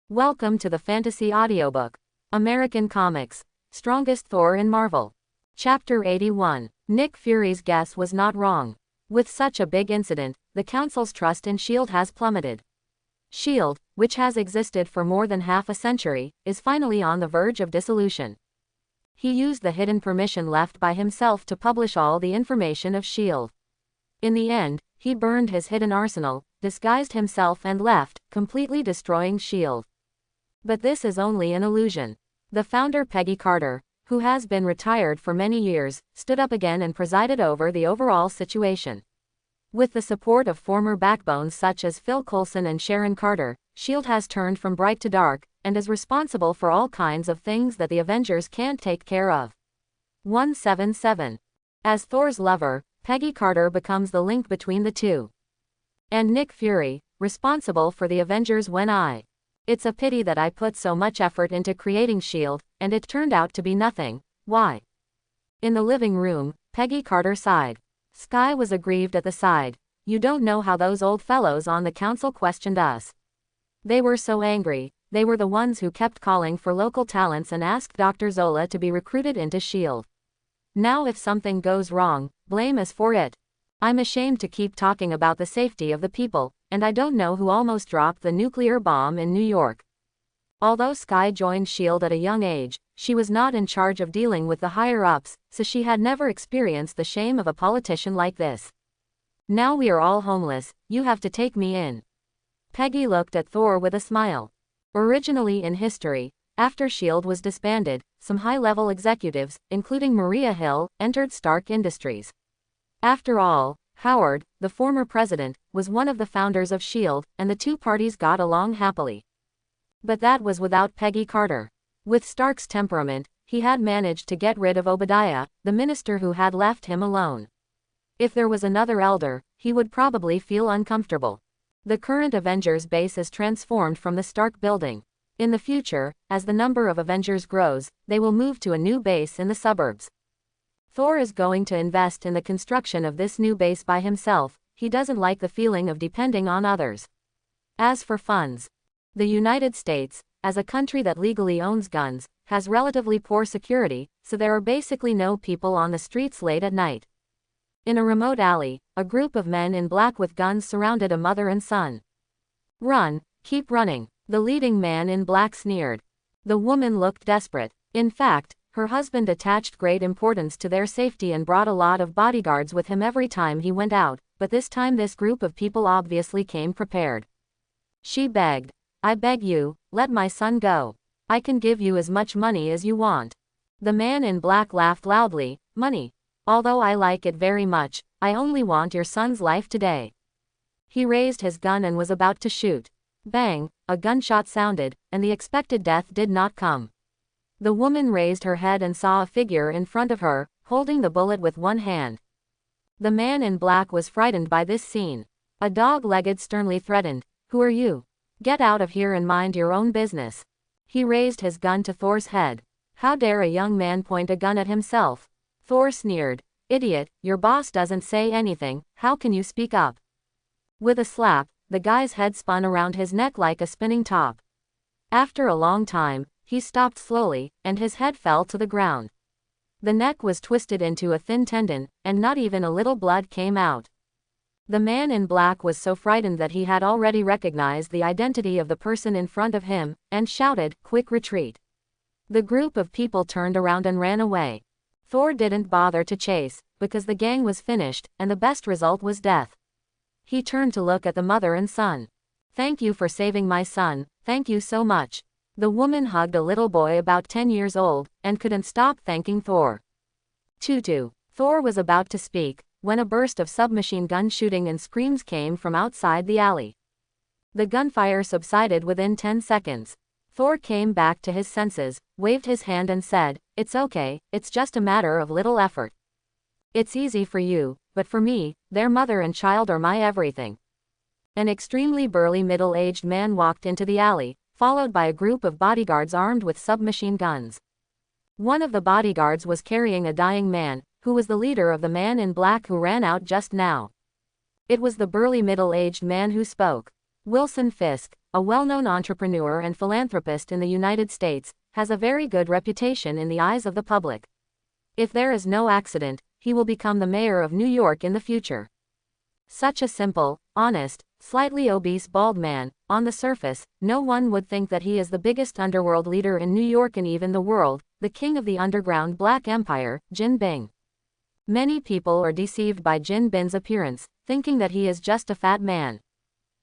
Welcome to the Fantasy Audiobook. American Comics. Strongest Thor in Marvel. Chapter 81. Nick Fury's guess was not wrong. With such a big incident, the Council's trust in S.H.I.E.L.D. has plummeted. S.H.I.E.L.D., which has existed for more than half a century, is finally on the verge of dissolution. He used the hidden permission left by himself to publish all the information of S.H.I.E.L.D. In the end, he burned his hidden arsenal, disguised himself and left, completely destroying S.H.I.E.L.D. But this is only an illusion. The founder Peggy Carter, who has been retired for many years, stood up again and presided over the overall situation. With the support of former backbones such as Phil Coulson and Sharon Carter, S.H.I.E.L.D. has turned from bright to dark, and is responsible for all kinds of things that the Avengers can't take care of. 177. As Thor's lover, Peggy Carter becomes the link between the two. And Nick Fury, responsible for the Avengers It's a pity that I put so much effort into creating S.H.I.E.L.D., and it turned out to be nothing. Why? In the living room, Peggy Carter sighed. Skye was aggrieved at the side. You don't know how those old fellows on the council questioned us. They were so angry. They were the ones who kept calling for local talents and asked Dr. Zola to be recruited into S.H.I.E.L.D. Now if something goes wrong, blame us for it. I'm ashamed to keep talking about the safety of the people, and I don't know who almost dropped the nuclear bomb in New York. Although Skye joined S.H.I.E.L.D. at a young age, she was not in charge of dealing with the higher-ups, so she had never experienced the shame of a politician like this. Now we are all homeless, you have to take me in. Peggy looked at Thor with a smile. Originally in history, after S.H.I.E.L.D. was disbanded, some high-level executives, including Maria Hill, entered Stark Industries. After all, Howard, the former president, was one of the founders of S.H.I.E.L.D., and the two parties got along happily. But that was without Peggy Carter. With Stark's temperament, he had managed to get rid of Obadiah, the minister who had left him alone. If there was another elder, he would probably feel uncomfortable. The current Avengers base is transformed from the Stark building. In the future, as the number of Avengers grows, they will move to a new base in the suburbs. Thor is going to invest in the construction of this new base by himself. He doesn't like the feeling of depending on others. As for funds, the United States, as a country that legally owns guns, has relatively poor security, so there are basically no people on the streets late at night. In a remote alley, a group of men in black with guns surrounded a mother and son. Run, keep running, the leading man in black sneered. The woman looked desperate. In fact, her husband attached great importance to their safety and brought a lot of bodyguards with him every time he went out, but this time this group of people obviously came prepared. She begged. I beg you, let my son go. I can give you as much money as you want. The man in black laughed loudly. Money? Although I like it very much, I only want your son's life today. He raised his gun and was about to shoot. Bang, a gunshot sounded, and the expected death did not come. The woman raised her head and saw a figure in front of her, holding the bullet with one hand. The man in black was frightened by this scene. A dog-legged sternly threatened, "Who are you? Get out of here and mind your own business." He raised his gun to Thor's head. How dare a young man point a gun at himself? Thor sneered. Idiot, your boss doesn't say anything, how can you speak up? With a slap, the guy's head spun around his neck like a spinning top. After a long time, he stopped slowly, and his head fell to the ground. The neck was twisted into a thin tendon, and not even a little blood came out. The man in black was so frightened that he had already recognized the identity of the person in front of him, and shouted, "Quick retreat." The group of people turned around and ran away. Thor didn't bother to chase, because the gang was finished, and the best result was death. He turned to look at the mother and son. Thank you for saving my son, thank you so much. The woman hugged a little boy about 10 years old, and couldn't stop thanking Thor. Tutu. Thor was about to speak, when a burst of submachine gun shooting and screams came from outside the alley. The gunfire subsided within 10 seconds. Thor came back to his senses, waved his hand and said, "It's okay, it's just a matter of little effort. It's easy for you, but for me, their mother and child are my everything." An extremely burly middle-aged man walked into the alley, followed by a group of bodyguards armed with submachine guns. One of the bodyguards was carrying a dying man, who was the leader of the man in black who ran out just now. It was the burly middle-aged man who spoke. Wilson Fisk, a well-known entrepreneur and philanthropist in the United States, has a very good reputation in the eyes of the public. If there is no accident, he will become the mayor of New York in the future. Such a simple, honest, slightly obese bald man, on the surface, no one would think that he is the biggest underworld leader in New York and even the world, the king of the underground black empire, Jin Bing. Many people are deceived by Jin Bing's appearance, thinking that he is just a fat man.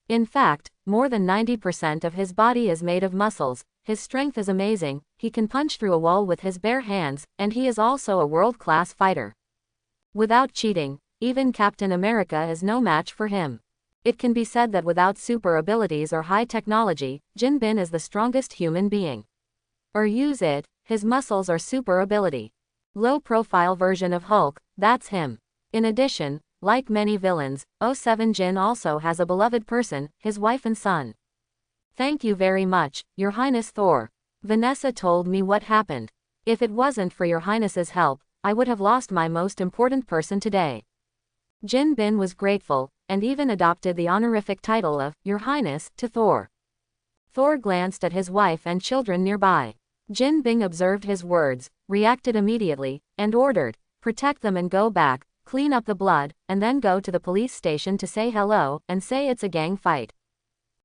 In fact, more than 90% of his body is made of muscles, his strength is amazing, he can punch through a wall with his bare hands, and he is also a world-class fighter. Without cheating, even Captain America is no match for him. It can be said that without super abilities or high technology, Jin Bing is the strongest human being. Or use it, his muscles are super ability. Low-profile version of Hulk, that's him. In addition, like many villains, 07 Jin also has a beloved person, his wife and son. Thank you very much, Your Highness Thor. Vanessa told me what happened. If it wasn't for Your Highness's help, I would have lost my most important person today. Jin Bing was grateful, and even adopted the honorific title of Your Highness to Thor. Thor glanced at his wife and children nearby. Jin Bing observed his words, reacted immediately, and ordered, protect them and go back, clean up the blood, and then go to the police station to say hello, and say it's a gang fight.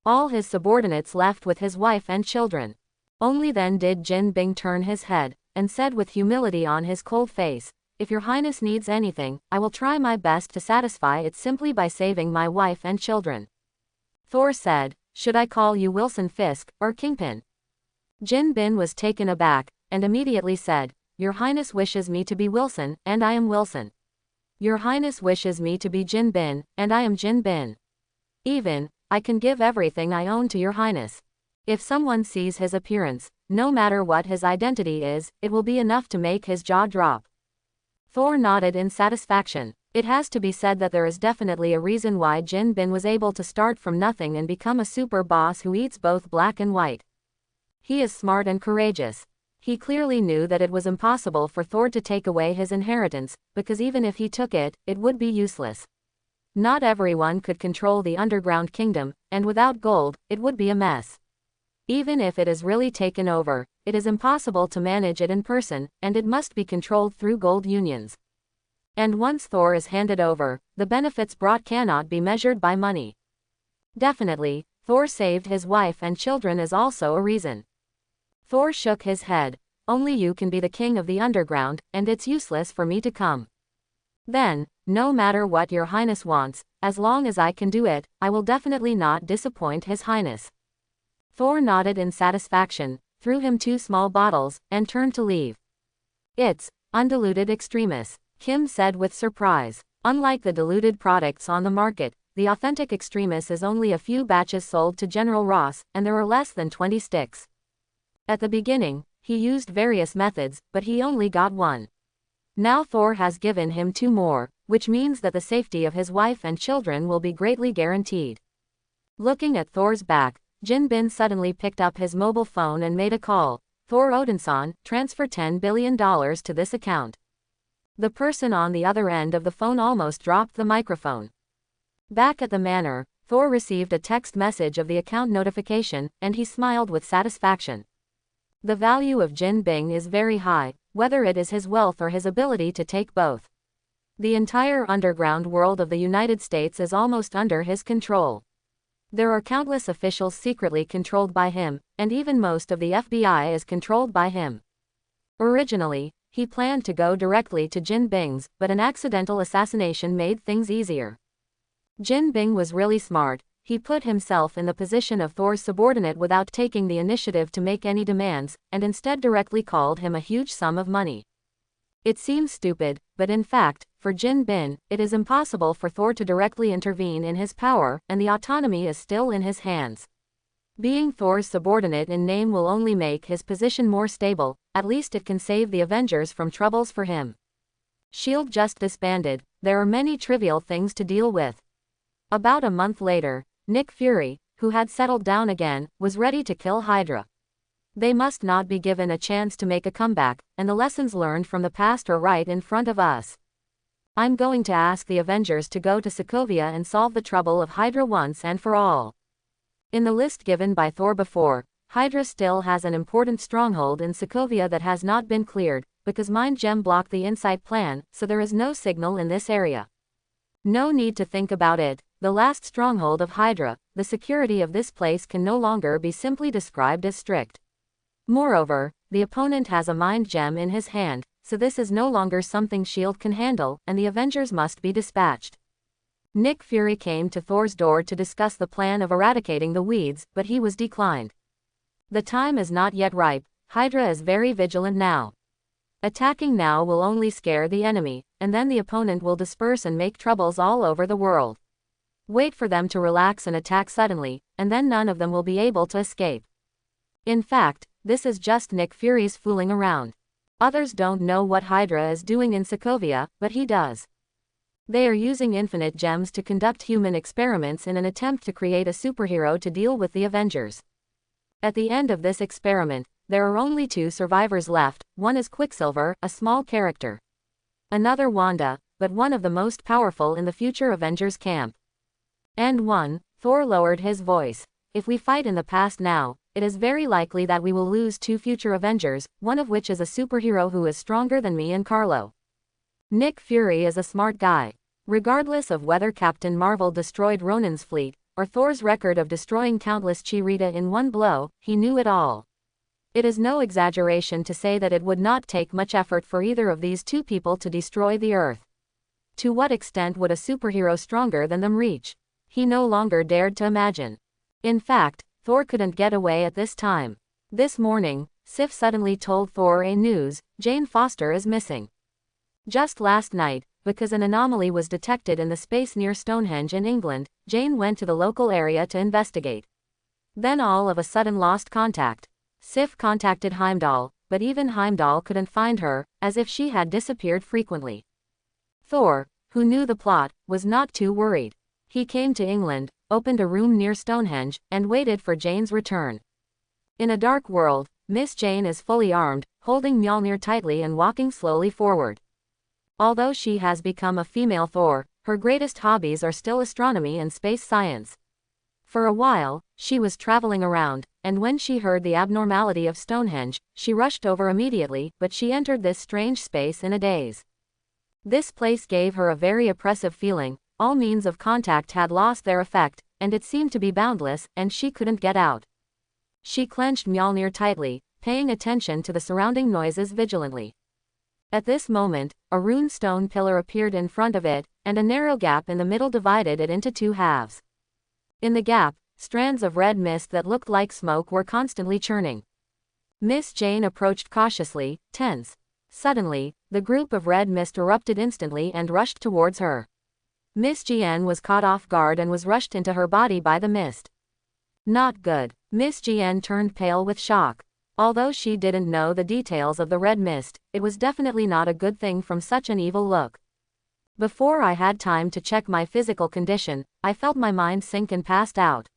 All his subordinates left with his wife and children. Only then did Jin Bing turn his head, and said with humility on his cold face, if Your Highness needs anything, I will try my best to satisfy it simply by saving my wife and children. Thor said, should I call you Wilson Fisk, or Kingpin? Jin Bing was taken aback, and immediately said, Your Highness wishes me to be Wilson, and I am Wilson. Your Highness wishes me to be Jin Bing, and I am Jin Bing. Even, I can give everything I own to Your Highness. If someone sees his appearance, no matter what his identity is, it will be enough to make his jaw drop. Thor nodded in satisfaction. It has to be said that there is definitely a reason why Jin Bing was able to start from nothing and become a super boss who eats both black and white. He is smart and courageous. He clearly knew that it was impossible for Thor to take away his inheritance, because even if he took it, it would be useless. Not everyone could control the underground kingdom, and without gold, it would be a mess. Even if it is really taken over, it is impossible to manage it in person, and it must be controlled through gold unions. And once Thor is handed over, the benefits brought cannot be measured by money. Definitely, Thor saved his wife and children is also a reason. Thor shook his head. Only you can be the king of the underground, and it's useless for me to come. Then, no matter what Your Highness wants, as long as I can do it, I will definitely not disappoint His Highness. Thor nodded in satisfaction, threw him 2 small bottles, and turned to leave. It's undiluted extremis, Kim said with surprise. Unlike the diluted products on the market, the authentic extremis is only a few batches sold to General Ross, and there are less than 20 sticks. At the beginning, he used various methods, but he only got 1. Now Thor has given him 2 more, which means that the safety of his wife and children will be greatly guaranteed. Looking at Thor's back, Jin Bing suddenly picked up his mobile phone and made a call. Thor Odinson, transfer $10 billion to this account. The person on the other end of the phone almost dropped the microphone. Back at the manor, Thor received a text message of the account notification, and he smiled with satisfaction. The value of Jin Bing is very high, whether it is his wealth or his ability to take both. The entire underground world of the United States is almost under his control. There are countless officials secretly controlled by him, and even most of the FBI is controlled by him. Originally, he planned to go directly to Jin Bing's, but an accidental assassination made things easier. Jin Bing was really smart. He put himself in the position of Thor's subordinate without taking the initiative to make any demands, and instead directly called him a huge sum of money. It seems stupid, but in fact, for Jin Bing, it is impossible for Thor to directly intervene in his power, and the autonomy is still in his hands. Being Thor's subordinate in name will only make his position more stable, at least it can save the Avengers from troubles for him. S.H.I.E.L.D. just disbanded, there are many trivial things to deal with. About a month later, Nick Fury, who had settled down again, was ready to kill Hydra. They must not be given a chance to make a comeback, and the lessons learned from the past are right in front of us. I'm going to ask the Avengers to go to Sokovia and solve the trouble of Hydra once and for all. In the list given by Thor before, Hydra still has an important stronghold in Sokovia that has not been cleared, because Mind Gem blocked the Insight plan, so there is no signal in this area. No need to think about it, the last stronghold of Hydra, the security of this place can no longer be simply described as strict. Moreover, the opponent has a Mind Gem in his hand, so this is no longer something S.H.I.E.L.D. can handle, and the Avengers must be dispatched. Nick Fury came to Thor's door to discuss the plan of eradicating the weeds, but he was declined. The time is not yet ripe, Hydra is very vigilant now. Attacking now will only scare the enemy, and then the opponent will disperse and make troubles all over the world. Wait for them to relax and attack suddenly, and then none of them will be able to escape. In fact, this is just Nick Fury's fooling around. Others don't know what Hydra is doing in Sokovia, but he does. They are using infinite gems to conduct human experiments in an attempt to create a superhero to deal with the Avengers. At the end of this experiment, there are only 2 survivors left, one is Quicksilver, a small character. Another Wanda, but one of the most powerful in the future Avengers camp. And one, Thor lowered his voice. If we fight in the past now, it is very likely that we will lose 2 future Avengers, one of which is a superhero who is stronger than me and Carlo. Nick Fury is a smart guy. Regardless of whether Captain Marvel destroyed Ronan's fleet, or Thor's record of destroying countless Cheetah in one blow, he knew it all. It is no exaggeration to say that it would not take much effort for either of these 2 people to destroy the Earth. To what extent would a superhero stronger than them reach? He no longer dared to imagine. In fact, Thor couldn't get away at this time. This morning, Sif suddenly told Thor a news: Jane Foster is missing. Just last night, because an anomaly was detected in the space near Stonehenge in England, Jane went to the local area to investigate. Then all of a sudden lost contact. Sif contacted Heimdall, but even Heimdall couldn't find her, as if she had disappeared frequently. Thor, who knew the plot, was not too worried. He came to England, opened a room near Stonehenge, and waited for Jane's return. In a dark world, Miss Jane is fully armed, holding Mjolnir tightly and walking slowly forward. Although she has become a female Thor, her greatest hobbies are still astronomy and space science. For a while, she was traveling around, and when she heard the abnormality of Stonehenge, she rushed over immediately, but she entered this strange space in a daze. This place gave her a very oppressive feeling, all means of contact had lost their effect, and it seemed to be boundless, and she couldn't get out. She clenched Mjolnir tightly, paying attention to the surrounding noises vigilantly. At this moment, a rune stone pillar appeared in front of it, and a narrow gap in the middle divided it into 2 halves. In the gap, strands of red mist that looked like smoke were constantly churning. Miss Jane approached cautiously, tense. Suddenly, the group of red mist erupted instantly and rushed towards her. Miss Jane was caught off guard and was rushed into her body by the mist. Not good. Miss Jane turned pale with shock. Although she didn't know the details of the red mist, it was definitely not a good thing from such an evil look. Before I had time to check my physical condition, I felt my mind sink and passed out.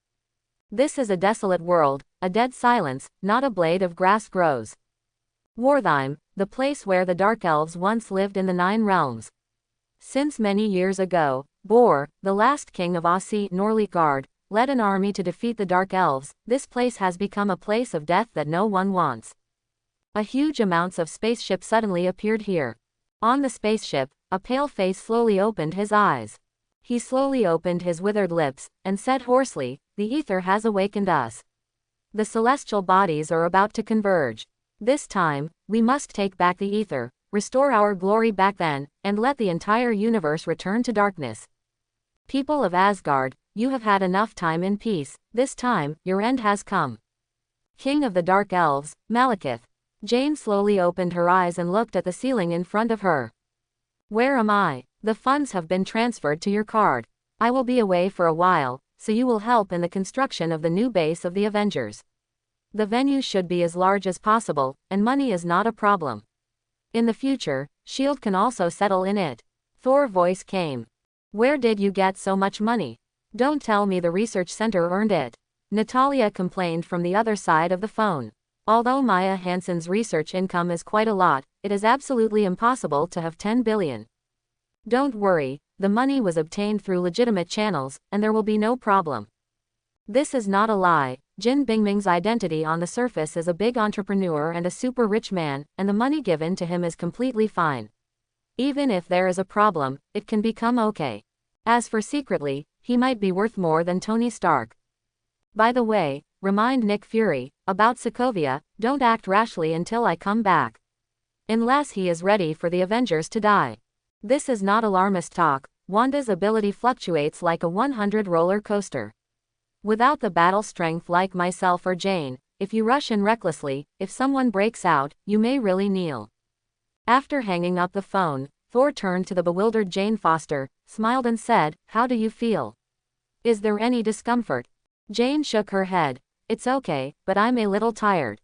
This is a desolate world, a dead silence, not a blade of grass grows. Wartheim, the place where the Dark Elves once lived in the 9 realms. Since many years ago, Bor, the last king of Aussie Norligard, led an army to defeat the Dark Elves. This place has become a place of death that no one wants. A huge amounts of spaceships suddenly appeared here. On the spaceship, a pale face slowly opened his eyes. He slowly opened his withered lips, and said hoarsely, "The ether has awakened us. The celestial bodies are about to converge. This time, we must take back the ether, restore our glory back then, and let the entire universe return to darkness. People of Asgard, you have had enough time in peace, this time, your end has come." King of the Dark Elves, Malekith. Jane slowly opened her eyes and looked at the ceiling in front of her. "Where am I? The funds have been transferred to your card. I will be away for a while, so you will help in the construction of the new base of the Avengers. The venue should be as large as possible, and money is not a problem. In the future, S.H.I.E.L.D. can also settle in it." Thor's voice came. "Where did you get so much money? Don't tell me the research center earned it." Natalia complained from the other side of the phone. "Although Maya Hansen's research income is quite a lot, it is absolutely impossible to have 10 billion. Don't worry, the money was obtained through legitimate channels, and there will be no problem." This is not a lie. Jin Bingming's identity on the surface is a big entrepreneur and a super rich man, and the money given to him is completely fine. Even if there is a problem, it can become okay. As for secretly, he might be worth more than Tony Stark. By the way, remind Nick Fury about Sokovia, don't act rashly until I come back. Unless he is ready for the Avengers to die. This is not alarmist talk. Wanda's ability fluctuates like a 100 roller coaster. Without the battle strength like myself or Jane, if you rush in recklessly, if someone breaks out, you may really kneel. After hanging up the phone, Thor turned to the bewildered Jane Foster, smiled and said, "How do you feel? Is there any discomfort?" Jane shook her head. "It's okay, but I'm a little tired.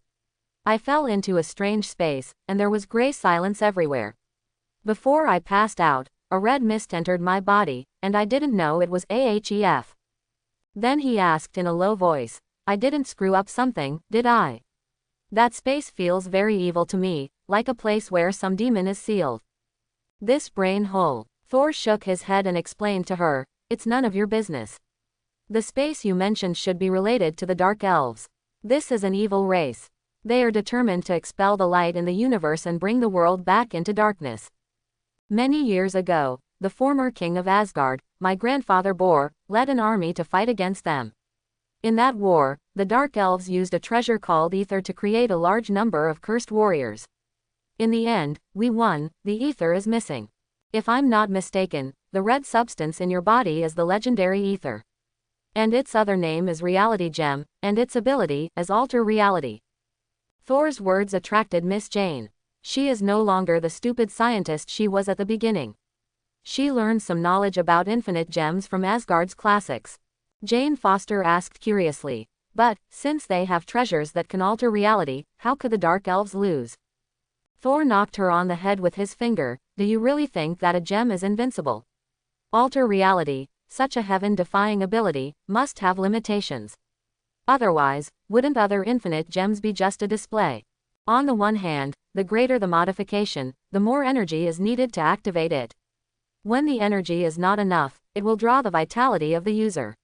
I fell into a strange space, and there was gray silence everywhere. Before I passed out, a red mist entered my body, and I didn't know it was AHEF." Then he asked in a low voice, "I didn't screw up something, did I? That space feels very evil to me, like a place where some demon is sealed." This brain hole. Thor shook his head and explained to her, "It's none of your business. The space you mentioned should be related to the Dark Elves. This is an evil race. They are determined to expel the light in the universe and bring the world back into darkness. Many years ago, the former king of Asgard, my grandfather Bor, led an army to fight against them. In that war, the Dark Elves used a treasure called Ether to create a large number of cursed warriors. In the end, we won. The Ether is missing. If I'm not mistaken, the red substance in your body is the legendary Ether. And its other name is Reality Gem, and its ability is Alter Reality." Thor's words attracted Miss Jane. She is no longer the stupid scientist she was at the beginning. She learned some knowledge about infinite gems from Asgard's classics. Jane Foster asked curiously, "But, since they have treasures that can alter reality, how could the Dark Elves lose?" Thor knocked her on the head with his finger. "Do you really think that a gem is invincible? Alter reality, such a heaven-defying ability, must have limitations. Otherwise, wouldn't other infinite gems be just a display? On the one hand, the greater the modification, the more energy is needed to activate it. When the energy is not enough, it will draw the vitality of the user.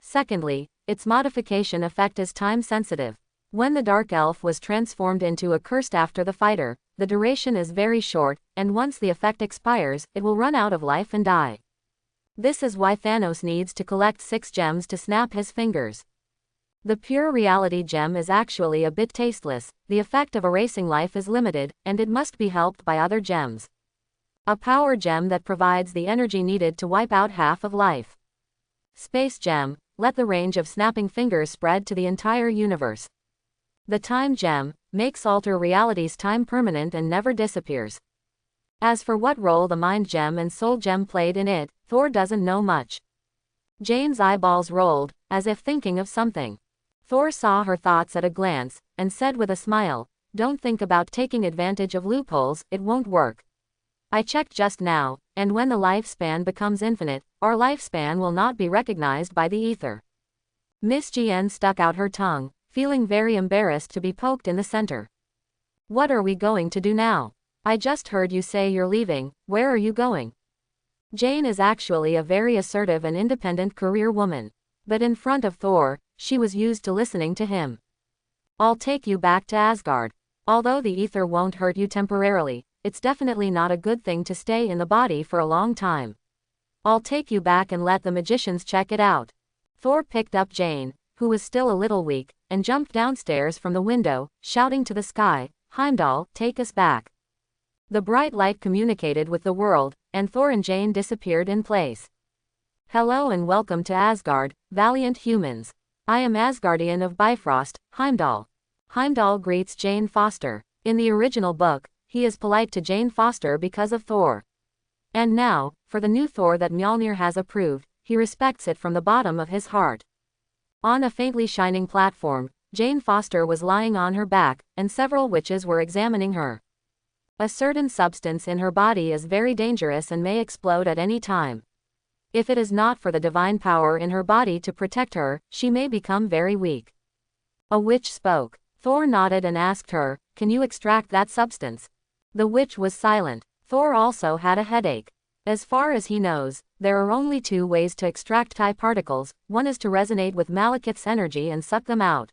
Secondly, its modification effect is time-sensitive. When the Dark Elf was transformed into a cursed after the fighter, the duration is very short, and once the effect expires, it will run out of life and die. This is why Thanos needs to collect 6 gems to snap his fingers. The pure reality gem is actually a bit tasteless, the effect of erasing life is limited, and it must be helped by other gems. A power gem that provides the energy needed to wipe out half of life. Space gem, let the range of snapping fingers spread to the entire universe. The time gem, makes alter reality's time permanent and never disappears. As for what role the mind gem and soul gem played in it, Thor doesn't know much. Jane's eyeballs rolled, as if thinking of something. Thor saw her thoughts at a glance, and said with a smile, "Don't think about taking advantage of loopholes, it won't work. I checked just now, and when the lifespan becomes infinite, our lifespan will not be recognized by the ether." Miss Gien stuck out her tongue, feeling very embarrassed to be poked in the center. "What are we going to do now? I just heard you say you're leaving, where are you going?" Jane is actually a very assertive and independent career woman. But in front of Thor, she was used to listening to him. "I'll take you back to Asgard. Although the ether won't hurt you temporarily, it's definitely not a good thing to stay in the body for a long time. I'll take you back and let the magicians check it out." Thor picked up Jane, who was still a little weak, and jumped downstairs from the window, shouting to the sky, "Heimdall, take us back." The bright light communicated with the world, and Thor and Jane disappeared in place. "Hello and welcome to Asgard, valiant humans. I am Asgardian of Bifrost, Heimdall." Heimdall greets Jane Foster. In the original book, he is polite to Jane Foster because of Thor. And now, for the new Thor that Mjolnir has approved, he respects it from the bottom of his heart. On a faintly shining platform, Jane Foster was lying on her back, and several witches were examining her. A certain substance in her body is very dangerous and may explode at any time. If it is not for the divine power in her body to protect her, she may become very weak. A witch spoke. Thor nodded and asked her, "Can you extract that substance?" The witch was silent. Thor also had a headache. As far as he knows, there are only two ways to extract Thai particles. One is to resonate with Malekith's energy and suck them out.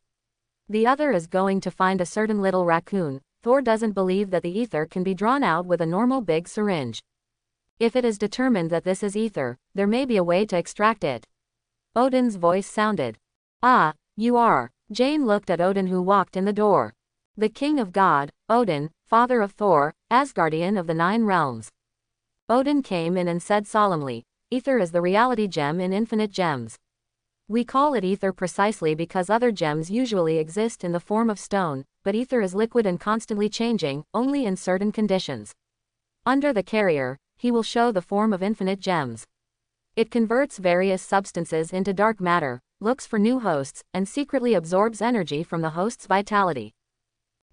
The other is going to find a certain little raccoon. Thor doesn't believe that the ether can be drawn out with a normal big syringe. If it is determined that this is ether, there may be a way to extract it. Odin's voice sounded. Ah, you are. Jane looked at Odin, who walked in the door. The king of God, Odin, father of Thor, Asgardian of the 9 realms. Odin came in and said solemnly, ether is the reality gem in infinite gems. We call it ether precisely because other gems usually exist in the form of stone, but ether is liquid and constantly changing, only in certain conditions. Under the carrier, he will show the form of infinite gems. It converts various substances into dark matter, looks for new hosts, and secretly absorbs energy from the host's vitality.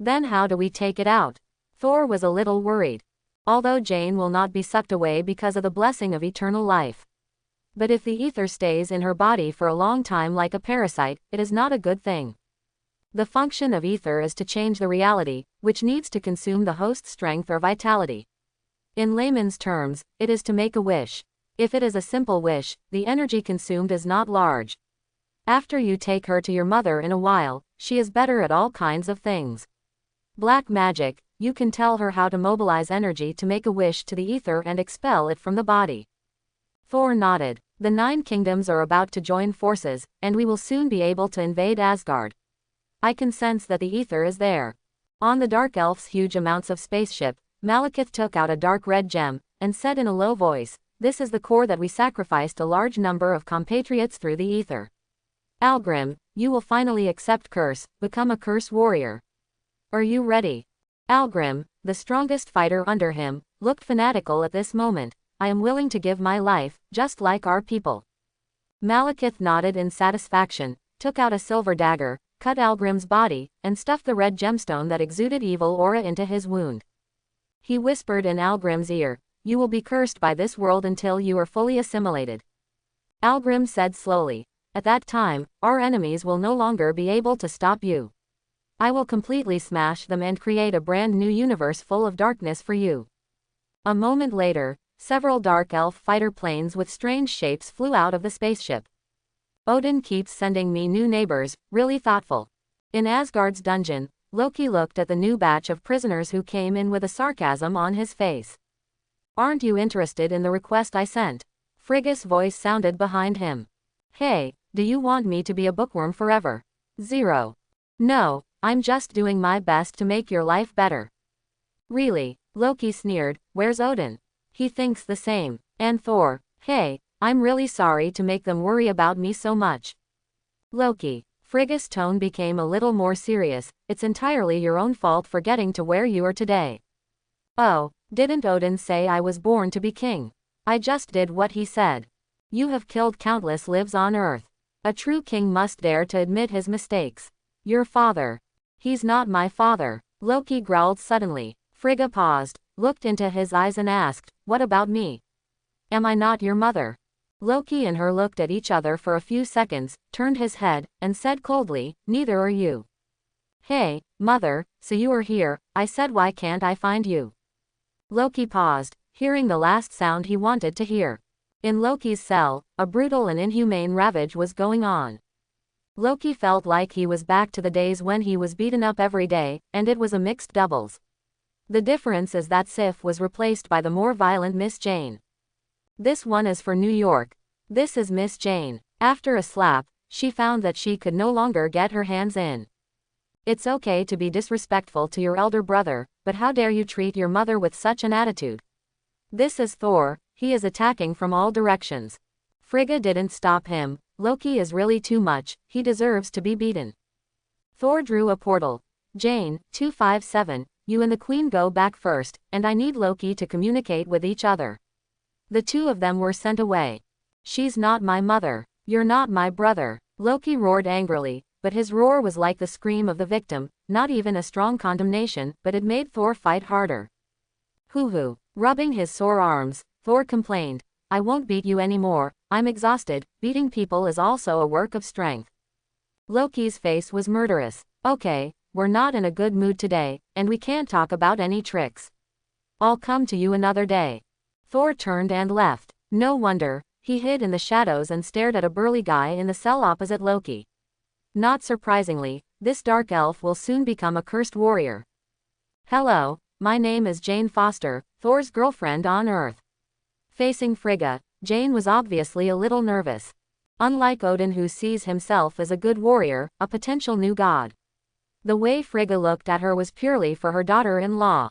Then how do we take it out? Thor was a little worried. Although Jane will not be sucked away because of the blessing of eternal life. But if the ether stays in her body for a long time like a parasite, it is not a good thing. The function of ether is to change the reality, which needs to consume the host's strength or vitality. In layman's terms, it is to make a wish. If it is a simple wish, the energy consumed is not large. After you take her to your mother in a while, she is better at all kinds of things. Black magic, you can tell her how to mobilize energy to make a wish to the ether and expel it from the body. Thor nodded. The 9 kingdoms are about to join forces, and we will soon be able to invade Asgard. I can sense that the ether is there. On the dark elf's huge amounts of spaceship, Malekith took out a dark red gem, and said in a low voice, this is the core that we sacrificed a large number of compatriots through the ether. Algrim, you will finally accept curse, become a curse warrior. Are you ready? Algrim, the strongest fighter under him, looked fanatical at this moment. I am willing to give my life, just like our people. Malekith nodded in satisfaction, took out a silver dagger, cut Algrim's body, and stuffed the red gemstone that exuded evil aura into his wound. He whispered in Algrim's ear, you will be cursed by this world until you are fully assimilated. Algrim said slowly, at that time, our enemies will no longer be able to stop you. I will completely smash them and create a brand new universe full of darkness for you. A moment later, several dark elf fighter planes with strange shapes flew out of the spaceship. Odin keeps sending me new neighbors, really thoughtful. In Asgard's dungeon, Loki looked at the new batch of prisoners who came in with a sarcasm on his face. Aren't you interested in the request I sent? Frigga's voice sounded behind him. Hey, do you want me to be a bookworm forever? 0. No, I'm just doing my best to make your life better. Really? Loki sneered, where's Odin? He thinks the same. And Thor, hey, I'm really sorry to make them worry about me so much. Loki. Frigga's tone became a little more serious, it's entirely your own fault for getting to where you are today. Oh, didn't Odin say I was born to be king? I just did what he said. You have killed countless lives on Earth. A true king must dare to admit his mistakes. Your father. He's not my father. Loki growled suddenly. Frigga paused, looked into his eyes and asked, what about me? Am I not your mother? Loki and her looked at each other for a few seconds, turned his head, and said coldly, neither are you. Hey, mother, so you are here, I said why can't I find you? Loki paused, hearing the last sound he wanted to hear. In Loki's cell, a brutal and inhumane ravage was going on. Loki felt like he was back to the days when he was beaten up every day, and it was a mixed doubles. The difference is that Sif was replaced by the more violent Miss Jane. This one is for New York. This is Miss Jane. After a slap, she found that she could no longer get her hands in. It's okay to be disrespectful to your elder brother, but how dare you treat your mother with such an attitude? This is Thor, he is attacking from all directions. Frigga didn't stop him, Loki is really too much, he deserves to be beaten. Thor drew a portal. Jane, 257, you and the Queen go back first, and I need Loki to communicate with each other. The two of them were sent away. She's not my mother. You're not my brother. Loki roared angrily, but his roar was like the scream of the victim, not even a strong condemnation, but it made Thor fight harder. Hoo-hoo. Rubbing his sore arms, Thor complained, I won't beat you anymore, I'm exhausted, beating people is also a work of strength. Loki's face was murderous. Okay, we're not in a good mood today, and we can't talk about any tricks. I'll come to you another day. Thor turned and left. No wonder, he hid in the shadows and stared at a burly guy in the cell opposite Loki. Not surprisingly, this dark elf will soon become a cursed warrior. Hello, my name is Jane Foster, Thor's girlfriend on Earth. Facing Frigga, Jane was obviously a little nervous. Unlike Odin, who sees himself as a good warrior, a potential new god. The way Frigga looked at her was purely for her daughter-in-law.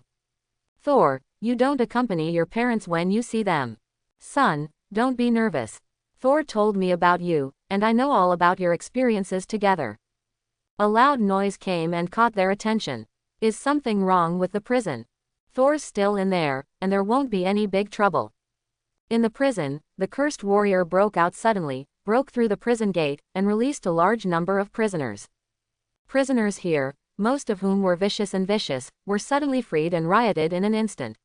Thor, you don't accompany your parents when you see them. Son, don't be nervous. Thor told me about you, and I know all about your experiences together. A loud noise came and caught their attention. Is something wrong with the prison? Thor's still in there, and there won't be any big trouble. In the prison, the cursed warrior broke out suddenly, broke through the prison gate, and released a large number of prisoners. Prisoners here, most of whom were vicious, were suddenly freed and rioted in an instant.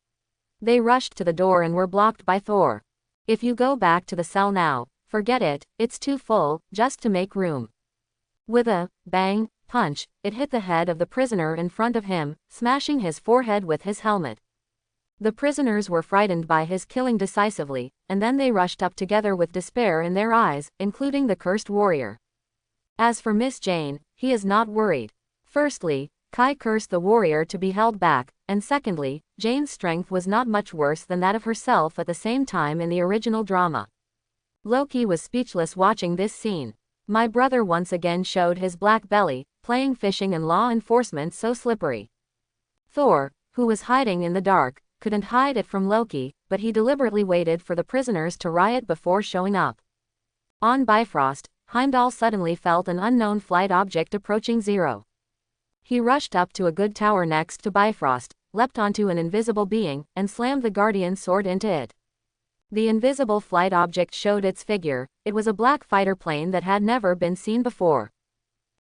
They rushed to the door and were blocked by Thor. If you go back to the cell now, forget it, it's too full, just to make room. With a bang, punch, it hit the head of the prisoner in front of him, smashing his forehead with his helmet. The prisoners were frightened by his killing decisively, and then they rushed up together with despair in their eyes, including the cursed warrior. As for Miss Jane, he is not worried. Firstly, Kai cursed the warrior to be held back, and secondly, Jane's strength was not much worse than that of herself at the same time in the original drama. Loki was speechless watching this scene. My brother once again showed his black belly, playing fishing and law enforcement so slippery. Thor, who was hiding in the dark, couldn't hide it from Loki, but he deliberately waited for the prisoners to riot before showing up. On Bifrost, Heimdall suddenly felt an unknown flight object approaching Zero. He rushed up to a good tower next to Bifrost, leapt onto an invisible being, and slammed the guardian sword into it. The invisible flight object showed its figure. It was a black fighter plane that had never been seen before.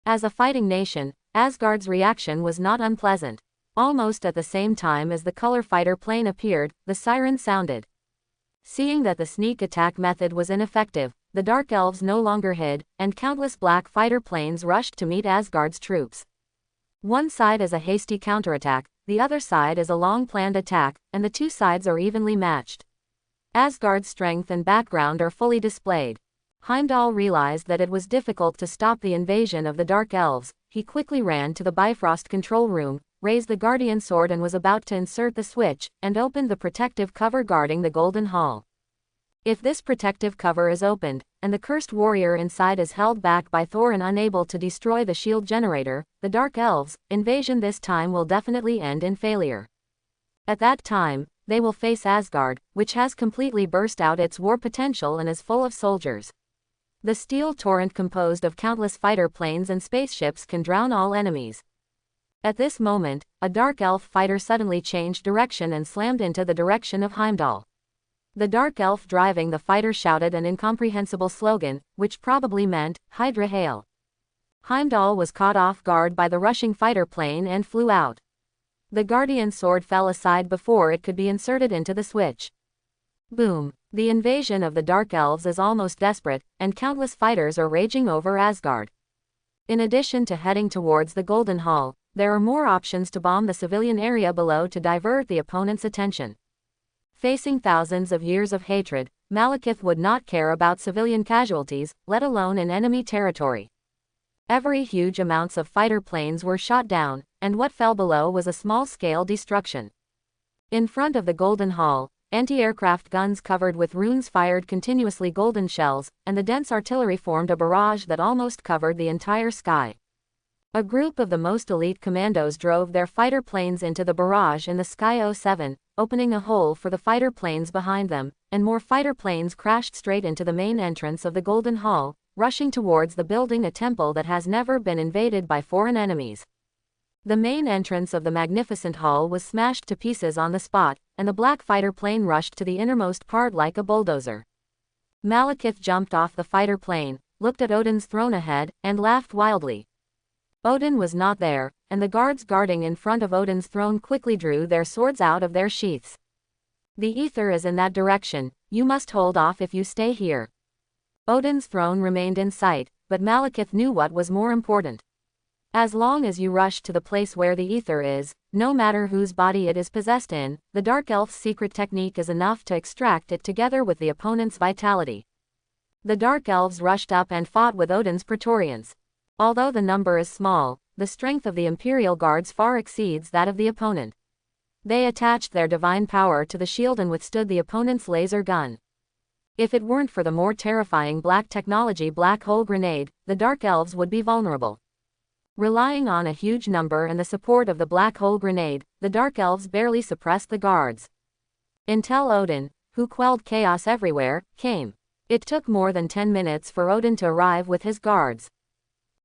As a fighting nation, Asgard's reaction was not unpleasant. Almost at the same time as the color fighter plane appeared, the siren sounded. Seeing that the sneak attack method was ineffective, the Dark Elves no longer hid, and countless black fighter planes rushed to meet Asgard's troops. One side is a hasty counterattack, the other side is a long-planned attack, and the two sides are evenly matched. Asgard's strength and background are fully displayed. Heimdall realized that it was difficult to stop the invasion of the Dark Elves. He quickly ran to the Bifrost control room, raised the guardian sword and was about to insert the switch, and opened the protective cover guarding the Golden Hall. If this protective cover is opened, and the cursed warrior inside is held back by Thor and unable to destroy the shield generator, the Dark Elves' invasion this time will definitely end in failure. At that time, they will face Asgard, which has completely burst out its war potential and is full of soldiers. The steel torrent composed of countless fighter planes and spaceships can drown all enemies. At this moment, a Dark Elf fighter suddenly changed direction and slammed into the direction of Heimdall. The Dark Elf driving the fighter shouted an incomprehensible slogan, which probably meant, Hydra hail. Heimdall was caught off guard by the rushing fighter plane and flew out. The guardian sword fell aside before it could be inserted into the switch. Boom! The invasion of the Dark Elves is almost desperate, and countless fighters are raging over Asgard. In addition to heading towards the Golden Hall, there are more options to bomb the civilian area below to divert the opponent's attention. Facing thousands of years of hatred, Malekith would not care about civilian casualties, let alone in enemy territory. Every huge amounts of fighter planes were shot down, and what fell below was a small-scale destruction. In front of the Golden Hall, anti-aircraft guns covered with runes fired continuously golden shells, and the dense artillery formed a barrage that almost covered the entire sky. A group of the most elite commandos drove their fighter planes into the barrage in the Sky 07, opening a hole for the fighter planes behind them, and more fighter planes crashed straight into the main entrance of the Golden Hall, rushing towards the building, a temple that has never been invaded by foreign enemies. The main entrance of the magnificent hall was smashed to pieces on the spot, and the black fighter plane rushed to the innermost part like a bulldozer. Malekith jumped off the fighter plane, looked at Odin's throne ahead, and laughed wildly. Odin was not there, and the guards guarding in front of Odin's throne quickly drew their swords out of their sheaths. The ether is in that direction, you must hold off if you stay here. Odin's throne remained in sight, but Malekith knew what was more important. As long as you rush to the place where the ether is, no matter whose body it is possessed in, the Dark Elf's secret technique is enough to extract it together with the opponent's vitality. The Dark Elves rushed up and fought with Odin's Praetorians. Although the number is small, the strength of the Imperial Guards far exceeds that of the opponent. They attached their divine power to the shield and withstood the opponent's laser gun. If it weren't for the more terrifying black technology black hole grenade, the Dark Elves would be vulnerable. Relying on a huge number and the support of the black hole grenade, the Dark Elves barely suppressed the guards. Until Odin, who quelled chaos everywhere, came. It took more than 10 minutes for Odin to arrive with his guards.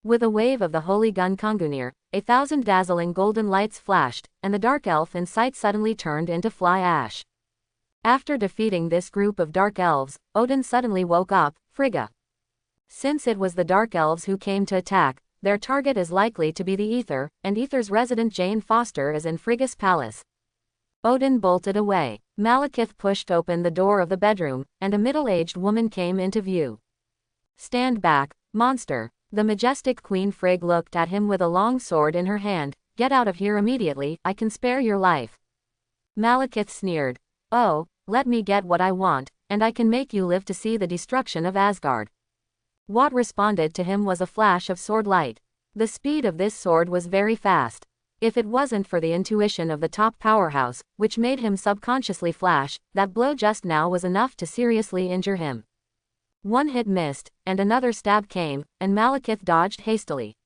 With a wave of the holy gun Kongunir, 1,000 dazzling golden lights flashed, and the Dark Elf in sight suddenly turned into fly ash. After defeating this group of Dark Elves, Odin suddenly woke up, Frigga. Since it was the Dark Elves who came to attack, their target is likely to be the Ether, and Ether's resident Jane Foster is in Frigga's palace. Odin bolted away. Malekith pushed open the door of the bedroom, and a middle-aged woman came into view. "Stand back, monster." The majestic Queen Frigg looked at him with a long sword in her hand. "Get out of here immediately, I can spare your life." Malekith sneered. "Oh, let me get what I want, and I can make you live to see the destruction of Asgard." What responded to him was a flash of sword light. The speed of this sword was very fast. If it wasn't for the intuition of the top powerhouse, which made him subconsciously flash, that blow just now was enough to seriously injure him. One hit missed, and another stab came, and Malekith dodged hastily.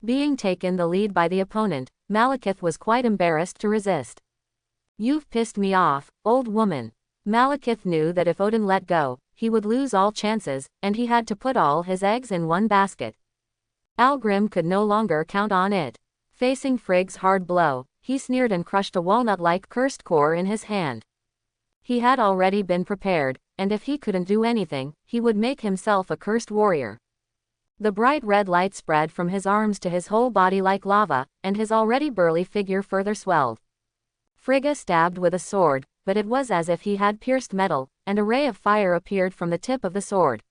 Being taken the lead by the opponent, Malekith was quite embarrassed to resist. "You've pissed me off, old woman." Malekith knew that if Odin let go, he would lose all chances, and he had to put all his eggs in one basket. Algrim could no longer count on it. Facing Frigg's hard blow, he sneered and crushed a walnut-like cursed core in his hand. He had already been prepared, and if he couldn't do anything, he would make himself a cursed warrior. The bright red light spread from his arms to his whole body like lava, and his already burly figure further swelled. Frigga stabbed with a sword, but it was as if he had pierced metal, and a ray of fire appeared from the tip of the sword.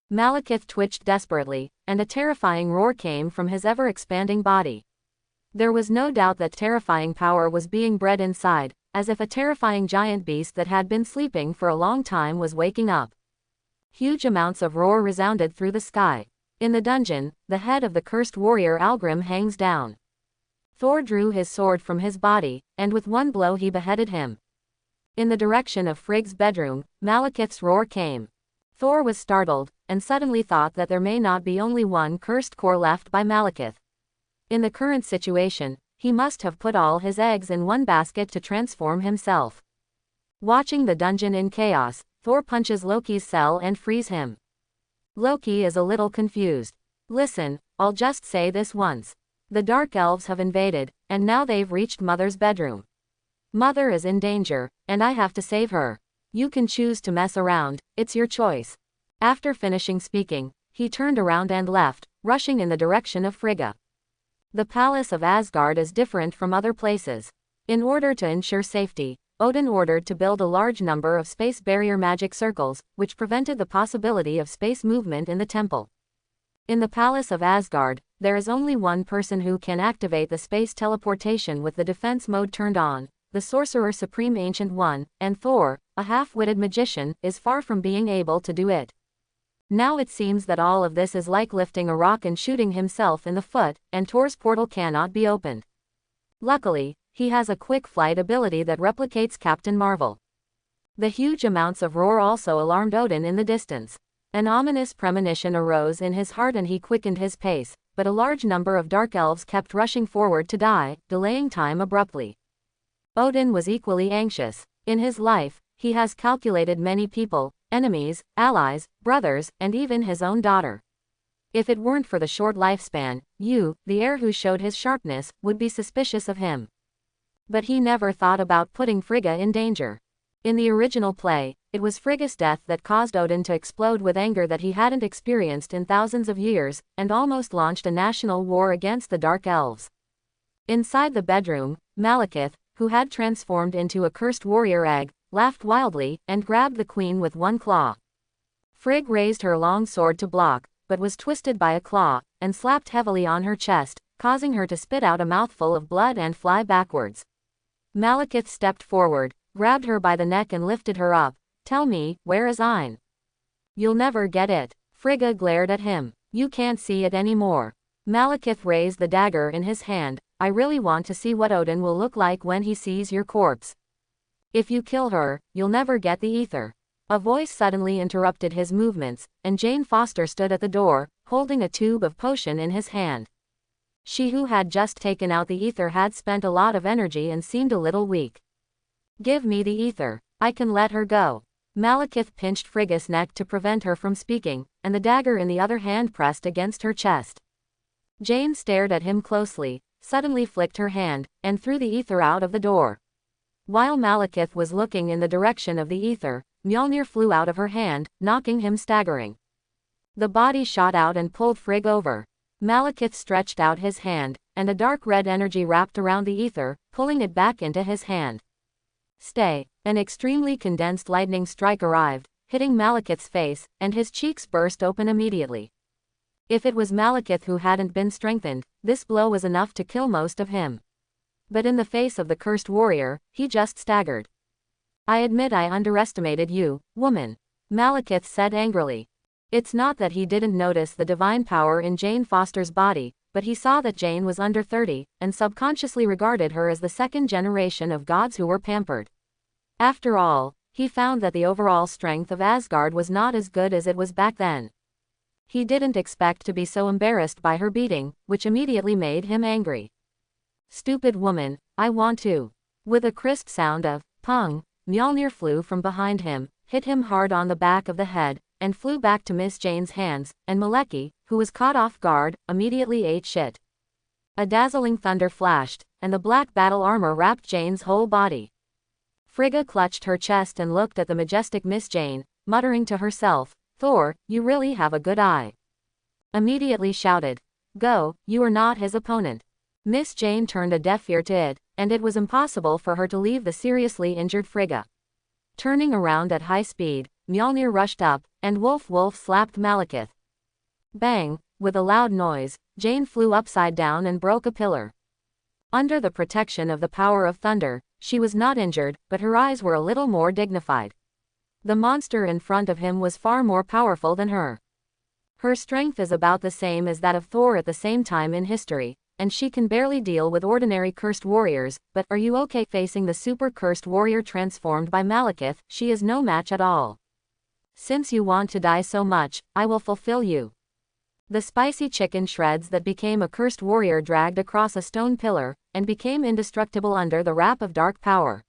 Malekith twitched desperately, and a terrifying roar came from his ever-expanding body. There was no doubt that terrifying power was being bred inside, as if a terrifying giant beast that had been sleeping for a long time was waking up. Huge amounts of roar resounded through the sky. In the dungeon, the head of the cursed warrior Algrim hangs down. Thor drew his sword from his body, and with one blow he beheaded him. In the direction of Frigg's bedroom, Malekith's roar came. Thor was startled, and suddenly thought that there may not be only one cursed core left by Malekith. In the current situation, he must have put all his eggs in one basket to transform himself. Watching the dungeon in chaos, Thor punches Loki's cell and frees him. Loki is a little confused. "Listen, I'll just say this once. The Dark Elves have invaded, and now they've reached Mother's bedroom. Mother is in danger, and I have to save her. You can choose to mess around, it's your choice." After finishing speaking, he turned around and left, rushing in the direction of Frigga. The palace of Asgard is different from other places. In order to ensure safety, Odin ordered to build a large number of space barrier magic circles, which prevented the possibility of space movement in the temple. In the palace of Asgard, there is only one person who can activate the space teleportation with the defense mode turned on, the Sorcerer Supreme Ancient One, and Thor, a half-witted magician, is far from being able to do it. Now it seems that all of this is like lifting a rock and shooting himself in the foot, and Thor's portal cannot be opened. Luckily, he has a quick flight ability that replicates Captain Marvel. The huge amounts of roar also alarmed Odin in the distance. An ominous premonition arose in his heart and he quickened his pace, but a large number of Dark Elves kept rushing forward to die, delaying time abruptly. Odin was equally anxious. In his life, he has calculated many people, enemies, allies, brothers, and even his own daughter. If it weren't for the short lifespan, you, the heir who showed his sharpness, would be suspicious of him. But he never thought about putting Frigga in danger. In the original play, it was Frigga's death that caused Odin to explode with anger that he hadn't experienced in thousands of years, and almost launched a national war against the Dark Elves. Inside the bedroom, Malekith, who had transformed into a cursed warrior egg, laughed wildly, and grabbed the queen with one claw. Frigg raised her long sword to block, but was twisted by a claw, and slapped heavily on her chest, causing her to spit out a mouthful of blood and fly backwards. Malekith stepped forward, grabbed her by the neck and lifted her up. Tell me, where is Ein? You'll never get it. Frigga glared at him. You can't see it anymore. Malekith raised the dagger in his hand. I really want to see what Odin will look like when he sees your corpse. If you kill her, you'll never get the ether. A voice suddenly interrupted his movements, and Jane Foster stood at the door, holding a tube of potion in his hand. She who had just taken out the ether had spent a lot of energy and seemed a little weak. Give me the ether. I can let her go. Malekith pinched Frigga's neck to prevent her from speaking, and the dagger in the other hand pressed against her chest. Jane stared at him closely, suddenly flicked her hand, and threw the ether out of the door. While Malekith was looking in the direction of the ether, Mjolnir flew out of her hand, knocking him staggering. The body shot out and pulled Frigg over. Malekith stretched out his hand, and a dark red energy wrapped around the ether, pulling it back into his hand. Stay! An extremely condensed lightning strike arrived, hitting Malekith's face, and his cheeks burst open immediately. If it was Malekith who hadn't been strengthened, this blow was enough to kill most of him. But in the face of the cursed warrior, he just staggered. I admit I underestimated you, woman. Malekith said angrily. It's not that he didn't notice the divine power in Jane Foster's body, but he saw that Jane was under 30, and subconsciously regarded her as the second generation of gods who were pampered. After all, he found that the overall strength of Asgard was not as good as it was back then. He didn't expect to be so embarrassed by her beating, which immediately made him angry. Stupid woman, I want to. With a crisp sound of pung, Mjolnir flew from behind him, hit him hard on the back of the head, and flew back to Miss Jane's hands, and Maleki, who was caught off guard, immediately ate shit. A dazzling thunder flashed, and the black battle armor wrapped Jane's whole body. Frigga clutched her chest and looked at the majestic Miss Jane, muttering to herself, Thor, you really have a good eye. Immediately shouted, Go, you are not his opponent. Miss Jane turned a deaf ear to it, and it was impossible for her to leave the seriously injured Frigga. Turning around at high speed, Mjolnir rushed up, and Wolf slapped Malekith. Bang! With a loud noise, Jane flew upside down and broke a pillar. Under the protection of the power of thunder, she was not injured, but her eyes were a little more dignified. The monster in front of him was far more powerful than her. Her strength is about the same as that of Thor at the same time in history, and she can barely deal with ordinary cursed warriors, but are you okay facing the super cursed warrior transformed by Malekith? She is no match at all. Since you want to die so much, I will fulfill you. The spicy chicken shreds that became a cursed warrior dragged across a stone pillar, and became indestructible under the wrap of dark power.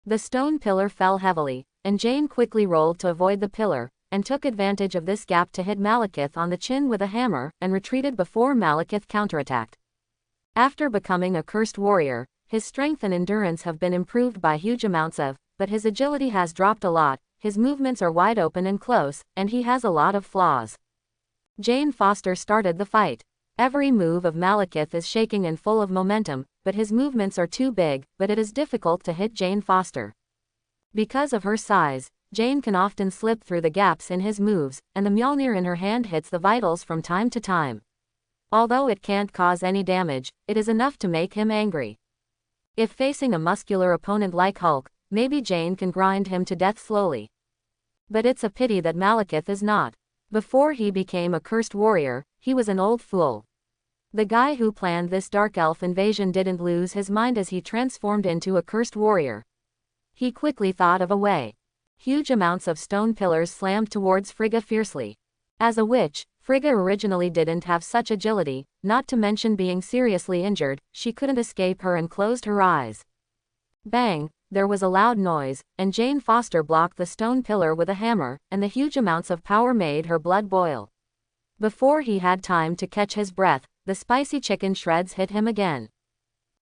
The stone pillar fell heavily, and Jane quickly rolled to avoid the pillar, and took advantage of this gap to hit Malekith on the chin with a hammer, and retreated before Malekith counterattacked. After becoming a cursed warrior, his strength and endurance have been improved by huge amounts but his agility has dropped a lot, his movements are wide open and close, and he has a lot of flaws. Jane Foster started the fight. Every move of Malekith is shaking and full of momentum, but his movements are too big, but it is difficult to hit Jane Foster. Because of her size, Jane can often slip through the gaps in his moves, and the Mjolnir in her hand hits the vitals from time to time. Although it can't cause any damage, it is enough to make him angry. If facing a muscular opponent like Hulk, maybe Jane can grind him to death slowly. But it's a pity that Malekith is not. Before he became a cursed warrior, he was an old fool. The guy who planned this dark elf invasion didn't lose his mind as he transformed into a cursed warrior. He quickly thought of a way. Huge amounts of stone pillars slammed towards Frigga fiercely. As a witch, Frigga originally didn't have such agility, not to mention being seriously injured, she couldn't escape her and closed her eyes. Bang! There was a loud noise, and Jane Foster blocked the stone pillar with a hammer, and the huge amounts of power made her blood boil. Before he had time to catch his breath, the spicy chicken shreds hit him again.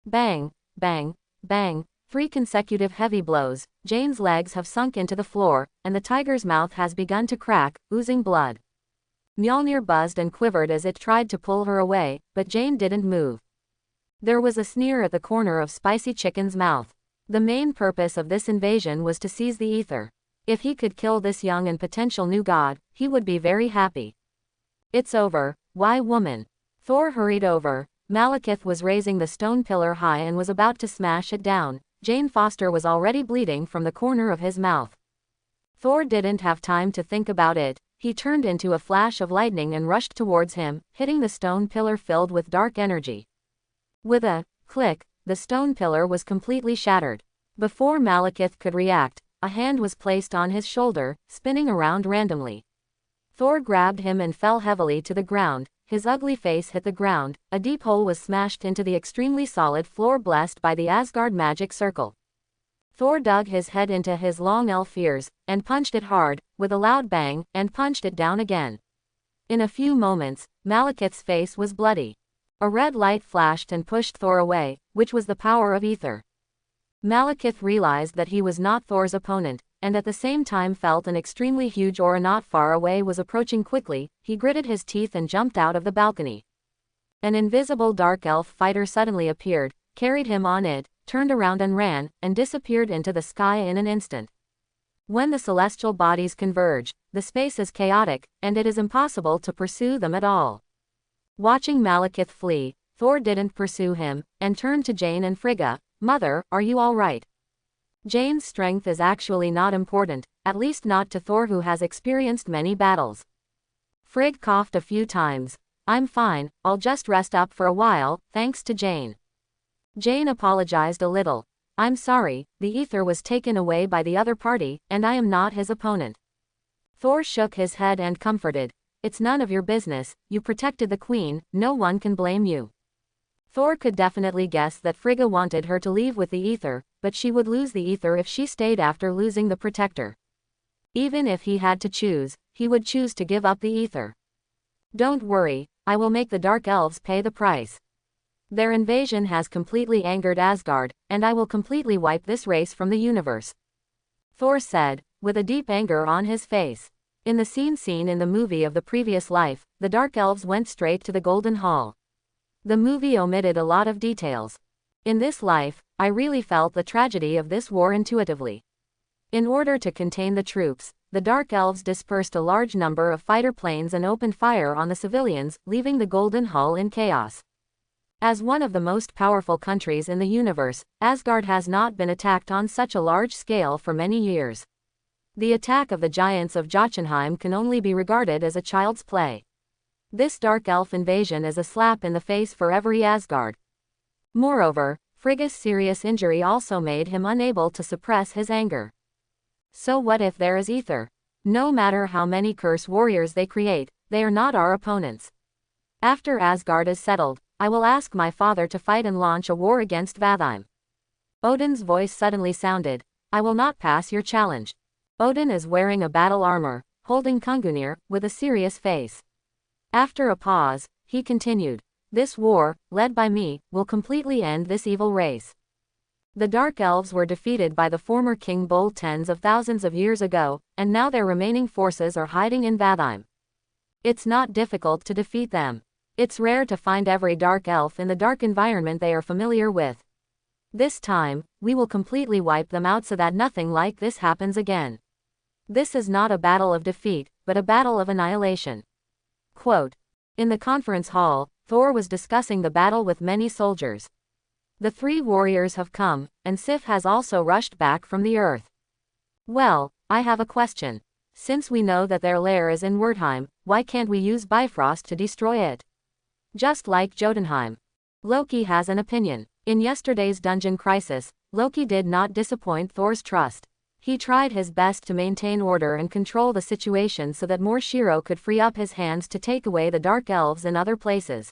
Bang! Bang! Bang! 3 consecutive heavy blows, Jane's legs have sunk into the floor, and the tiger's mouth has begun to crack, oozing blood. Mjolnir buzzed and quivered as it tried to pull her away, but Jane didn't move. There was a sneer at the corner of Spicy Chicken's mouth. The main purpose of this invasion was to seize the ether. If he could kill this young and potential new god, he would be very happy. It's over, why woman? Thor hurried over, Malekith was raising the stone pillar high and was about to smash it down. Jane Foster was already bleeding from the corner of his mouth. Thor didn't have time to think about it. He turned into a flash of lightning and rushed towards him, hitting the stone pillar filled with dark energy. With a click, the stone pillar was completely shattered. Before Malekith could react, a hand was placed on his shoulder, spinning around randomly. Thor grabbed him and fell heavily to the ground. His ugly face hit the ground. A deep hole was smashed into the extremely solid floor blessed by the Asgard magic circle. Thor dug his head into his long elf ears, and punched it hard, with a loud bang, and punched it down again. In a few moments, Malekith's face was bloody. A red light flashed and pushed Thor away, which was the power of ether. Malekith realized that he was not Thor's opponent, and at the same time felt an extremely huge aura not far away was approaching quickly. He gritted his teeth and jumped out of the balcony. An invisible dark elf fighter suddenly appeared, carried him on it, turned around and ran, and disappeared into the sky in an instant. When the celestial bodies converge, the space is chaotic, and it is impossible to pursue them at all. Watching Malekith flee, Thor didn't pursue him, and turned to Jane and Frigga. "Mother, are you all right?" Jane's strength is actually not important, at least not to Thor who has experienced many battles. Frigg coughed a few times. "I'm fine, I'll just rest up for a while, thanks to Jane." Jane apologized a little. "I'm sorry, the ether was taken away by the other party, and I am not his opponent." Thor shook his head and comforted. "It's none of your business, you protected the queen, no one can blame you." Thor could definitely guess that Frigga wanted her to leave with the ether, but she would lose the ether if she stayed after losing the protector. Even if he had to choose, he would choose to give up the ether. "Don't worry, I will make the Dark Elves pay the price. Their invasion has completely angered Asgard, and I will completely wipe this race from the universe," Thor said, with a deep anger on his face. In the scene in the movie of the previous life, the Dark Elves went straight to the Golden Hall. The movie omitted a lot of details. In this life, I really felt the tragedy of this war intuitively. In order to contain the troops, the Dark Elves dispersed a large number of fighter planes and opened fire on the civilians, leaving the Golden Hall in chaos. As one of the most powerful countries in the universe, Asgard has not been attacked on such a large scale for many years. The attack of the giants of Jotunheim can only be regarded as a child's play. This dark elf invasion is a slap in the face for every Asgard. Moreover, Frigga's serious injury also made him unable to suppress his anger. So what if there is ether? No matter how many curse warriors they create, they are not our opponents. After Asgard is settled, I will ask my father to fight and launch a war against Vatheim. Odin's voice suddenly sounded. "I will not pass your challenge." Odin is wearing a battle armor, holding Kungunir, with a serious face. After a pause, he continued. "This war, led by me, will completely end this evil race." The Dark Elves were defeated by the former King Bull tens of thousands of years ago, and now their remaining forces are hiding in Vatheim. It's not difficult to defeat them. It's rare to find every Dark Elf in the dark environment they are familiar with. This time, we will completely wipe them out so that nothing like this happens again. This is not a battle of defeat, but a battle of annihilation. Quote. In the conference hall, Thor was discussing the battle with many soldiers. The three warriors have come, and Sif has also rushed back from the earth. Well, I have a question. Since we know that their lair is in Wertheim, why can't we use Bifrost to destroy it? Just like Jotunheim. Loki has an opinion. In yesterday's dungeon crisis, Loki did not disappoint Thor's trust. He tried his best to maintain order and control the situation so that more Shiro could free up his hands to take away the Dark Elves in other places.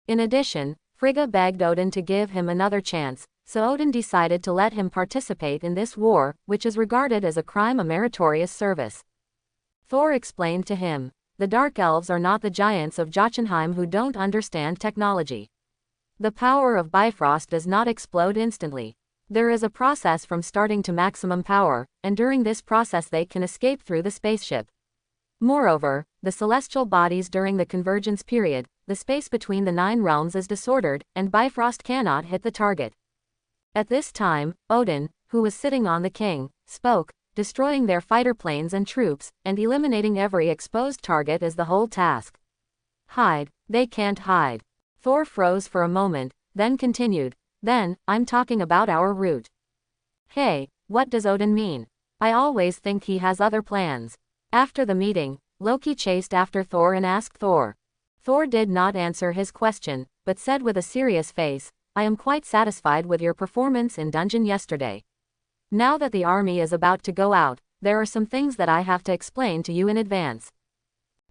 In addition, Frigga begged Odin to give him another chance, so Odin decided to let him participate in this war, which is regarded as a crime, a meritorious service. Thor explained to him. The Dark Elves are not the giants of Jotunheim who don't understand technology. The power of Bifrost does not explode instantly. There is a process from starting to maximum power, and during this process they can escape through the spaceship. Moreover, the celestial bodies during the convergence period, the space between the 9 realms is disordered, and Bifrost cannot hit the target. At this time, Odin, who was sitting on the king, spoke. Destroying their fighter planes and troops, and eliminating every exposed target is the whole task. Hide, they can't hide. Thor froze for a moment, then continued, then, I'm talking about our route. Hey, what does Odin mean? I always think he has other plans. After the meeting, Loki chased after Thor and asked Thor. Thor did not answer his question, but said with a serious face, I am quite satisfied with your performance in dungeon yesterday. Now that the army is about to go out, there are some things that I have to explain to you in advance.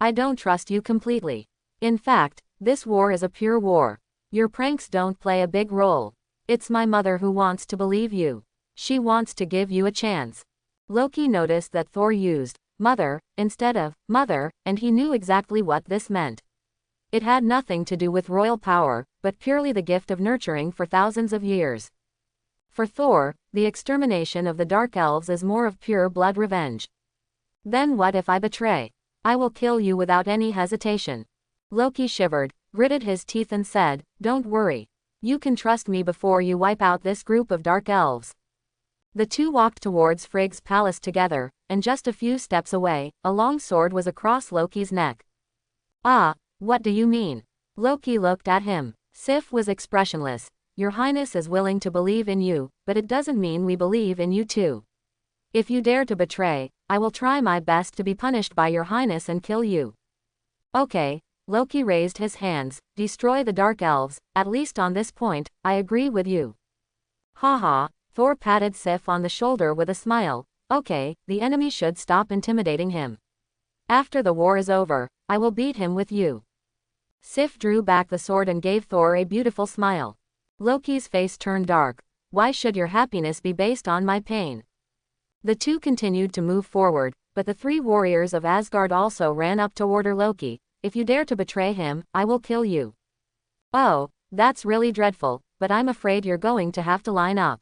I don't trust you completely. In fact, this war is a pure war. Your pranks don't play a big role. It's my mother who wants to believe you. She wants to give you a chance. Loki noticed that Thor used mother instead of mother, and he knew exactly what this meant. It had nothing to do with royal power, but purely the gift of nurturing for thousands of years. For Thor, the extermination of the Dark Elves is more of pure blood revenge. Then what if I betray? I will kill you without any hesitation. Loki shivered, gritted his teeth and said, don't worry. You can trust me before you wipe out this group of Dark Elves. The two walked towards Frigg's palace together, and just a few steps away, a long sword was across Loki's neck. Ah, what do you mean? Loki looked at him. Sif was expressionless. Your Highness is willing to believe in you, but it doesn't mean we believe in you too. If you dare to betray, I will try my best to be punished by your Highness and kill you. Okay, Loki raised his hands, destroy the Dark Elves, at least on this point, I agree with you. Haha, Thor patted Sif on the shoulder with a smile, okay, the enemy should stop intimidating him. After the war is over, I will beat him with you. Sif drew back the sword and gave Thor a beautiful smile. Loki's face turned dark. Why should your happiness be based on my pain? The two continued to move forward, but the three warriors of Asgard also ran up to order Loki, if you dare to betray him, I will kill you. Oh, that's really dreadful, but I'm afraid you're going to have to line up.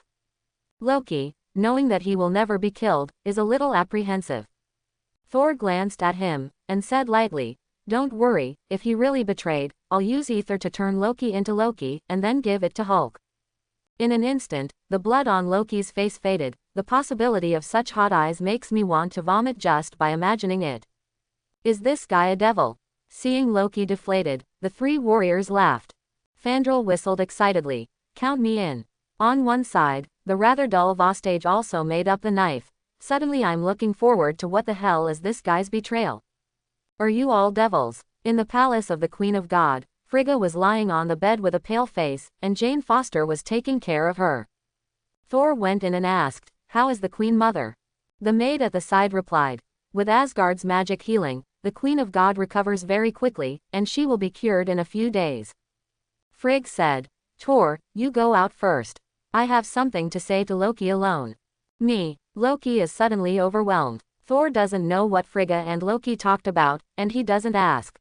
Loki, knowing that he will never be killed, is a little apprehensive. Thor glanced at him, and said lightly, don't worry, if he really betrayed, I'll use ether to turn Loki into Loki, and then give it to Hulk. In an instant, the blood on Loki's face faded, the possibility of such hot eyes makes me want to vomit just by imagining it. Is this guy a devil? Seeing Loki deflated, the three warriors laughed. Fandral whistled excitedly, count me in. On one side, the rather dull Vostage also made up the knife. Suddenly I'm looking forward to what the hell is this guy's betrayal. Are you all devils? In the palace of the Queen of God, Frigga was lying on the bed with a pale face, and Jane Foster was taking care of her. Thor went in and asked, how is the Queen Mother? The maid at the side replied, with Asgard's magic healing, the Queen of God recovers very quickly, and she will be cured in a few days. Frigg said, Thor, you go out first. I have something to say to Loki alone. Me. Loki is suddenly overwhelmed. Thor doesn't know what Frigga and Loki talked about, and he doesn't ask.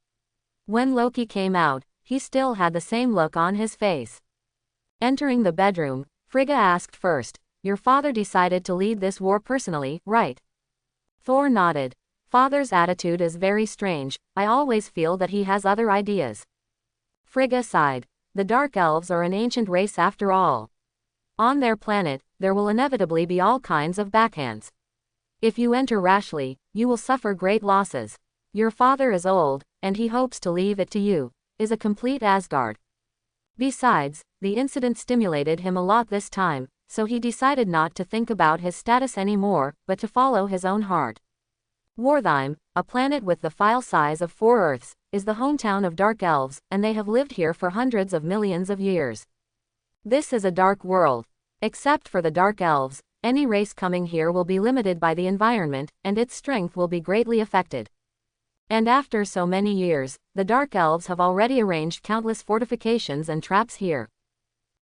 When Loki came out, he still had the same look on his face. Entering the bedroom, Frigga asked first, your father decided to lead this war personally, right? Thor nodded. Father's attitude is very strange, I always feel that he has other ideas. Frigga sighed. The Dark Elves are an ancient race after all. On their planet, there will inevitably be all kinds of backhands. If you enter rashly, you will suffer great losses. Your father is old, and he hopes to leave it to you, is a complete Asgard. Besides, the incident stimulated him a lot this time, so he decided not to think about his status anymore, but to follow his own heart. Wartheim, a planet with the file size of 4 Earths, is the hometown of Dark Elves, and they have lived here for hundreds of millions of years. This is a dark world. Except for the Dark Elves, any race coming here will be limited by the environment, and its strength will be greatly affected. And after so many years, the Dark Elves have already arranged countless fortifications and traps here.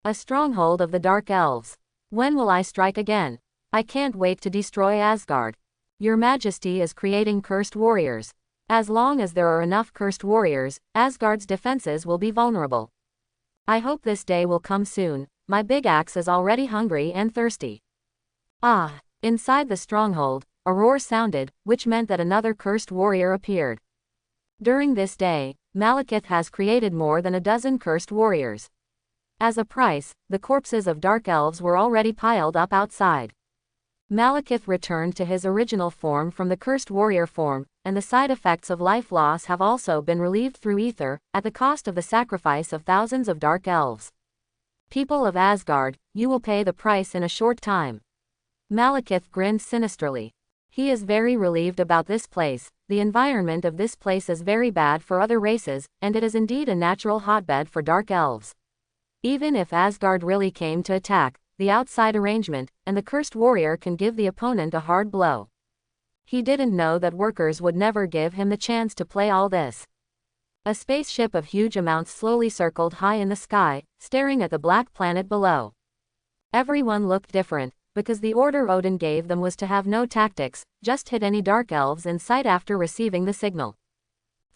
A stronghold of the Dark Elves. When will I strike again? I can't wait to destroy Asgard. Your Majesty is creating cursed warriors. As long as there are enough cursed warriors, Asgard's defenses will be vulnerable. I hope this day will come soon. My big axe is already hungry and thirsty. Ah! Inside the stronghold, a roar sounded, which meant that another cursed warrior appeared. During this day, Malekith has created more than a dozen cursed warriors. As a price, the corpses of Dark Elves were already piled up outside. Malekith returned to his original form from the cursed warrior form, and the side effects of life loss have also been relieved through ether, at the cost of the sacrifice of thousands of dark elves. People of Asgard, you will pay the price in a short time. Malekith grinned sinisterly. He is very relieved about this place. The environment of this place is very bad for other races, and it is indeed a natural hotbed for dark elves. Even if Asgard really came to attack, the outside arrangement, and the cursed warrior can give the opponent a hard blow. He didn't know that workers would never give him the chance to play all this. A spaceship of huge amounts slowly circled high in the sky, staring at the black planet below. Everyone looked different, because the order Odin gave them was to have no tactics, just hit any dark elves in sight after receiving the signal.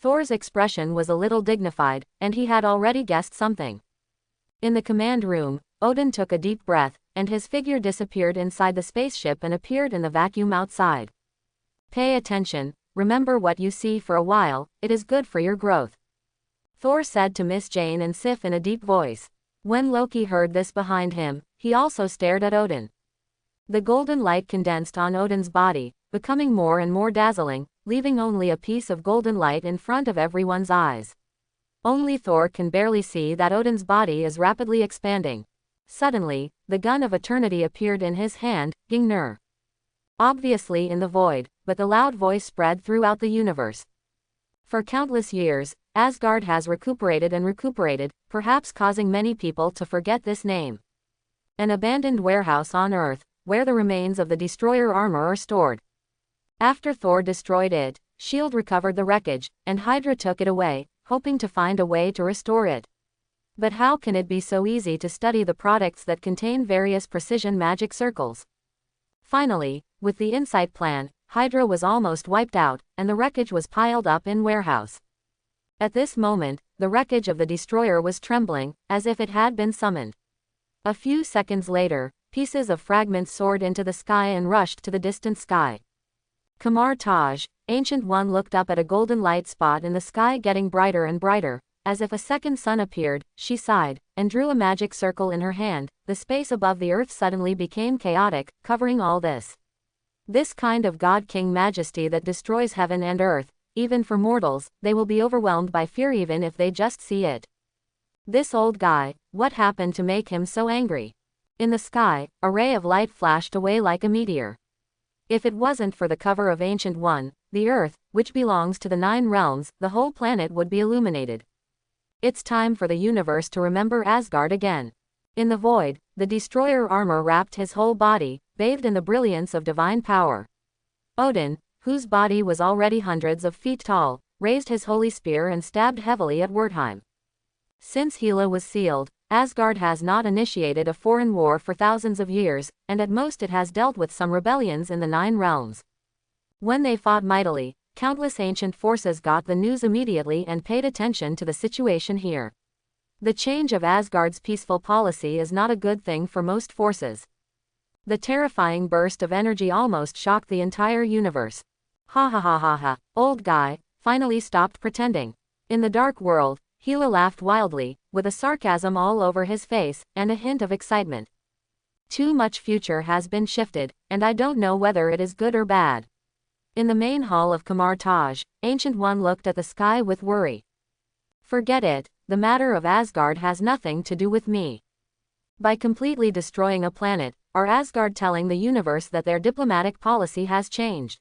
Thor's expression was a little dignified, and he had already guessed something. In the command room, Odin took a deep breath, and his figure disappeared inside the spaceship and appeared in the vacuum outside. Pay attention, remember what you see for a while, it is good for your growth. Thor said to Miss Jane and Sif in a deep voice. When Loki heard this behind him, he also stared at Odin. The golden light condensed on Odin's body, becoming more and more dazzling, leaving only a piece of golden light in front of everyone's eyes. Only Thor can barely see that Odin's body is rapidly expanding. Suddenly, the gun of eternity appeared in his hand, Gingnir. Obviously in the void, but the loud voice spread throughout the universe. For countless years, Asgard has recuperated and recuperated, perhaps causing many people to forget this name. An abandoned warehouse on Earth, where the remains of the destroyer armor are stored. After Thor destroyed it, S.H.I.E.L.D. recovered the wreckage, and Hydra took it away, hoping to find a way to restore it. But how can it be so easy to study the products that contain various precision magic circles? Finally, with the Insight plan, Hydra was almost wiped out, and the wreckage was piled up in warehouse. At this moment, the wreckage of the destroyer was trembling, as if it had been summoned. A few seconds later, pieces of fragments soared into the sky and rushed to the distant sky. Kamar Taj, Ancient One, looked up at a golden light spot in the sky getting brighter and brighter. As if a second sun appeared, she sighed, and drew a magic circle in her hand. The space above the earth suddenly became chaotic, covering all this. This kind of God-King majesty that destroys heaven and earth, even for mortals, they will be overwhelmed by fear even if they just see it. This old guy, what happened to make him so angry? In the sky, a ray of light flashed away like a meteor. If it wasn't for the cover of Ancient One, the earth, which belongs to the 9 realms, the whole planet would be illuminated. It's time for the universe to remember Asgard again. In the void, the destroyer armor wrapped his whole body, bathed in the brilliance of divine power. Odin, whose body was already hundreds of feet tall, raised his holy spear and stabbed heavily at Wertheim. Since Hela was sealed, Asgard has not initiated a foreign war for thousands of years, and at most it has dealt with some rebellions in the 9 realms. When they fought mightily, countless ancient forces got the news immediately and paid attention to the situation here. The change of Asgard's peaceful policy is not a good thing for most forces. The terrifying burst of energy almost shocked the entire universe. Ha ha ha ha ha, old guy, finally stopped pretending. In the dark world, Hela laughed wildly, with a sarcasm all over his face, and a hint of excitement. Too much future has been shifted, and I don't know whether it is good or bad. In the main hall of Kamar Taj, Ancient One looked at the sky with worry. Forget it, the matter of Asgard has nothing to do with me. By completely destroying a planet, are Asgard telling the universe that their diplomatic policy has changed?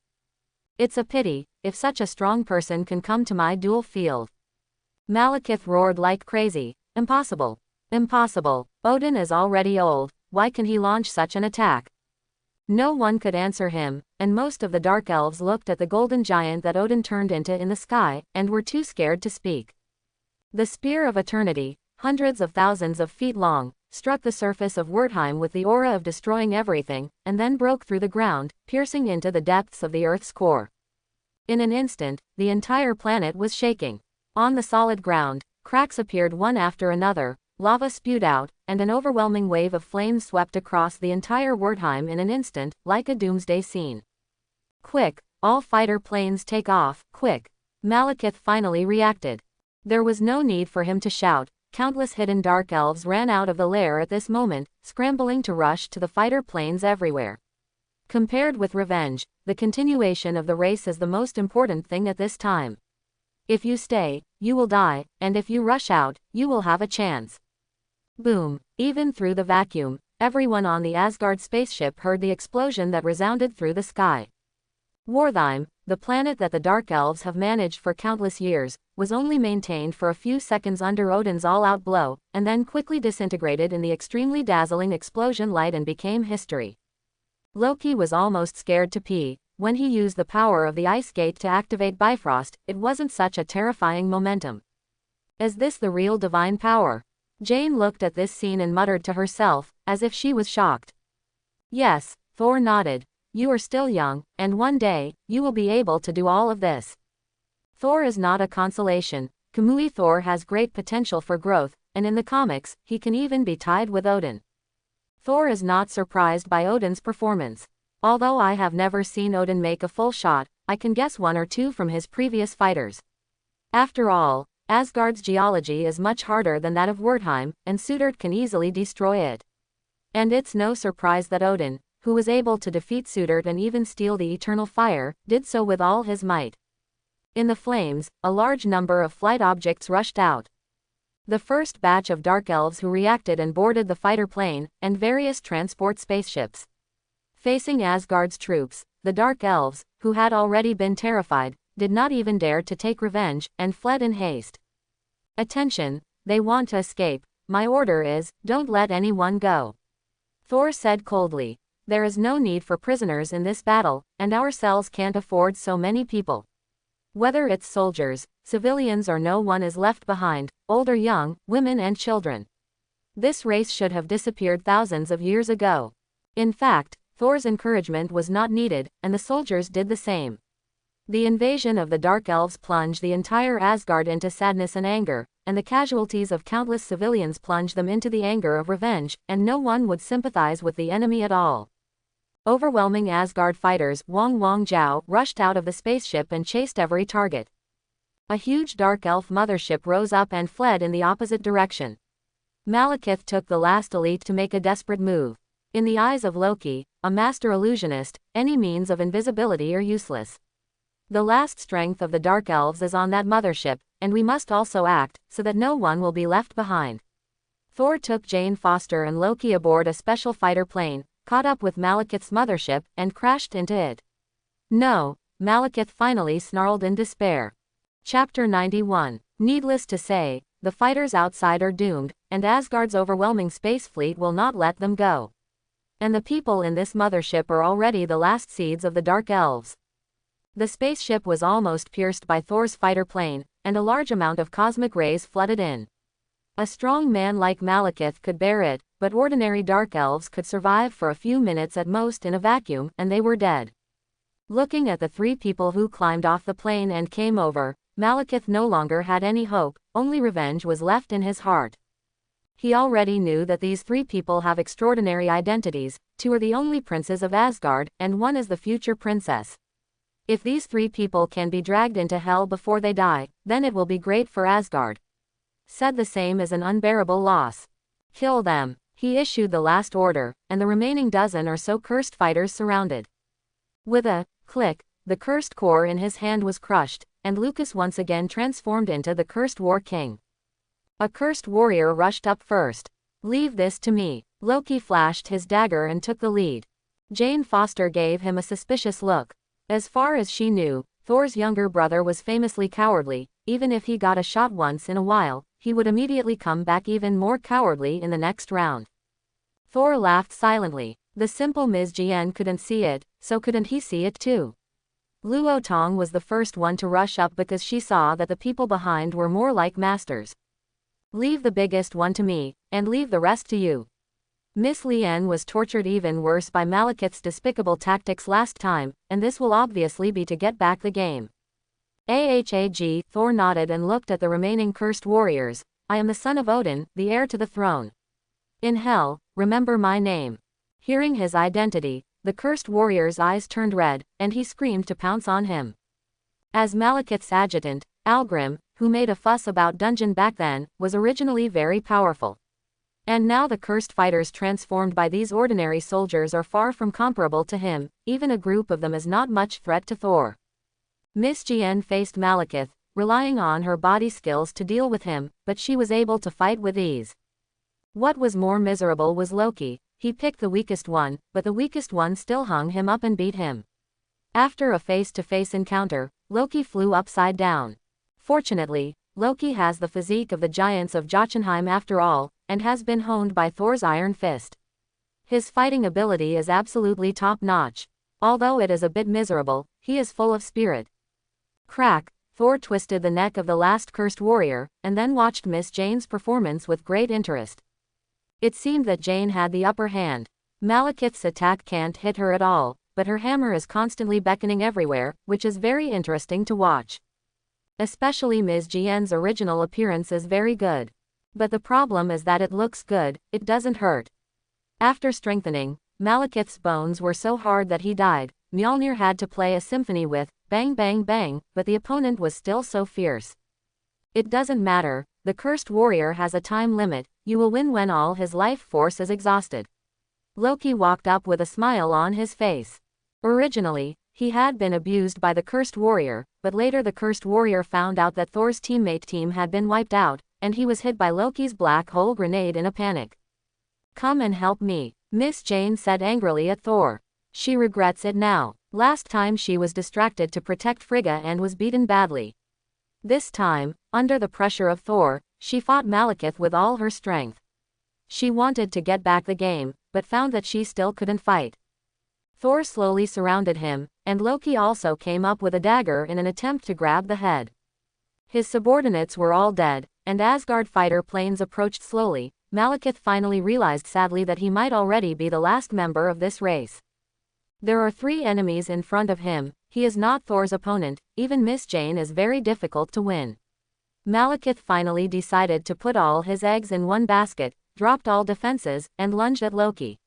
It's a pity, if such a strong person can come to my dual field. Malekith roared like crazy. Impossible. Impossible. Odin is already old, why can he launch such an attack? No one could answer him, and most of the dark elves looked at the golden giant that Odin turned into in the sky, and were too scared to speak. The spear of eternity, hundreds of thousands of feet long, struck the surface of Wertheim with the aura of destroying everything, and then broke through the ground, piercing into the depths of the Earth's core. In an instant, the entire planet was shaking. On the solid ground, cracks appeared one after another, lava spewed out, and an overwhelming wave of flames swept across the entire Wertheim in an instant, like a doomsday scene. Quick, all fighter planes take off, quick. Malekith finally reacted. There was no need for him to shout. Countless hidden dark elves ran out of the lair at this moment, scrambling to rush to the fighter planes everywhere. Compared with revenge, the continuation of the race is the most important thing at this time. If you stay, you will die, and if you rush out, you will have a chance. Boom. Even through the vacuum, everyone on the Asgard spaceship heard the explosion that resounded through the sky. Wartheim, the planet that the Dark Elves have managed for countless years, was only maintained for a few seconds under Odin's all-out blow, and then quickly disintegrated in the extremely dazzling explosion light and became history. Loki was almost scared to pee. When he used the power of the ice gate to activate Bifrost, it wasn't such a terrifying momentum. Is this the real divine power? Jane looked at this scene and muttered to herself, as if she was shocked. Yes, Thor nodded. You are still young, and one day, you will be able to do all of this. Thor is not a consolation. Kamui Thor has great potential for growth, and in the comics, he can even be tied with Odin. Thor is not surprised by Odin's performance. Although I have never seen Odin make a full shot, I can guess one or two from his previous fighters. After all, Asgard's geology is much harder than that of Wertheim, and Sudert can easily destroy it. And it's no surprise that Odin, who was able to defeat Sudert and even steal the eternal fire, did so with all his might. In the flames, a large number of flight objects rushed out. The first batch of Dark Elves who reacted and boarded the fighter plane, and various transport spaceships. Facing Asgard's troops, the Dark Elves, who had already been terrified, did not even dare to take revenge, and fled in haste. Attention, they want to escape. My order is, don't let anyone go. Thor said coldly. There is no need for prisoners in this battle, and our cells can't afford so many people. Whether it's soldiers, civilians or no one is left behind, old or young, women and children. This race should have disappeared thousands of years ago. In fact, Thor's encouragement was not needed, and the soldiers did the same. The invasion of the Dark Elves plunged the entire Asgard into sadness and anger, and the casualties of countless civilians plunged them into the anger of revenge, and no one would sympathize with the enemy at all. Overwhelming Asgard fighters, Wong Wong Jiao, rushed out of the spaceship and chased every target. A huge Dark Elf mothership rose up and fled in the opposite direction. Malekith took the last elite to make a desperate move. In the eyes of Loki, a master illusionist, any means of invisibility are useless. The last strength of the Dark Elves is on that mothership, and we must also act, so that no one will be left behind. Thor took Jane Foster and Loki aboard a special fighter plane, caught up with Malekith's mothership, and crashed into it. No, Malekith finally snarled in despair. Chapter 91. Needless to say, the fighters outside are doomed, and Asgard's overwhelming space fleet will not let them go. And the people in this mothership are already the last seeds of the Dark Elves. The spaceship was almost pierced by Thor's fighter plane, and a large amount of cosmic rays flooded in. A strong man like Malekith could bear it, but ordinary Dark Elves could survive for a few minutes at most in a vacuum, and they were dead. Looking at the three people who climbed off the plane and came over, Malekith no longer had any hope, only revenge was left in his heart. He already knew that these three people have extraordinary identities, two are the only princes of Asgard, and one is the future princess. If these three people can be dragged into hell before they die, then it will be great for Asgard. Said the same is an unbearable loss. Kill them. He issued the last order, and the remaining dozen or so cursed fighters surrounded. With a click, the cursed core in his hand was crushed, and Lucas once again transformed into the cursed War King. A cursed warrior rushed up first. Leave this to me. Loki flashed his dagger and took the lead. Jane Foster gave him a suspicious look. As far as she knew, Thor's younger brother was famously cowardly. Even if he got a shot once in a while, he would immediately come back even more cowardly in the next round. Thor laughed silently. The simple Ms. Jian couldn't see it, so couldn't he see it too? Luo Tong was the first one to rush up because she saw that the people behind were more like masters. Leave the biggest one to me, and leave the rest to you. Miss Lien was tortured even worse by Malekith's despicable tactics last time, and this will obviously be to get back the game. Ahag, Thor nodded and looked at the remaining cursed warriors. I am the son of Odin, the heir to the throne. In hell, remember my name. Hearing his identity, the cursed warrior's eyes turned red, and he screamed to pounce on him. As Malekith's adjutant, Algrim, who made a fuss about dungeon back then, was originally very powerful. And now the cursed fighters transformed by these ordinary soldiers are far from comparable to him, even a group of them is not much threat to Thor. Miss Gien faced Malekith, relying on her body skills to deal with him, but she was able to fight with ease. What was more miserable was Loki. He picked the weakest one, but the weakest one still hung him up and beat him. After a face-to-face encounter, Loki flew upside down. Fortunately, Loki has the physique of the giants of Jotunheim after all, and has been honed by Thor's iron fist. His fighting ability is absolutely top-notch. Although it is a bit miserable, he is full of spirit. Crack! Thor twisted the neck of the last cursed warrior, and then watched Miss Jane's performance with great interest. It seemed that Jane had the upper hand. Malekith's attack can't hit her at all, but her hammer is constantly beckoning everywhere, which is very interesting to watch. Especially Ms. Jien's original appearance is very good. But the problem is that it looks good, it doesn't hurt. After strengthening, Malekith's bones were so hard that he died. Mjolnir had to play a symphony with bang bang bang, but the opponent was still so fierce. It doesn't matter, the cursed warrior has a time limit, you will win when all his life force is exhausted. Loki walked up with a smile on his face. Originally, he had been abused by the cursed warrior, but later the cursed warrior found out that Thor's teammate team had been wiped out, and he was hit by Loki's black hole grenade in a panic. Come and help me, Miss Jane said angrily at Thor. She regrets it now. Last time she was distracted to protect Frigga and was beaten badly. This time, under the pressure of Thor, she fought Malekith with all her strength. She wanted to get back the game, but found that she still couldn't fight. Thor slowly surrounded him, and Loki also came up with a dagger in an attempt to grab the head. His subordinates were all dead, and Asgard fighter planes approached slowly. Malekith finally realized sadly that he might already be the last member of this race. There are 3 enemies in front of him. He is not Thor's opponent, even Miss Jane is very difficult to win. Malekith finally decided to put all his eggs in one basket, dropped all defenses, and lunged at Loki.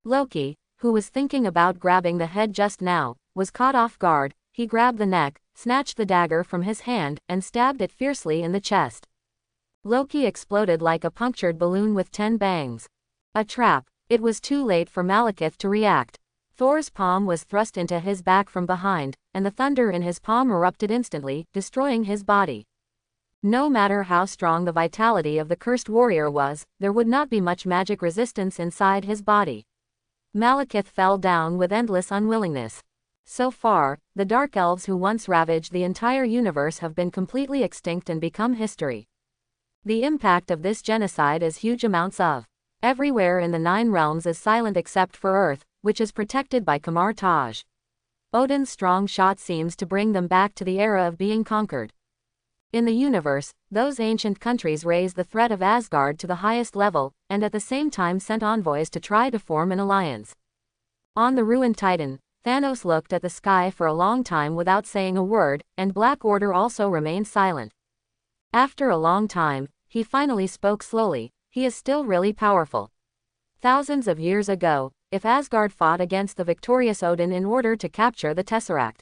Loki, who was thinking about grabbing the head just now, was caught off guard. He grabbed the neck, snatched the dagger from his hand, and stabbed it fiercely in the chest. Loki exploded like a punctured balloon with 10 bangs. A trap. It was too late for Malekith to react. Thor's palm was thrust into his back from behind, and the thunder in his palm erupted instantly, destroying his body. No matter how strong the vitality of the cursed warrior was, there would not be much magic resistance inside his body. Malekith fell down with endless unwillingness. So far, the dark elves who once ravaged the entire universe have been completely extinct and become history. The impact of this genocide is huge. Amounts of everywhere in the 9 realms is silent except for Earth, which is protected by Kamar Taj. Odin's strong shot seems to bring them back to the era of being conquered. In the universe, those ancient countries raised the threat of Asgard to the highest level, and at the same time sent envoys to try to form an alliance. On the ruined Titan, Thanos looked at the sky for a long time without saying a word, and Black Order also remained silent. After a long time, he finally spoke slowly. He is still really powerful. Thousands of years ago, if Asgard fought against the victorious Odin in order to capture the Tesseract.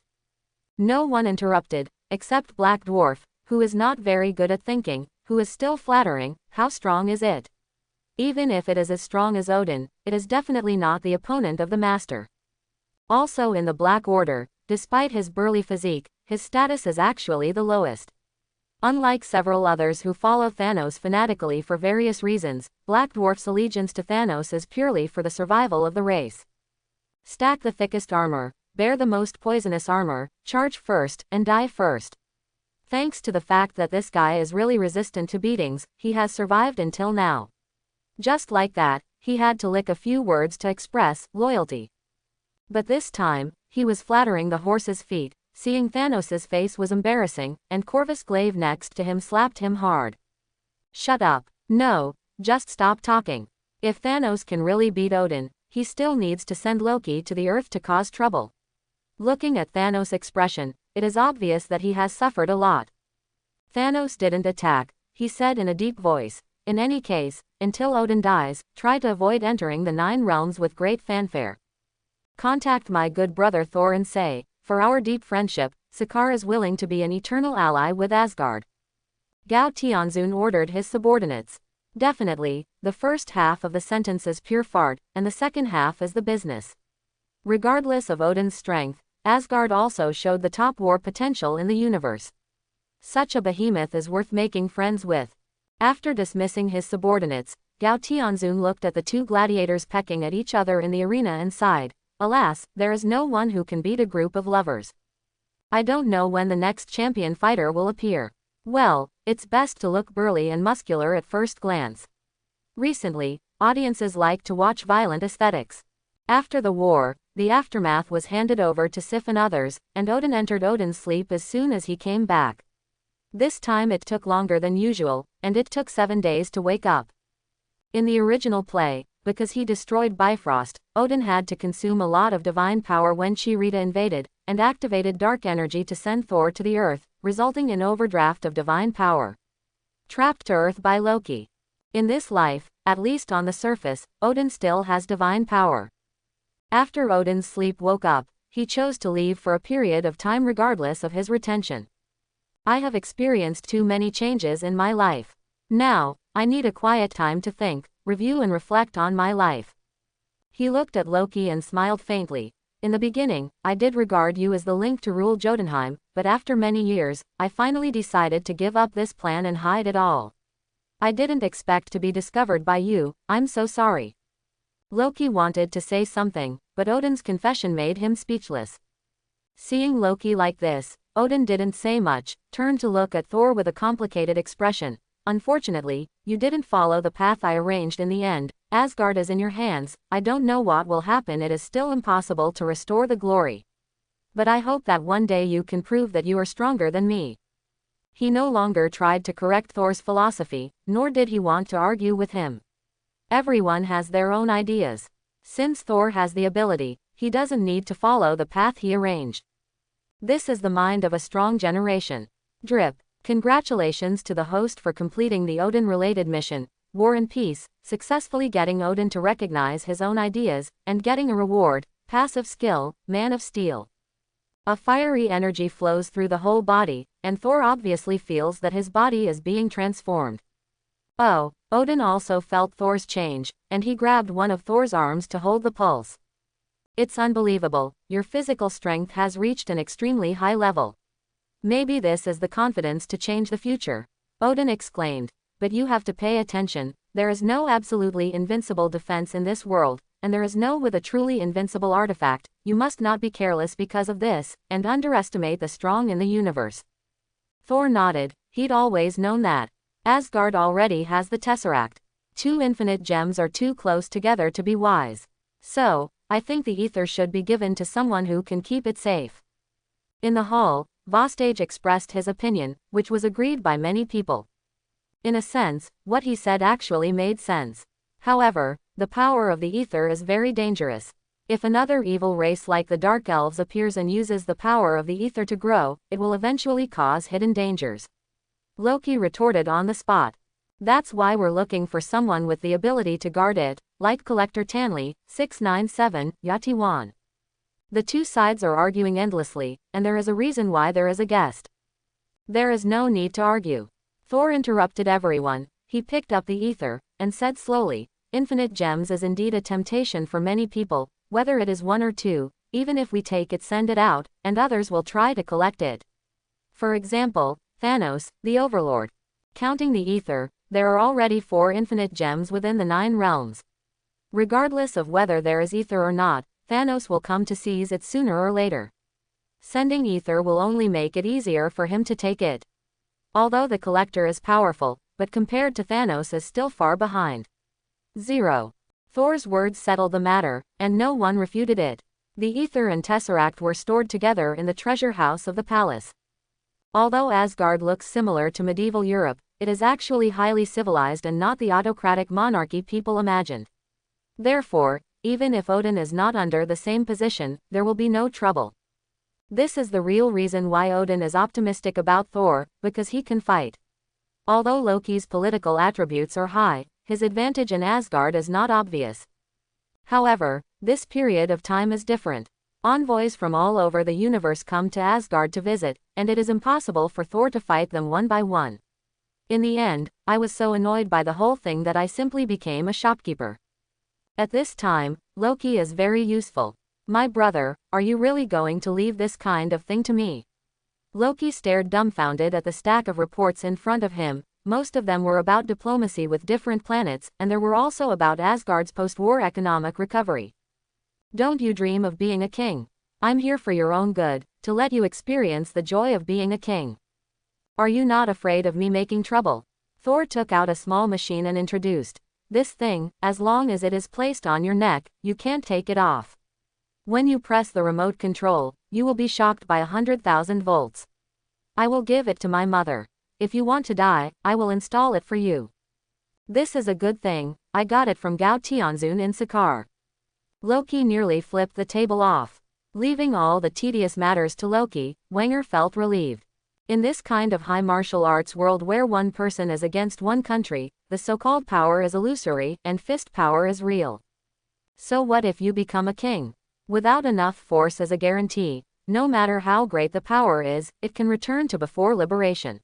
No one interrupted, except Black Dwarf, who is not very good at thinking, who is still flattering. How strong is it? Even if it is as strong as Odin, it is definitely not the opponent of the Master. Also in the Black Order, despite his burly physique, his status is actually the lowest. Unlike several others who follow Thanos fanatically for various reasons, Black Dwarf's allegiance to Thanos is purely for the survival of the race. Stack the thickest armor, bear the most poisonous armor, charge first, and die first. Thanks to the fact that this guy is really resistant to beatings, he has survived until now. Just like that, he had to lick a few words to express loyalty. But this time, he was flattering the horse's feet. Seeing Thanos' face was embarrassing, and Corvus Glaive next to him slapped him hard. Shut up. No, just stop talking. If Thanos can really beat Odin, he still needs to send Loki to the Earth to cause trouble. Looking at Thanos' expression, it is obvious that he has suffered a lot. Thanos didn't attack, he said in a deep voice. In any case, until Odin dies, try to avoid entering the 9 realms with great fanfare. Contact my good brother Thor and say, for our deep friendship, Sakaar is willing to be an eternal ally with Asgard. Gao Tianzun ordered his subordinates. Definitely, the first half of the sentence is pure fart, and the second half is the business. Regardless of Odin's strength, Asgard also showed the top war potential in the universe. Such a behemoth is worth making friends with. After dismissing his subordinates, Gao Tianzun looked at the two gladiators pecking at each other in the arena and sighed, "Alas, there is no one who can beat a group of lovers. I don't know when the next champion fighter will appear. Well, it's best to look burly and muscular at first glance." Recently, audiences like to watch violent aesthetics. After the war, the aftermath was handed over to Sif and others, and Odin entered Odin's sleep as soon as he came back. This time it took longer than usual, and it took 7 days to wake up. In the original play, because he destroyed Bifrost, Odin had to consume a lot of divine power when Chirita invaded, and activated dark energy to send Thor to the earth, resulting in overdraft of divine power. Trapped to earth by Loki. In this life, at least on the surface, Odin still has divine power. After Odin's sleep woke up, he chose to leave for a period of time regardless of his retention. "I have experienced too many changes in my life. Now, I need a quiet time to think, review and reflect on my life." He looked at Loki and smiled faintly. "In the beginning, I did regard you as the link to rule Jotunheim, but after many years, I finally decided to give up this plan and hide it all. I didn't expect to be discovered by you, I'm so sorry." Loki wanted to say something, but Odin's confession made him speechless. Seeing Loki like this, Odin didn't say much, turned to look at Thor with a complicated expression. "Unfortunately, you didn't follow the path I arranged in the end. Asgard is in your hands. I don't know what will happen. It is still impossible to restore the glory. But I hope that one day you can prove that you are stronger than me." He no longer tried to correct Thor's philosophy, nor did he want to argue with him. Everyone has their own ideas. Since Thor has the ability, he doesn't need to follow the path he arranged. This is the mind of a strong generation. Drip. Congratulations to the host for completing the Odin-related mission, War and Peace, successfully getting Odin to recognize his own ideas, and getting a reward, passive skill, Man of Steel. A fiery energy flows through the whole body, and Thor obviously feels that his body is being transformed. Oh, Odin also felt Thor's change, and he grabbed one of Thor's arms to hold the pulse. "It's unbelievable, your physical strength has reached an extremely high level. Maybe this is the confidence to change the future," Odin exclaimed. "But you have to pay attention, there is no absolutely invincible defense in this world, and there is no with a truly invincible artifact. You must not be careless because of this, and underestimate the strong in the universe." Thor nodded. He'd always known that. Asgard already has the Tesseract. 2 infinite gems are too close together to be wise. So, I think the ether should be given to someone who can keep it safe. In the hall, Vostage expressed his opinion, which was agreed by many people. In a sense, what he said actually made sense. However, the power of the ether is very dangerous. If another evil race like the Dark Elves appears and uses the power of the ether to grow, it will eventually cause hidden dangers. Loki retorted on the spot. "That's why we're looking for someone with the ability to guard it, like Collector Tanley, 697, Yatiwan." The two sides are arguing endlessly, and there is a reason why there is a guest. There is no need to argue. Thor interrupted everyone. He picked up the ether, and said slowly, "Infinite gems is indeed a temptation for many people, whether it is 1 or 2, even if we take it, send it out, and others will try to collect it. For example, Thanos, the Overlord. Counting the ether, there are already 4 infinite gems within the 9 realms. Regardless of whether there is ether or not, Thanos will come to seize it sooner or later. Sending ether will only make it easier for him to take it. Although the collector is powerful, but compared to Thanos is still far behind." 0. Thor's words settled the matter, and no one refuted it. The ether and Tesseract were stored together in the treasure house of the palace. Although Asgard looks similar to medieval Europe, it is actually highly civilized and not the autocratic monarchy people imagined. Therefore, even if Odin is not under the same position, there will be no trouble. This is the real reason why Odin is optimistic about Thor, because he can fight. Although Loki's political attributes are high, his advantage in Asgard is not obvious. However, this period of time is different. Envoys from all over the universe come to Asgard to visit, and it is impossible for Thor to fight them one by one. In the end, I was so annoyed by the whole thing that I simply became a shopkeeper. At this time, Loki is very useful. My brother, are you really going to leave this kind of thing to me? Loki stared dumbfounded at the stack of reports in front of him. Most of them were about diplomacy with different planets, and there were also about Asgard's post-war economic recovery. Don't you dream of being a king? I'm here for your own good, to let you experience the joy of being a king. Are you not afraid of me making trouble? Thor took out a small machine and introduced. This thing, as long as it is placed on your neck, you can't take it off. When you press the remote control, you will be shocked by 100,000 volts. I will give it to my mother. If you want to die, I will install it for you. This is a good thing, I got it from Gao Tianzun in Sakaar. Loki nearly flipped the table off. Leaving all the tedious matters to Loki, Wenger felt relieved. In this kind of high martial arts world where one person is against one country, the so-called power is illusory, and fist power is real. So what if you become a king? Without enough force as a guarantee, no matter how great the power is, it can return to before liberation.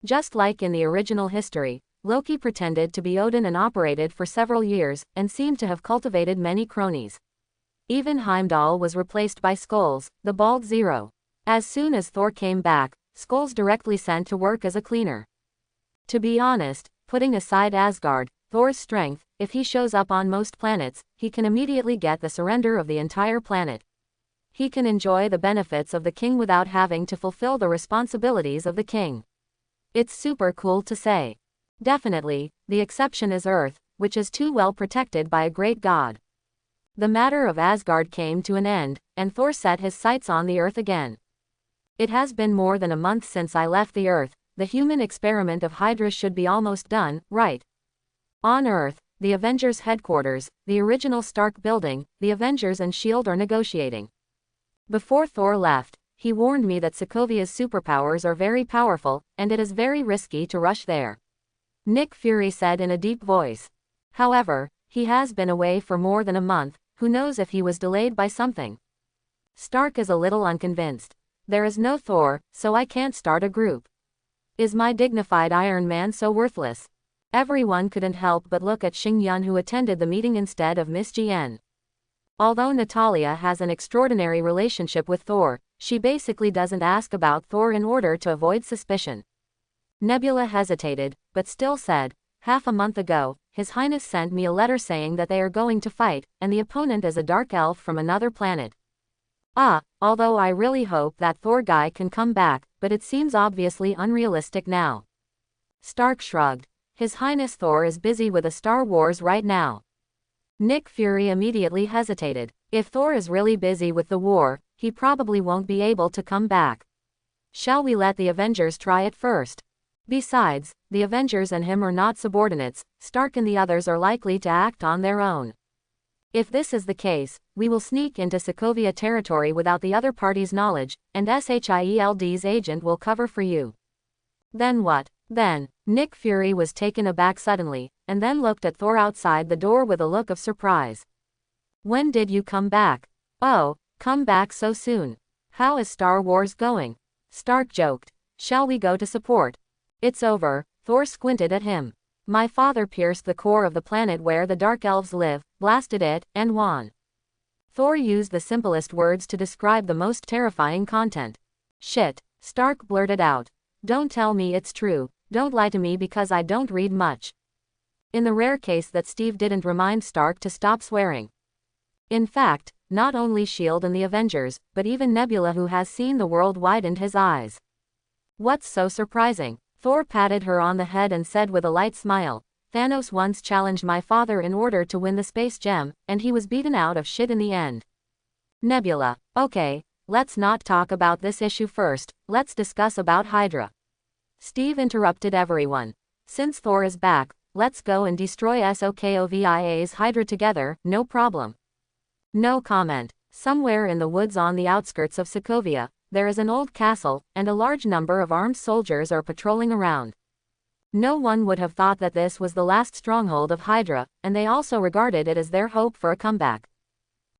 Just like in the original history, Loki pretended to be Odin and operated for several years, and seemed to have cultivated many cronies. Even Heimdall was replaced by Skulls, the bald Zero. As soon as Thor came back, Skulls directly sent to work as a cleaner. To be honest, putting aside Asgard, Thor's strength, if he shows up on most planets, he can immediately get the surrender of the entire planet. He can enjoy the benefits of the king without having to fulfill the responsibilities of the king. It's super cool to say. Definitely, the exception is Earth, which is too well protected by a great god. The matter of Asgard came to an end, and Thor set his sights on the Earth again. It has been more than a month since I left the Earth. The human experiment of Hydra should be almost done, right? On Earth, the Avengers headquarters, the original Stark building, the Avengers and S.H.I.E.L.D. are negotiating. Before Thor left, he warned me that Sokovia's superpowers are very powerful, and it is very risky to rush there. Nick Fury said in a deep voice. However, he has been away for more than a month, who knows if he was delayed by something. Stark is a little unconvinced. There is no Thor, so I can't start a group. Is my dignified Iron Man so worthless? Everyone couldn't help but look at Xing Yun, who attended the meeting instead of Miss Gien. Although Natalia has an extraordinary relationship with Thor, she basically doesn't ask about Thor in order to avoid suspicion. Nebula hesitated, but still said, half a month ago, His Highness sent me a letter saying that they are going to fight, and the opponent is a dark elf from another planet. Although I really hope that Thor guy can come back, but it seems obviously unrealistic now. Stark shrugged. His Highness Thor is busy with a Star Wars right now. Nick Fury immediately hesitated. If Thor is really busy with the war, he probably won't be able to come back. Shall we let the Avengers try it first? Besides, the Avengers and him are not subordinates. Stark and the others are likely to act on their own. If this is the case, we will sneak into Sokovia territory without the other party's knowledge, and S.H.I.E.L.D.'s agent will cover for you. Then what? Then, Nick Fury was taken aback suddenly, and then looked at Thor outside the door with a look of surprise. When did you come back? Oh, come back so soon. How is Star Wars going? Stark joked. Shall we go to support? It's over. Thor squinted at him. My father pierced the core of the planet where the Dark Elves live, blasted it, and won. Thor used the simplest words to describe the most terrifying content. Shit, Stark blurted out. Don't tell me it's true. Don't lie to me because I don't read much. In the rare case that Steve didn't remind Stark to stop swearing. In fact, not only S.H.I.E.L.D. and the Avengers, but even Nebula, who has seen the world, widened his eyes. What's so surprising? Thor patted her on the head and said with a light smile, Thanos once challenged my father in order to win the space gem, and he was beaten out of shit in the end. Nebula, okay, let's not talk about this issue first, let's discuss about Hydra. Steve interrupted everyone. Since Thor is back, let's go and destroy Sokovia's Hydra together, no problem. No comment. Somewhere in the woods on the outskirts of Sokovia, there is an old castle, and a large number of armed soldiers are patrolling around. No one would have thought that this was the last stronghold of Hydra, and they also regarded it as their hope for a comeback.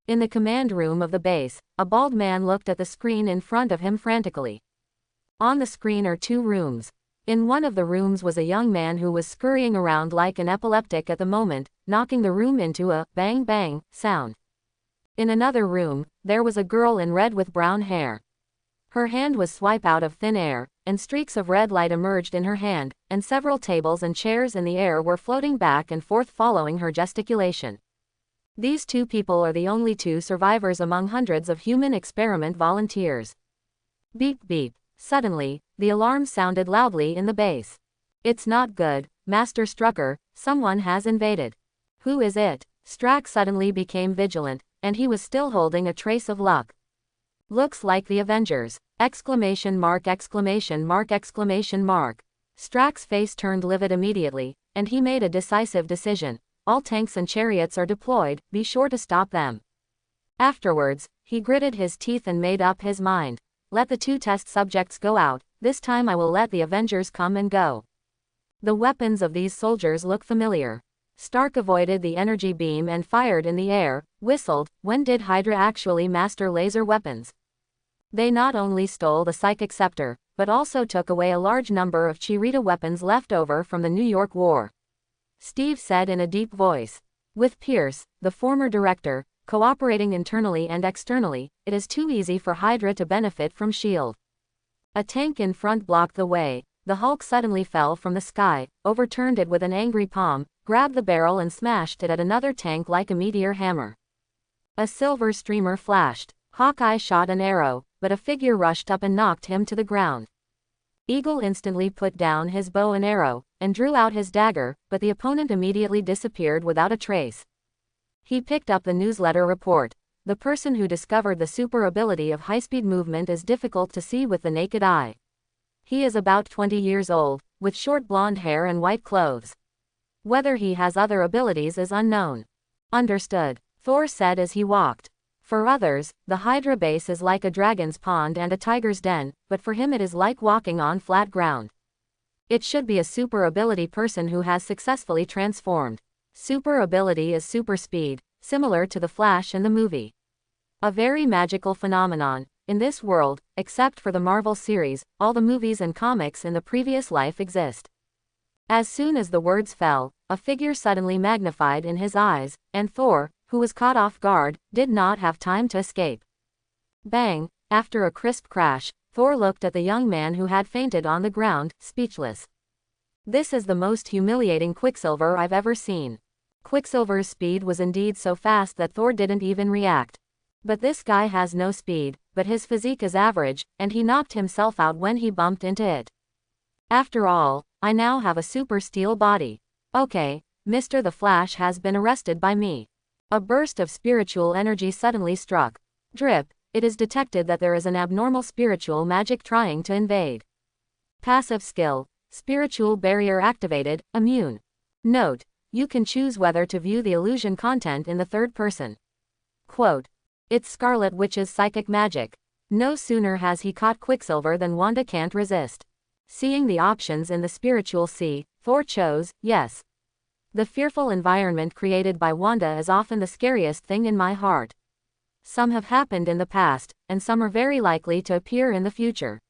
In the command room of the base, a bald man looked at the screen in front of him frantically. On the screen are two rooms. In one of the rooms was a young man who was scurrying around like an epileptic at the moment, knocking the room into a bang bang sound. In another room, there was a girl in red with brown hair. Her hand was swipe out of thin air, and streaks of red light emerged in her hand, and several tables and chairs in the air were floating back and forth following her gesticulation. These two people are the only two survivors among hundreds of human experiment volunteers. Beep beep. Suddenly, the alarm sounded loudly in the base. It's not good, Master Strucker, someone has invaded. Who is it? Strack suddenly became vigilant, and he was still holding a trace of luck. Looks like the Avengers! Exclamation mark exclamation mark exclamation mark. Strack's face turned livid immediately, and he made a decisive decision. All tanks and chariots are deployed, be sure to stop them. Afterwards, he gritted his teeth and made up his mind. Let the two test subjects go out, this time I will let the Avengers come and go. The weapons of these soldiers look familiar. Stark avoided the energy beam and fired in the air, whistled. When did Hydra actually master laser weapons? They not only stole the psychic scepter, but also took away a large number of Chirita weapons left over from the New York War. Steve said in a deep voice. With Pierce, the former director, cooperating internally and externally, it is too easy for Hydra to benefit from S.H.I.E.L.D. A tank in front blocked the way. The Hulk suddenly fell from the sky, overturned it with an angry palm, grabbed the barrel and smashed it at another tank like a meteor hammer. A silver streamer flashed. Hawkeye shot an arrow, but a figure rushed up and knocked him to the ground. Eagle instantly put down his bow and arrow, and drew out his dagger, but the opponent immediately disappeared without a trace. He picked up the newsletter report. The person who discovered the super ability of high-speed movement is difficult to see with the naked eye. He is about 20 years old, with short blonde hair and white clothes. Whether he has other abilities is unknown. Understood, Thor said as he walked. For others, the Hydra base is like a dragon's pond and a tiger's den, but for him it is like walking on flat ground. It should be a super ability person who has successfully transformed. Super ability is super speed, similar to the Flash in the movie. A very magical phenomenon. In this world, except for the Marvel series, all the movies and comics in the previous life exist. As soon as the words fell, a figure suddenly magnified in his eyes, and Thor, who was caught off guard, did not have time to escape. Bang! After a crisp crash, Thor looked at the young man who had fainted on the ground, speechless. This is the most humiliating Quicksilver I've ever seen. Quicksilver's speed was indeed so fast that Thor didn't even react. But this guy has no speed, but his physique is average, and he knocked himself out when he bumped into it. After all, I now have a super steel body. Okay, Mr. the Flash has been arrested by me. A burst of spiritual energy suddenly struck. Drip, it is detected that there is an abnormal spiritual magic trying to invade. Passive skill, spiritual barrier activated, immune. Note, you can choose whether to view the illusion content in the third person. Quote, it's Scarlet Witch's psychic magic. No sooner has he caught Quicksilver than Wanda can't resist. Seeing the options in the spiritual sea, Thor chose, yes. The fearful environment created by Wanda is often the scariest thing in my heart. Some have happened in the past, and some are very likely to appear in the future.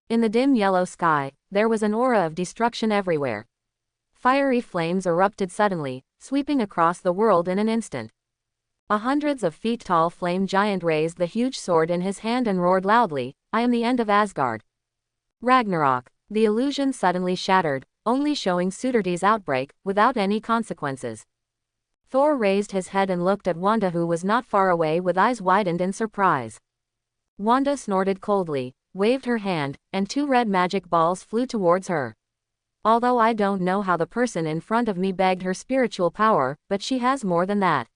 In the dim yellow sky, there was an aura of destruction everywhere. Fiery flames erupted suddenly, sweeping across the world in an instant. A hundreds of feet tall flame giant raised the huge sword in his hand and roared loudly, I am the end of Asgard. Ragnarok. The illusion suddenly shattered, only showing Suderti's outbreak, without any consequences. Thor raised his head and looked at Wanda, who was not far away, with eyes widened in surprise. Wanda snorted coldly, waved her hand, and two red magic balls flew towards her. Although I don't know how the person in front of me begged her spiritual power, but she has more than that.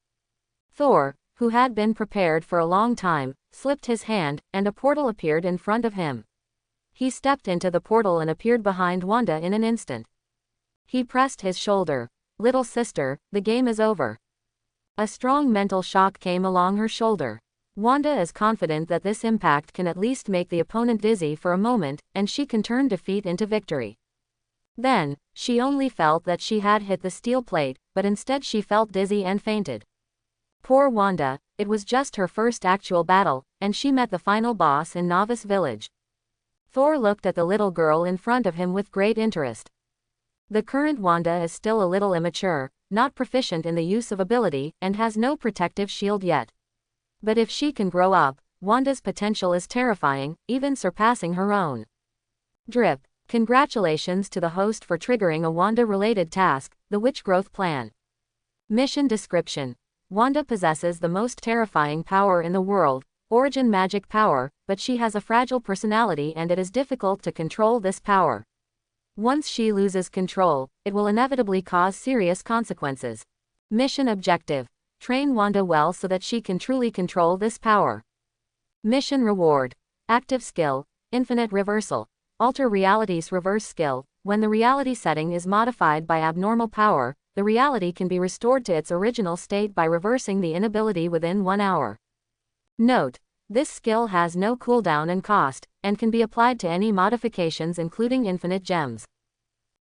Thor, who had been prepared for a long time, slipped his hand, and a portal appeared in front of him. He stepped into the portal and appeared behind Wanda in an instant. He pressed his shoulder. Little sister, the game is over. A strong mental shock came along her shoulder. Wanda is confident that this impact can at least make the opponent dizzy for a moment, and she can turn defeat into victory. Then, she only felt that she had hit the steel plate, but instead she felt dizzy and fainted. Poor Wanda, it was just her first actual battle, and she met the final boss in Novice Village. Thor looked at the little girl in front of him with great interest. The current Wanda is still a little immature, not proficient in the use of ability, and has no protective shield yet. But if she can grow up, Wanda's potential is terrifying, even surpassing her own. Drip. Congratulations to the host for triggering a Wanda-related task, the Witch Growth Plan. Mission description. Wanda possesses the most terrifying power in the world, origin magic power, but she has a fragile personality and it is difficult to control this power. Once she loses control, it will inevitably cause serious consequences. Mission objective. Train Wanda well so that she can truly control this power. Mission reward. Active skill, infinite reversal. Alter reality's reverse skill. When the reality setting is modified by abnormal power, the reality can be restored to its original state by reversing the inability within 1 hour. Note: this skill has no cooldown and cost, and can be applied to any modifications including infinite gems.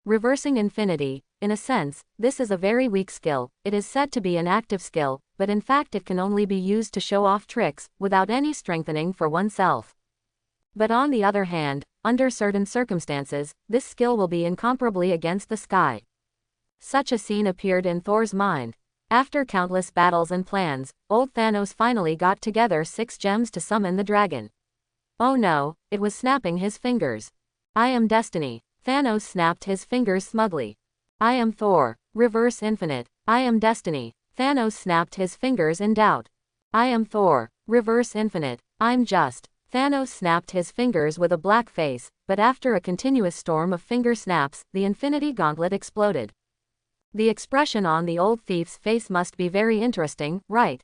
Reversing infinity. In a sense, this is a very weak skill. It is said to be an active skill, but in fact it can only be used to show off tricks, without any strengthening for oneself. But on the other hand, under certain circumstances, this skill will be incomparably against the sky. Such a scene appeared in Thor's mind. After countless battles and plans, old Thanos finally got together 6 gems to summon the dragon. Oh no, it was snapping his fingers. I am destiny. Thanos snapped his fingers smugly. I am Thor. Reverse infinite. I am destiny. Thanos snapped his fingers in doubt. I am Thor. Reverse infinite. I'm just. Thanos snapped his fingers with a black face, but after a continuous storm of finger snaps, the Infinity Gauntlet exploded. The expression on the old thief's face must be very interesting, right?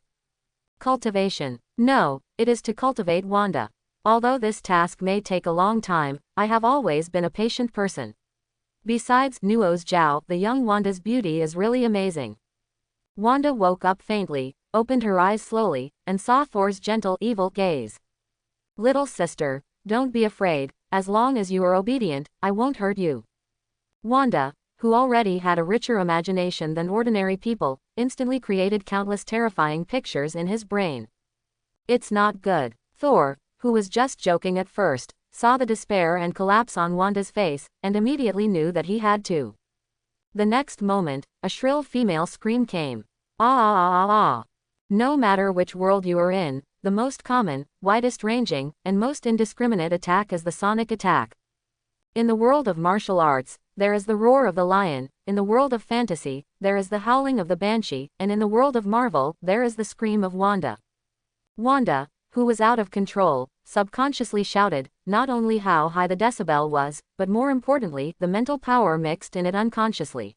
Cultivation. No, it is to cultivate Wanda. Although this task may take a long time, I have always been a patient person. Besides, Nuo's Zhao, the young Wanda's beauty is really amazing. Wanda woke up faintly, opened her eyes slowly, and saw Thor's gentle, evil gaze. Little sister, don't be afraid, as long as you are obedient, I won't hurt you. Wanda, who already had a richer imagination than ordinary people, instantly created countless terrifying pictures in his brain. It's not good. Thor, who was just joking at first, saw the despair and collapse on Wanda's face, and immediately knew that he had to. The next moment, a shrill female scream came. Ah ah ah ah ah. No matter which world you are in, the most common, widest ranging, and most indiscriminate attack is the sonic attack. In the world of martial arts, there is the roar of the lion, in the world of fantasy, there is the howling of the banshee, and in the world of Marvel, there is the scream of Wanda. Wanda, who was out of control, subconsciously shouted, not only how high the decibel was, but more importantly, the mental power mixed in it unconsciously.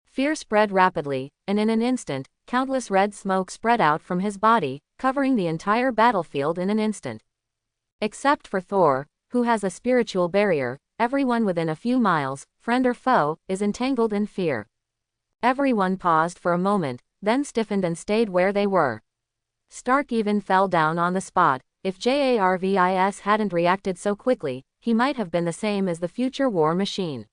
Fear spread rapidly, and in an instant, countless red smoke spread out from his body, covering the entire battlefield in an instant. Except for Thor, who has a spiritual barrier, everyone within a few miles, friend or foe, is entangled in fear. Everyone paused for a moment, then stiffened and stayed where they were. Stark even fell down on the spot. If Jarvis hadn't reacted so quickly, he might have been the same as the future war machine.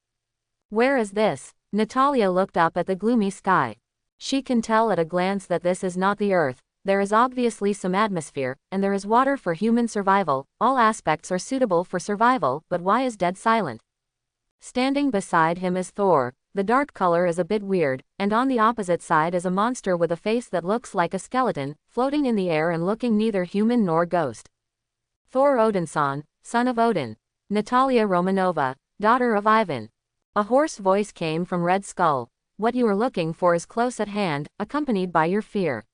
Where is this? Natalia looked up at the gloomy sky. She can tell at a glance that this is not the Earth. There is obviously some atmosphere, and there is water for human survival. All aspects are suitable for survival, but why is dead silent? Standing beside him is Thor. The dark color is a bit weird, and on the opposite side is a monster with a face that looks like a skeleton, floating in the air and looking neither human nor ghost. Thor Odinson, son of Odin. Natalia Romanova, daughter of Ivan. A hoarse voice came from Red Skull. What you are looking for is close at hand, accompanied by your fear.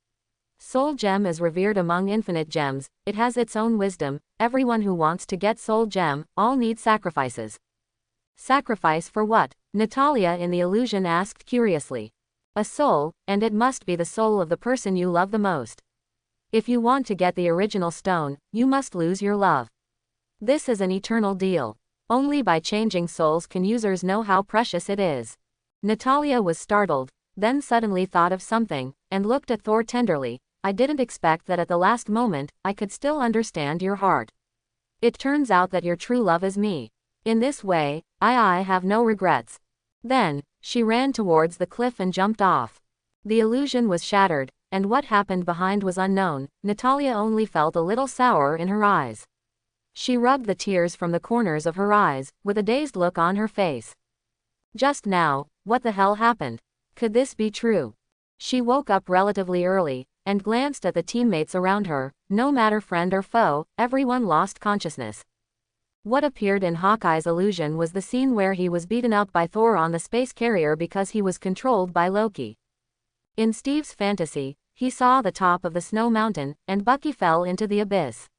Soul Gem is revered among infinite gems, it has its own wisdom. Everyone who wants to get Soul Gem, all need sacrifices. Sacrifice for what? Natalia in the illusion asked curiously. A soul, and it must be the soul of the person you love the most. If you want to get the original stone, you must lose your love. This is an eternal deal. Only by changing souls can users know how precious it is. Natalia was startled, then suddenly thought of something, and looked at Thor tenderly. I didn't expect that at the last moment, I could still understand your heart. It turns out that your true love is me. In this way, I have no regrets. Then, she ran towards the cliff and jumped off. The illusion was shattered, and what happened behind was unknown. Natalia only felt a little sour in her eyes. She rubbed the tears from the corners of her eyes, with a dazed look on her face. Just now, what the hell happened? Could this be true? She woke up relatively early, and glanced at the teammates around her. No matter friend or foe, everyone lost consciousness. What appeared in Hawkeye's illusion was the scene where he was beaten up by Thor on the space carrier because he was controlled by Loki. In Steve's fantasy, he saw the top of the snow mountain, and Bucky fell into the abyss.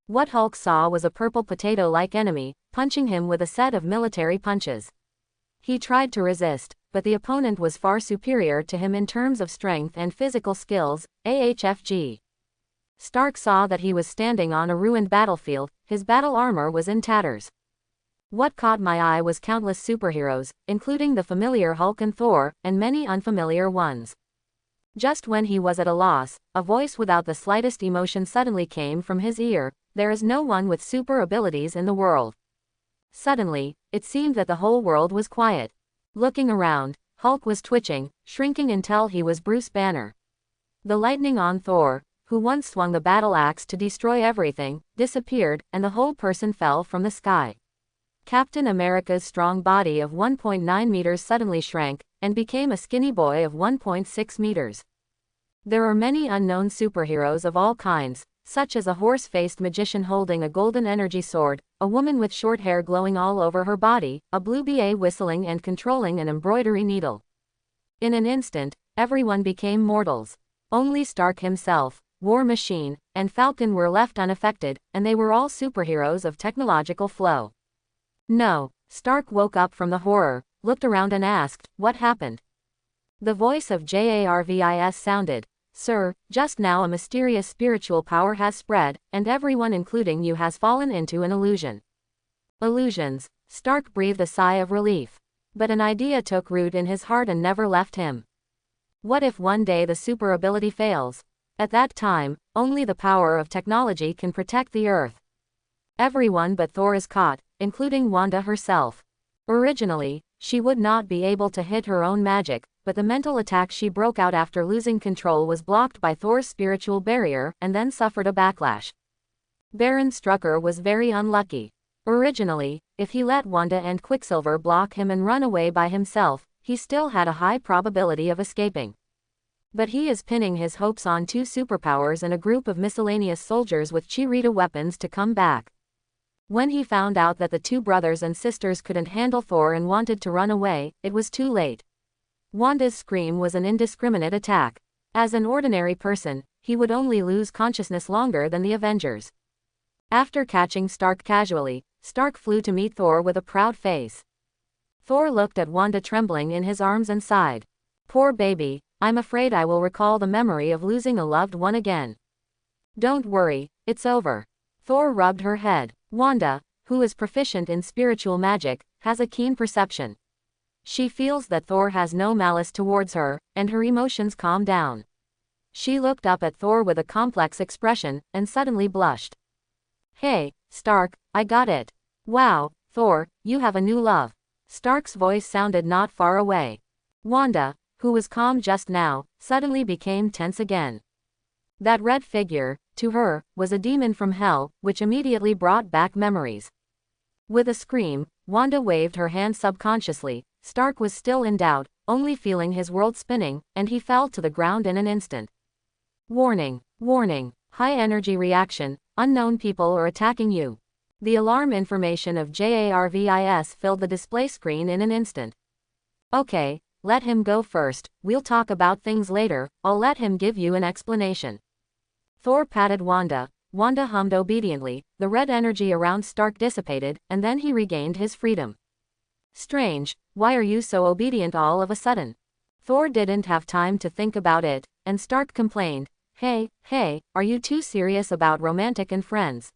What Hulk saw was a purple potato-like enemy, punching him with a set of military punches. He tried to resist, but the opponent was far superior to him in terms of strength and physical skills. AHFG. Stark saw that he was standing on a ruined battlefield. His battle armor was in tatters. What caught my eye was countless superheroes, including the familiar Hulk and Thor, and many unfamiliar ones. Just when he was at a loss, a voice without the slightest emotion suddenly came from his ear. There is no one with super abilities in the world. Suddenly, it seemed that the whole world was quiet. Looking around, Hulk was twitching, shrinking until he was Bruce Banner. The lightning on Thor, who once swung the battle axe to destroy everything, disappeared, and the whole person fell from the sky. Captain America's strong body of 1.9 meters suddenly shrank, and became a skinny boy of 1.6 meters. There are many unknown superheroes of all kinds, such as a horse-faced magician holding a golden energy sword, a woman with short hair glowing all over her body, a blue BA whistling and controlling an embroidery needle. In an instant, everyone became mortals. Only Stark himself, War Machine, and Falcon were left unaffected, and they were all superheroes of technological flow. No. Stark woke up from the horror, looked around and asked, "What happened?" The voice of Jarvis sounded, "Sir, just now a mysterious spiritual power has spread, and everyone including you has fallen into an illusion." Illusions. Stark breathed a sigh of relief. But an idea took root in his heart and never left him. What if one day the super ability fails? At that time, only the power of technology can protect the Earth. Everyone but Thor is caught, including Wanda herself. Originally, she would not be able to hit her own magic, but the mental attack she broke out after losing control was blocked by Thor's spiritual barrier, and then suffered a backlash. Baron Strucker was very unlucky. Originally, if he let Wanda and Quicksilver block him and run away by himself, he still had a high probability of escaping. But he is pinning his hopes on 2 superpowers and a group of miscellaneous soldiers with Chirita weapons to come back. When he found out that the 2 brothers and sisters couldn't handle Thor and wanted to run away, it was too late. Wanda's scream was an indiscriminate attack. As an ordinary person, he would only lose consciousness longer than the Avengers. After catching Stark casually, Stark flew to meet Thor with a proud face. Thor looked at Wanda trembling in his arms and sighed. "Poor baby, I'm afraid I will recall the memory of losing a loved one again." "Don't worry, it's over." Thor rubbed her head. Wanda, who is proficient in spiritual magic, has a keen perception. She feels that Thor has no malice towards her, and her emotions calm down. She looked up at Thor with a complex expression, and suddenly blushed. "Hey, Stark, I got it. Wow, Thor, you have a new love." Stark's voice sounded not far away. Wanda, who was calm just now, suddenly became tense again. That red figure, to her, was a demon from hell, which immediately brought back memories. With a scream, Wanda waved her hand subconsciously. Stark was still in doubt, only feeling his world spinning, and he fell to the ground in an instant. "Warning, warning, high energy reaction, unknown people are attacking you." The alarm information of Jarvis filled the display screen in an instant. "Okay, let him go first, we'll talk about things later, I'll let him give you an explanation." Thor patted Wanda. Wanda hummed obediently, the red energy around Stark dissipated, and then he regained his freedom. "Strange, why are you so obedient all of a sudden?" Thor didn't have time to think about it, and Stark complained, Hey, are you too serious about romantic and friends?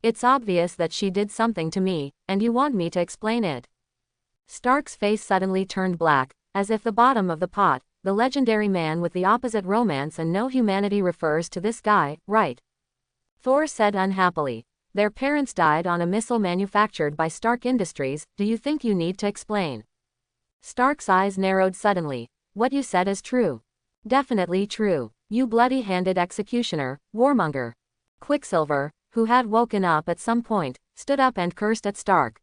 It's obvious that she did something to me, and you want me to explain it." Stark's face suddenly turned black, as if the bottom of the pot, the legendary man with the opposite romance and no humanity refers to this guy, right? Thor said unhappily. "Their parents died on a missile manufactured by Stark Industries, do you think you need to explain?" Stark's eyes narrowed suddenly. "What you said is true." "Definitely true. You bloody-handed executioner, warmonger." Quicksilver, who had woken up at some point, stood up and cursed at Stark.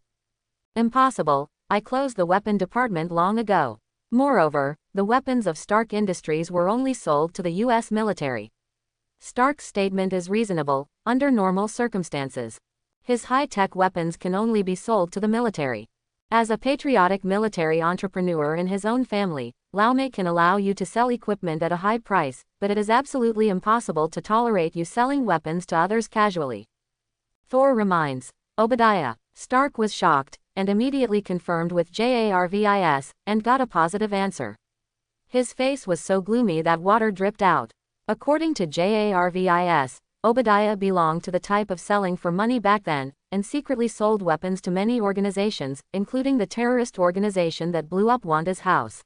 Impossible, I closed the weapon department long ago. Moreover, the weapons of Stark Industries were only sold to the US military. Stark's statement is reasonable, under normal circumstances. His high-tech weapons can only be sold to the military. As a patriotic military entrepreneur in his own family, Laume can allow you to sell equipment at a high price, but it is absolutely impossible to tolerate you selling weapons to others casually. Thor reminds Obadiah. Stark was shocked, and immediately confirmed with JARVIS, and got a positive answer. His face was so gloomy that water dripped out. According to JARVIS, Obadiah belonged to the type of selling for money back then, and secretly sold weapons to many organizations, including the terrorist organization that blew up Wanda's house.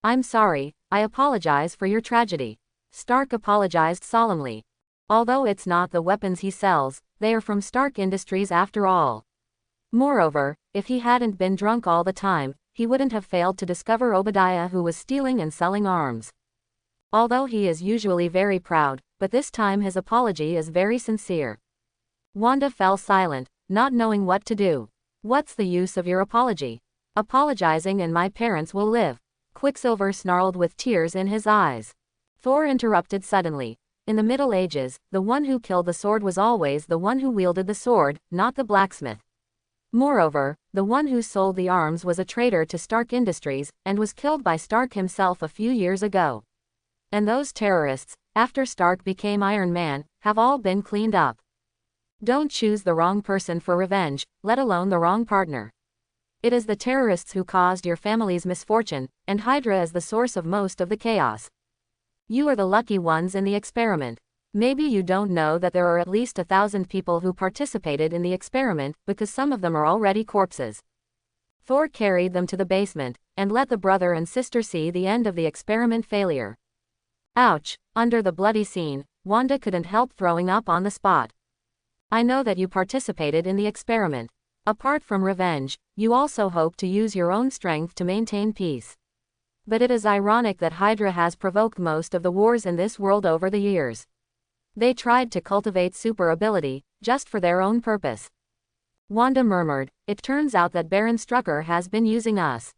I'm sorry, I apologize for your tragedy. Stark apologized solemnly. Although it's not the weapons he sells, they are from Stark Industries after all. Moreover, if he hadn't been drunk all the time, he wouldn't have failed to discover Obadiah, who was stealing and selling arms. Although he is usually very proud, but this time his apology is very sincere. Wanda fell silent, not knowing what to do. What's the use of your apology? Apologizing and my parents will live. Quicksilver snarled with tears in his eyes. Thor interrupted suddenly. In the Middle Ages, the one who killed the sword was always the one who wielded the sword, not the blacksmith. Moreover, the one who sold the arms was a traitor to Stark Industries, and was killed by Stark himself a few years ago. And those terrorists, after Stark became Iron Man, have all been cleaned up. Don't choose the wrong person for revenge, let alone the wrong partner. It is the terrorists who caused your family's misfortune, and Hydra is the source of most of the chaos. You are the lucky ones in the experiment. Maybe you don't know that there are at least 1,000 people who participated in the experiment, because some of them are already corpses. Thor carried them to the basement, and let the brother and sister see the end of the experiment failure. Ouch! Under the bloody scene, Wanda couldn't help throwing up on the spot. I know that you participated in the experiment. Apart from revenge, you also hope to use your own strength to maintain peace. But it is ironic that Hydra has provoked most of the wars in this world over the years. They tried to cultivate super ability, just for their own purpose. Wanda murmured, it turns out that Baron Strucker has been using us.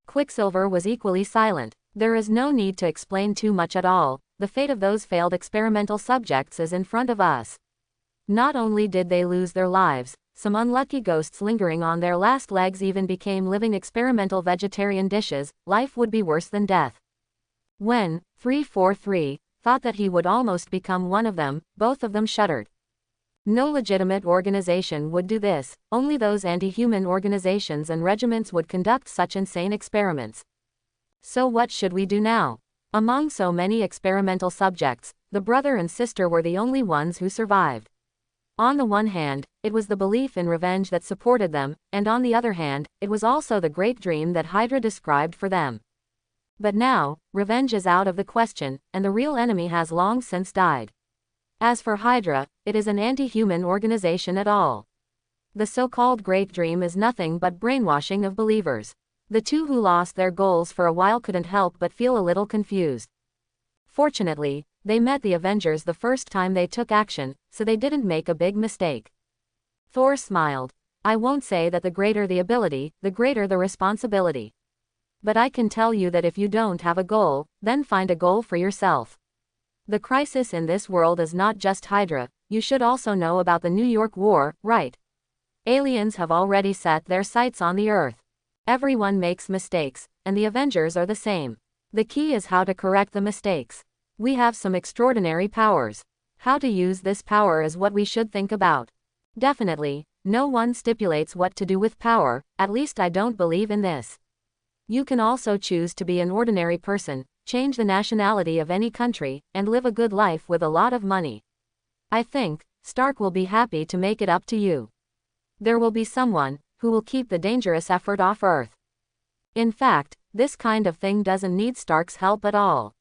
Quicksilver was equally silent. There is no need to explain too much at all, the fate of those failed experimental subjects is in front of us. Not only did they lose their lives, some unlucky ghosts lingering on their last legs even became living experimental vegetarian dishes. Life would be worse than death. When 343 thought that he would almost become one of them, both of them shuddered. No legitimate organization would do this, only those anti-human organizations and regiments would conduct such insane experiments. So what should we do now? Among so many experimental subjects, the brother and sister were the only ones who survived. On the one hand, it was the belief in revenge that supported them, and on the other hand, it was also the great dream that Hydra described for them. But now, revenge is out of the question, and the real enemy has long since died. As for Hydra, it is an anti-human organization at all. The so-called Great Dream is nothing but brainwashing of believers. The two who lost their goals for a while couldn't help but feel a little confused. Fortunately, they met the Avengers the first time they took action, so they didn't make a big mistake. Thor smiled. I won't say that the greater the ability, the greater the responsibility. But I can tell you that if you don't have a goal, then find a goal for yourself. The crisis in this world is not just Hydra, you should also know about the New York War, right? Aliens have already set their sights on the Earth. Everyone makes mistakes, and the Avengers are the same. The key is how to correct the mistakes. We have some extraordinary powers. How to use this power is what we should think about. Definitely, no one stipulates what to do with power, at least I don't believe in this. You can also choose to be an ordinary person, change the nationality of any country, and live a good life with a lot of money. I think Stark will be happy to make it up to you. There will be someone who will keep the dangerous effort off Earth. In fact, this kind of thing doesn't need Stark's help at all.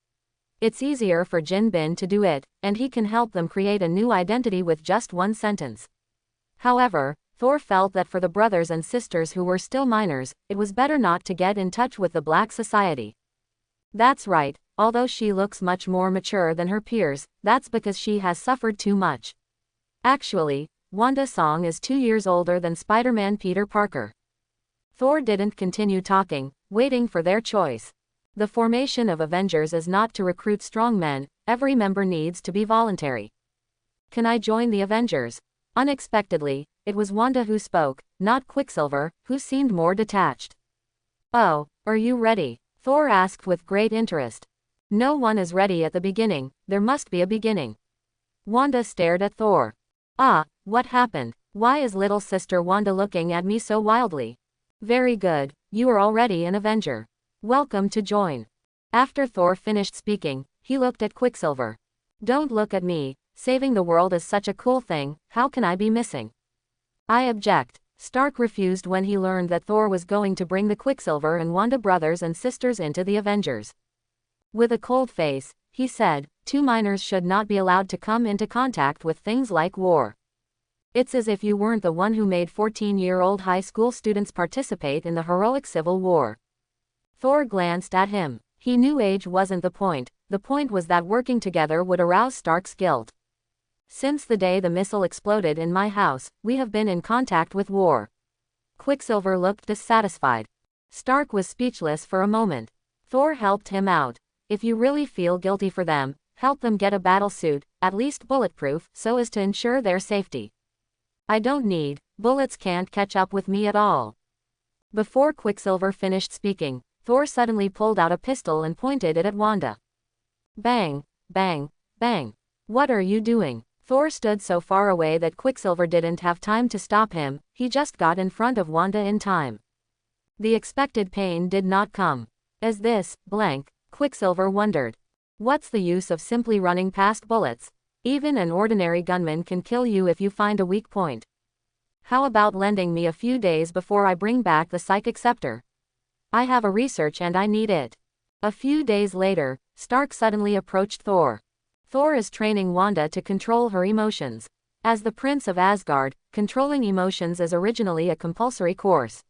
It's easier for Jin Bin to do it, and he can help them create a new identity with just one sentence. However, Thor felt that for the brothers and sisters who were still minors, it was better not to get in touch with the Black Society. That's right, although she looks much more mature than her peers, that's because she has suffered too much. Actually, Wanda Song is 2 years older than Spider-Man Peter Parker. Thor didn't continue talking, waiting for their choice. The formation of Avengers is not to recruit strong men, every member needs to be voluntary. Can I join the Avengers? Unexpectedly, it was Wanda who spoke, not Quicksilver, who seemed more detached. Oh, are you ready? Thor asked with great interest. No one is ready at the beginning, there must be a beginning. Wanda stared at Thor. Ah, what happened? Why is little sister Wanda looking at me so wildly? Very good, you are already an Avenger. Welcome to join. After Thor finished speaking, he looked at Quicksilver. Don't look at me, saving the world is such a cool thing, how can I be missing? I object. Stark refused when he learned that Thor was going to bring the Quicksilver and Wanda brothers and sisters into the Avengers. With a cold face, he said, 2 minors should not be allowed to come into contact with things like war. It's as if you weren't the one who made 14-year-old high school students participate in the heroic Civil War. Thor glanced at him. He knew age wasn't the point was that working together would arouse Stark's guilt. Since the day the missile exploded in my house, we have been in contact with war. Quicksilver looked dissatisfied. Stark was speechless for a moment. Thor helped him out. If you really feel guilty for them, help them get a battle suit, at least bulletproof, so as to ensure their safety. I don't need, bullets can't catch up with me at all. Before Quicksilver finished speaking, Thor suddenly pulled out a pistol and pointed it at Wanda. Bang, bang, bang. What are you doing? Thor stood so far away that Quicksilver didn't have time to stop him, he just got in front of Wanda in time. The expected pain did not come. As this, blank, Quicksilver wondered. What's the use of simply running past bullets? Even an ordinary gunman can kill you if you find a weak point. How about lending me a few days before I bring back the psychic scepter? I have a research and I need it. A few days later, Stark suddenly approached Thor. Thor is training Wanda to control her emotions. As the Prince of Asgard, controlling emotions is originally a compulsory course.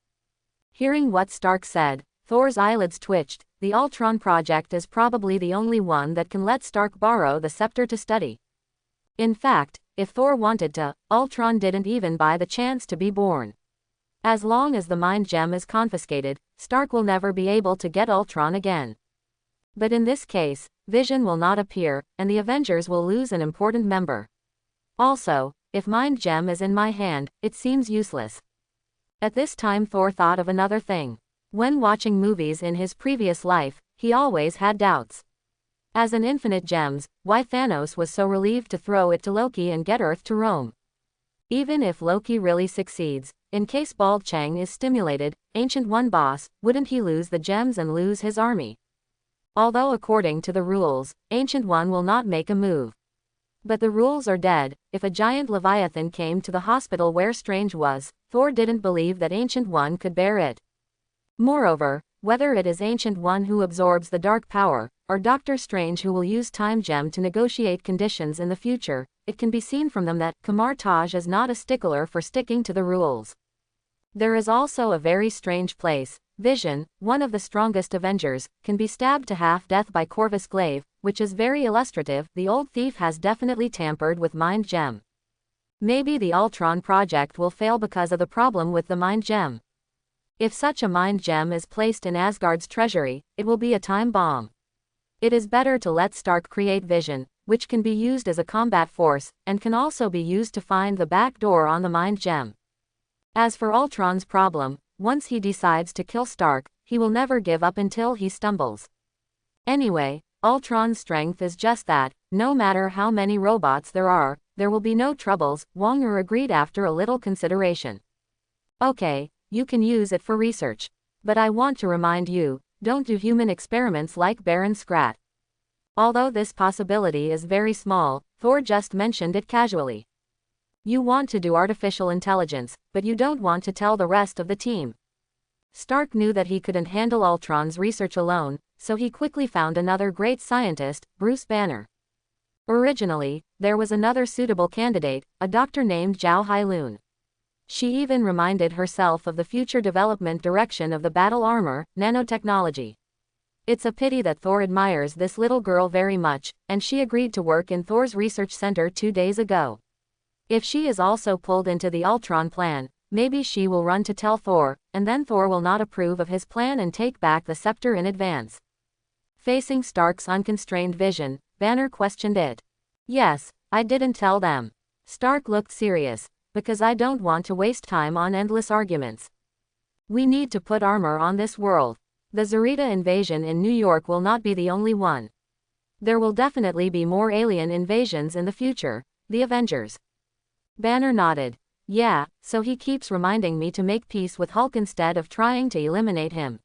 Hearing what Stark said, Thor's eyelids twitched. The Ultron project is probably the only one that can let Stark borrow the scepter to study. In fact, if Thor wanted to, Ultron didn't even buy the chance to be born. As long as the mind gem is confiscated, Stark will never be able to get Ultron again. But in this case, Vision will not appear, and the Avengers will lose an important member. Also, if mind gem is in my hand, it seems useless. At this time Thor thought of another thing. When watching movies in his previous life, he always had doubts. As an infinite gems, why Thanos was so relieved to throw it to Loki and get Earth to roam. Even if Loki really succeeds, in case Bald Chang is stimulated, Ancient One boss, wouldn't he lose the gems and lose his army? Although according to the rules, Ancient One will not make a move. But the rules are dead. If a giant Leviathan came to the hospital where Strange was, Thor didn't believe that Ancient One could bear it. Moreover, whether it is Ancient One who absorbs the dark power, or Doctor Strange who will use Time Gem to negotiate conditions in the future, it can be seen from them that Kamar Taj is not a stickler for sticking to the rules. There is also a very strange place. Vision, one of the strongest Avengers, can be stabbed to half-death by Corvus Glaive, which is very illustrative. The old thief has definitely tampered with Mind Gem. Maybe the Ultron project will fail because of the problem with the Mind Gem. If such a Mind Gem is placed in Asgard's treasury, it will be a time bomb. It is better to let Stark create Vision, which can be used as a combat force, and can also be used to find the back door on the Mind Gem. As for Ultron's problem, once he decides to kill Stark, he will never give up until he stumbles. Anyway, Ultron's strength is just that, no matter how many robots there will be no troubles. Wonger agreed after a little consideration. Okay, you can use it for research. But I want to remind you, don't do human experiments like Baron Scrat. Although this possibility is very small, Thor just mentioned it casually. You want to do artificial intelligence, but you don't want to tell the rest of the team. Stark knew that he couldn't handle Ultron's research alone, so he quickly found another great scientist, Bruce Banner. Originally, there was another suitable candidate, a doctor named Zhao Hailun. She even reminded herself of the future development direction of the battle armor, nanotechnology. It's a pity that Thor admires this little girl very much, and she agreed to work in Thor's research center 2 days ago. If she is also pulled into the Ultron plan, maybe she will run to tell Thor, and then Thor will not approve of his plan and take back the scepter in advance. Facing Stark's unconstrained vision, Banner questioned it. Yes, I didn't tell them. Stark looked serious. Because I don't want to waste time on endless arguments. We need to put armor on this world. The Zarita invasion in New York will not be the only one. There will definitely be more alien invasions in the future, the Avengers. Banner nodded. Yeah, so he keeps reminding me to make peace with Hulk instead of trying to eliminate him.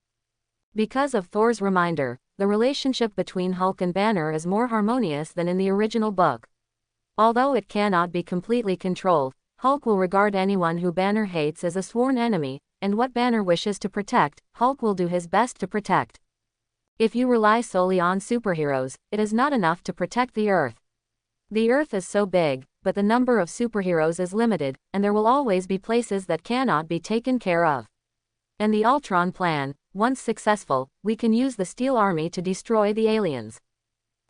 Because of Thor's reminder, the relationship between Hulk and Banner is more harmonious than in the original book. Although it cannot be completely controlled, Hulk will regard anyone who Banner hates as a sworn enemy, and what Banner wishes to protect, Hulk will do his best to protect. If you rely solely on superheroes, it is not enough to protect the Earth. The Earth is so big, but the number of superheroes is limited, and there will always be places that cannot be taken care of. And the Ultron plan, once successful, we can use the Steel Army to destroy the aliens.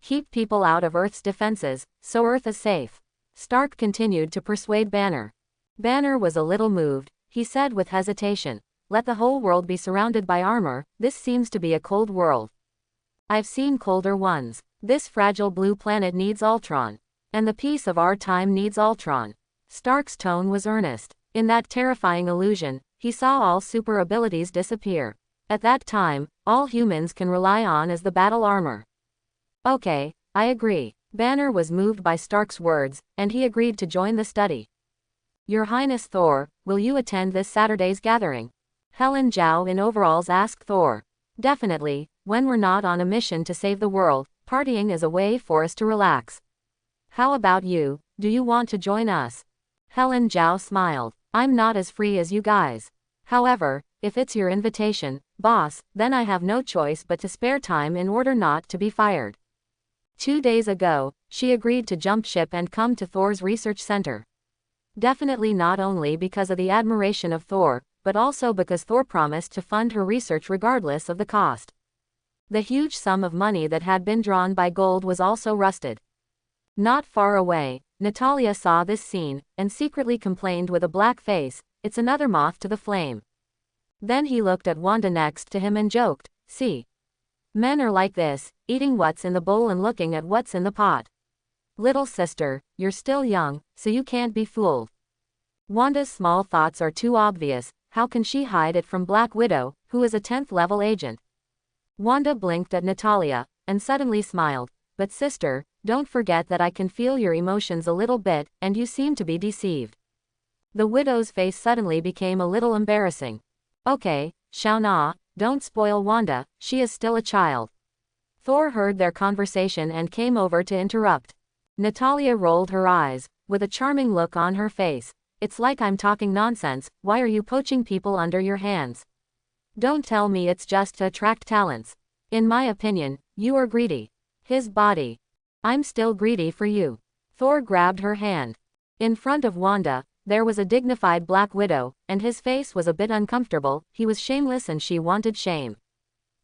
Keep people out of Earth's defenses, so Earth is safe. Stark continued to persuade Banner. Banner was a little moved. He said with hesitation, "Let the whole world be surrounded by armor, this seems to be a cold world. I've seen colder ones. This fragile blue planet needs Ultron. And the peace of our time needs Ultron." Stark's tone was earnest. In that terrifying illusion, he saw all super abilities disappear. At that time, all humans can rely on is the battle armor. Okay, I agree. Banner was moved by Stark's words, and he agreed to join the study. Your Highness Thor, will you attend this Saturday's gathering? Helen Zhao in overalls asked Thor. Definitely, when we're not on a mission to save the world, partying is a way for us to relax. How about you, do you want to join us? Helen Zhao smiled. I'm not as free as you guys. However, if it's your invitation, boss, then I have no choice but to spare time in order not to be fired. 2 days ago, she agreed to jump ship and come to Thor's research center. Definitely not only because of the admiration of Thor, but also because Thor promised to fund her research regardless of the cost. The huge sum of money that had been drawn by gold was also rusted. Not far away, Natalia saw this scene, and secretly complained with a black face, "It's another moth to the flame." Then he looked at Wanda next to him and joked, "See? Men are like this, eating what's in the bowl and looking at what's in the pot. Little sister, you're still young, so you can't be fooled." Wanda's small thoughts are too obvious. How can she hide it from Black Widow, who is a 10th level agent? Wanda blinked at Natalia, and suddenly smiled. "But sister, don't forget that I can feel your emotions a little bit, and you seem to be deceived." The widow's face suddenly became a little embarrassing. "Okay, Xiaona, don't spoil Wanda, she is still a child." Thor heard their conversation and came over to interrupt. Natalia rolled her eyes, with a charming look on her face. "It's like I'm talking nonsense, why are you poaching people under your hands? Don't tell me it's just to attract talents. In my opinion, you are greedy." His body. "I'm still greedy for you." Thor grabbed her hand. In front of Wanda, there was a dignified Black Widow, and his face was a bit uncomfortable. He was shameless and she wanted shame.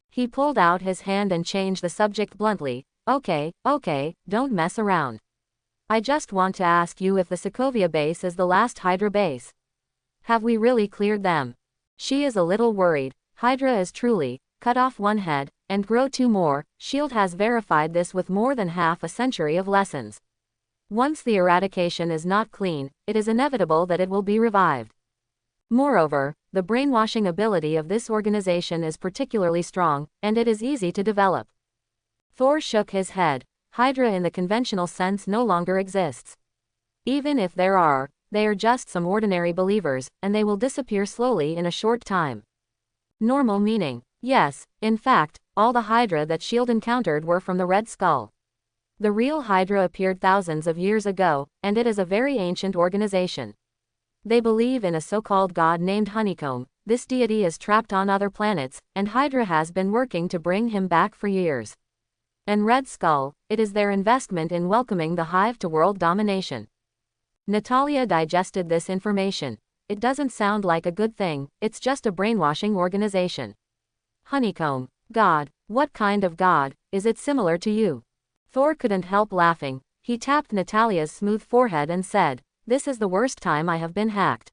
He pulled out his hand and changed the subject bluntly. Okay, don't mess around. I just want to ask you if the Sokovia base is the last Hydra base. Have we really cleared them? She is a little worried. Hydra is truly, cut off one head, and grow 2 more. S.H.I.E.L.D. has verified this with more than half a century of lessons. Once the eradication is not clean, it is inevitable that it will be revived. Moreover, the brainwashing ability of this organization is particularly strong, and it is easy to develop. Thor shook his head. Hydra in the conventional sense no longer exists. Even if there are, they are just some ordinary believers, and they will disappear slowly in a short time. Normal meaning. Yes, in fact, all the Hydra that S.H.I.E.L.D. encountered were from the Red Skull. The real Hydra appeared thousands of years ago, and it is a very ancient organization. They believe in a so-called god named Honeycomb. This deity is trapped on other planets, and Hydra has been working to bring him back for years. And Red Skull, it is their investment in welcoming the Hive to world domination. Natalia digested this information. It doesn't sound like a good thing, it's just a brainwashing organization. Honeycomb. God. What kind of god? Is it similar to you? Thor couldn't help laughing. He tapped Natalia's smooth forehead and said, this is the worst time I have been hacked.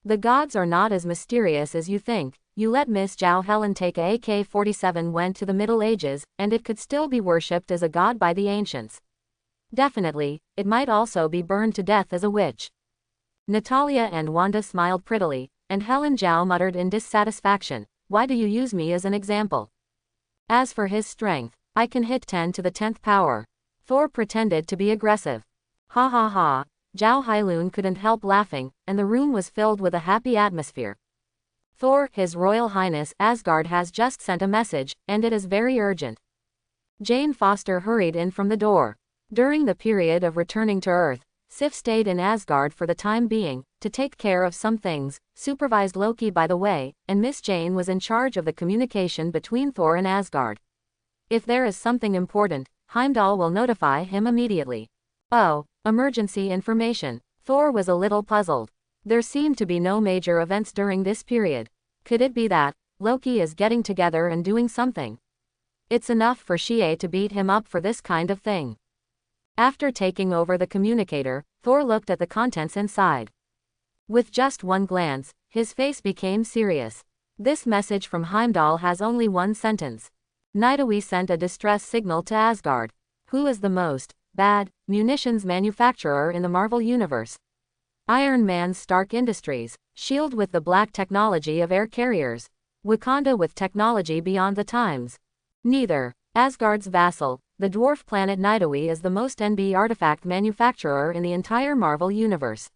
The gods are not as mysterious as you think. You let Miss Zhao Helen take a AK-47 went to the Middle Ages, and it could still be worshipped as a god by the ancients. Definitely, it might also be burned to death as a witch. Natalia and Wanda smiled prettily, and Helen Zhao muttered in dissatisfaction, why do you use me as an example? As for his strength, I can hit 10 to the 10th power. Thor pretended to be aggressive. Ha ha ha, Zhao Hailun couldn't help laughing, and the room was filled with a happy atmosphere. Thor, His Royal Highness Asgard has just sent a message, and it is very urgent. Jane Foster hurried in from the door. During the period of returning to Earth, Sif stayed in Asgard for the time being, to take care of some things, supervised Loki by the way, and Miss Jane was in charge of the communication between Thor and Asgard. If there is something important, Heimdall will notify him immediately. Oh, emergency information. Thor was a little puzzled. There seemed to be no major events during this period. Could it be that Loki is getting together and doing something? It's enough for Shie to beat him up for this kind of thing. After taking over the communicator, Thor looked at the contents inside. With just one glance, his face became serious. This message from Heimdall has only one sentence. Nidawi sent a distress signal to Asgard. Who is the most bad munitions manufacturer in the Marvel Universe? Iron Man's Stark Industries, S.H.I.E.L.D. with the black technology of air carriers. Wakanda with technology beyond the times. Neither. Asgard's vassal, the dwarf planet Nidawi is the most NB artifact manufacturer in the entire Marvel Universe.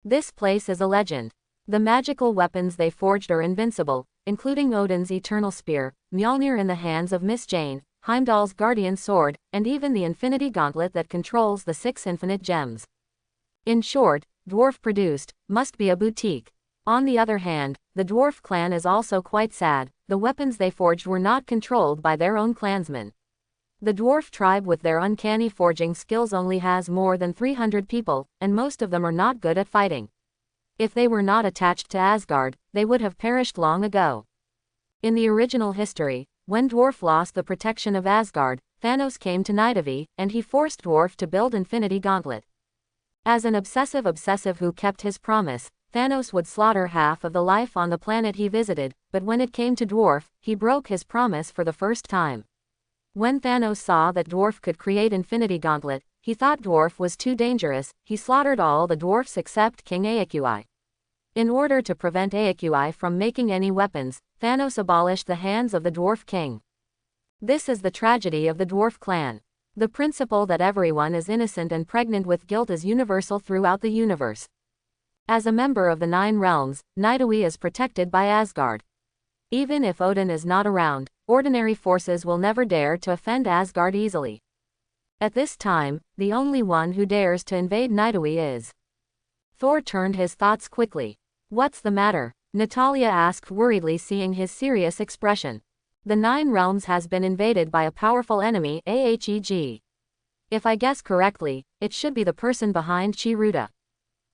This place is a legend. The magical weapons they forged are invincible, including Odin's Eternal Spear, Mjolnir in the hands of Miss Jane, Heimdall's Guardian Sword, and even the Infinity Gauntlet that controls the 6 infinite gems. In short, dwarf-produced, must be a boutique. On the other hand, the dwarf clan is also quite sad. The weapons they forged were not controlled by their own clansmen. The dwarf tribe with their uncanny forging skills only has more than 300 people, and most of them are not good at fighting. If they were not attached to Asgard, they would have perished long ago. In the original history, when Dwarf lost the protection of Asgard, Thanos came to Nidavi, and he forced Dwarf to build Infinity Gauntlet. As an obsessive who kept his promise, Thanos would slaughter half of the life on the planet he visited, but when it came to Dwarf, he broke his promise for the first time. When Thanos saw that Dwarf could create Infinity Gauntlet, he thought Dwarf was too dangerous. He slaughtered all the dwarfs except King Aokui. In order to prevent Aokui from making any weapons, Thanos abolished the hands of the Dwarf King. This is the tragedy of the Dwarf clan. The principle that everyone is innocent and pregnant with guilt is universal throughout the universe. As a member of the 9 realms, Nidawi is protected by Asgard. Even if Odin is not around, ordinary forces will never dare to offend Asgard easily. At this time, the only one who dares to invade Nidawi is. Thor turned his thoughts quickly. What's the matter? Natalia asked worriedly, seeing his serious expression. The 9 realms has been invaded by a powerful enemy, Aheg. If I guess correctly, it should be the person behind Chiruta.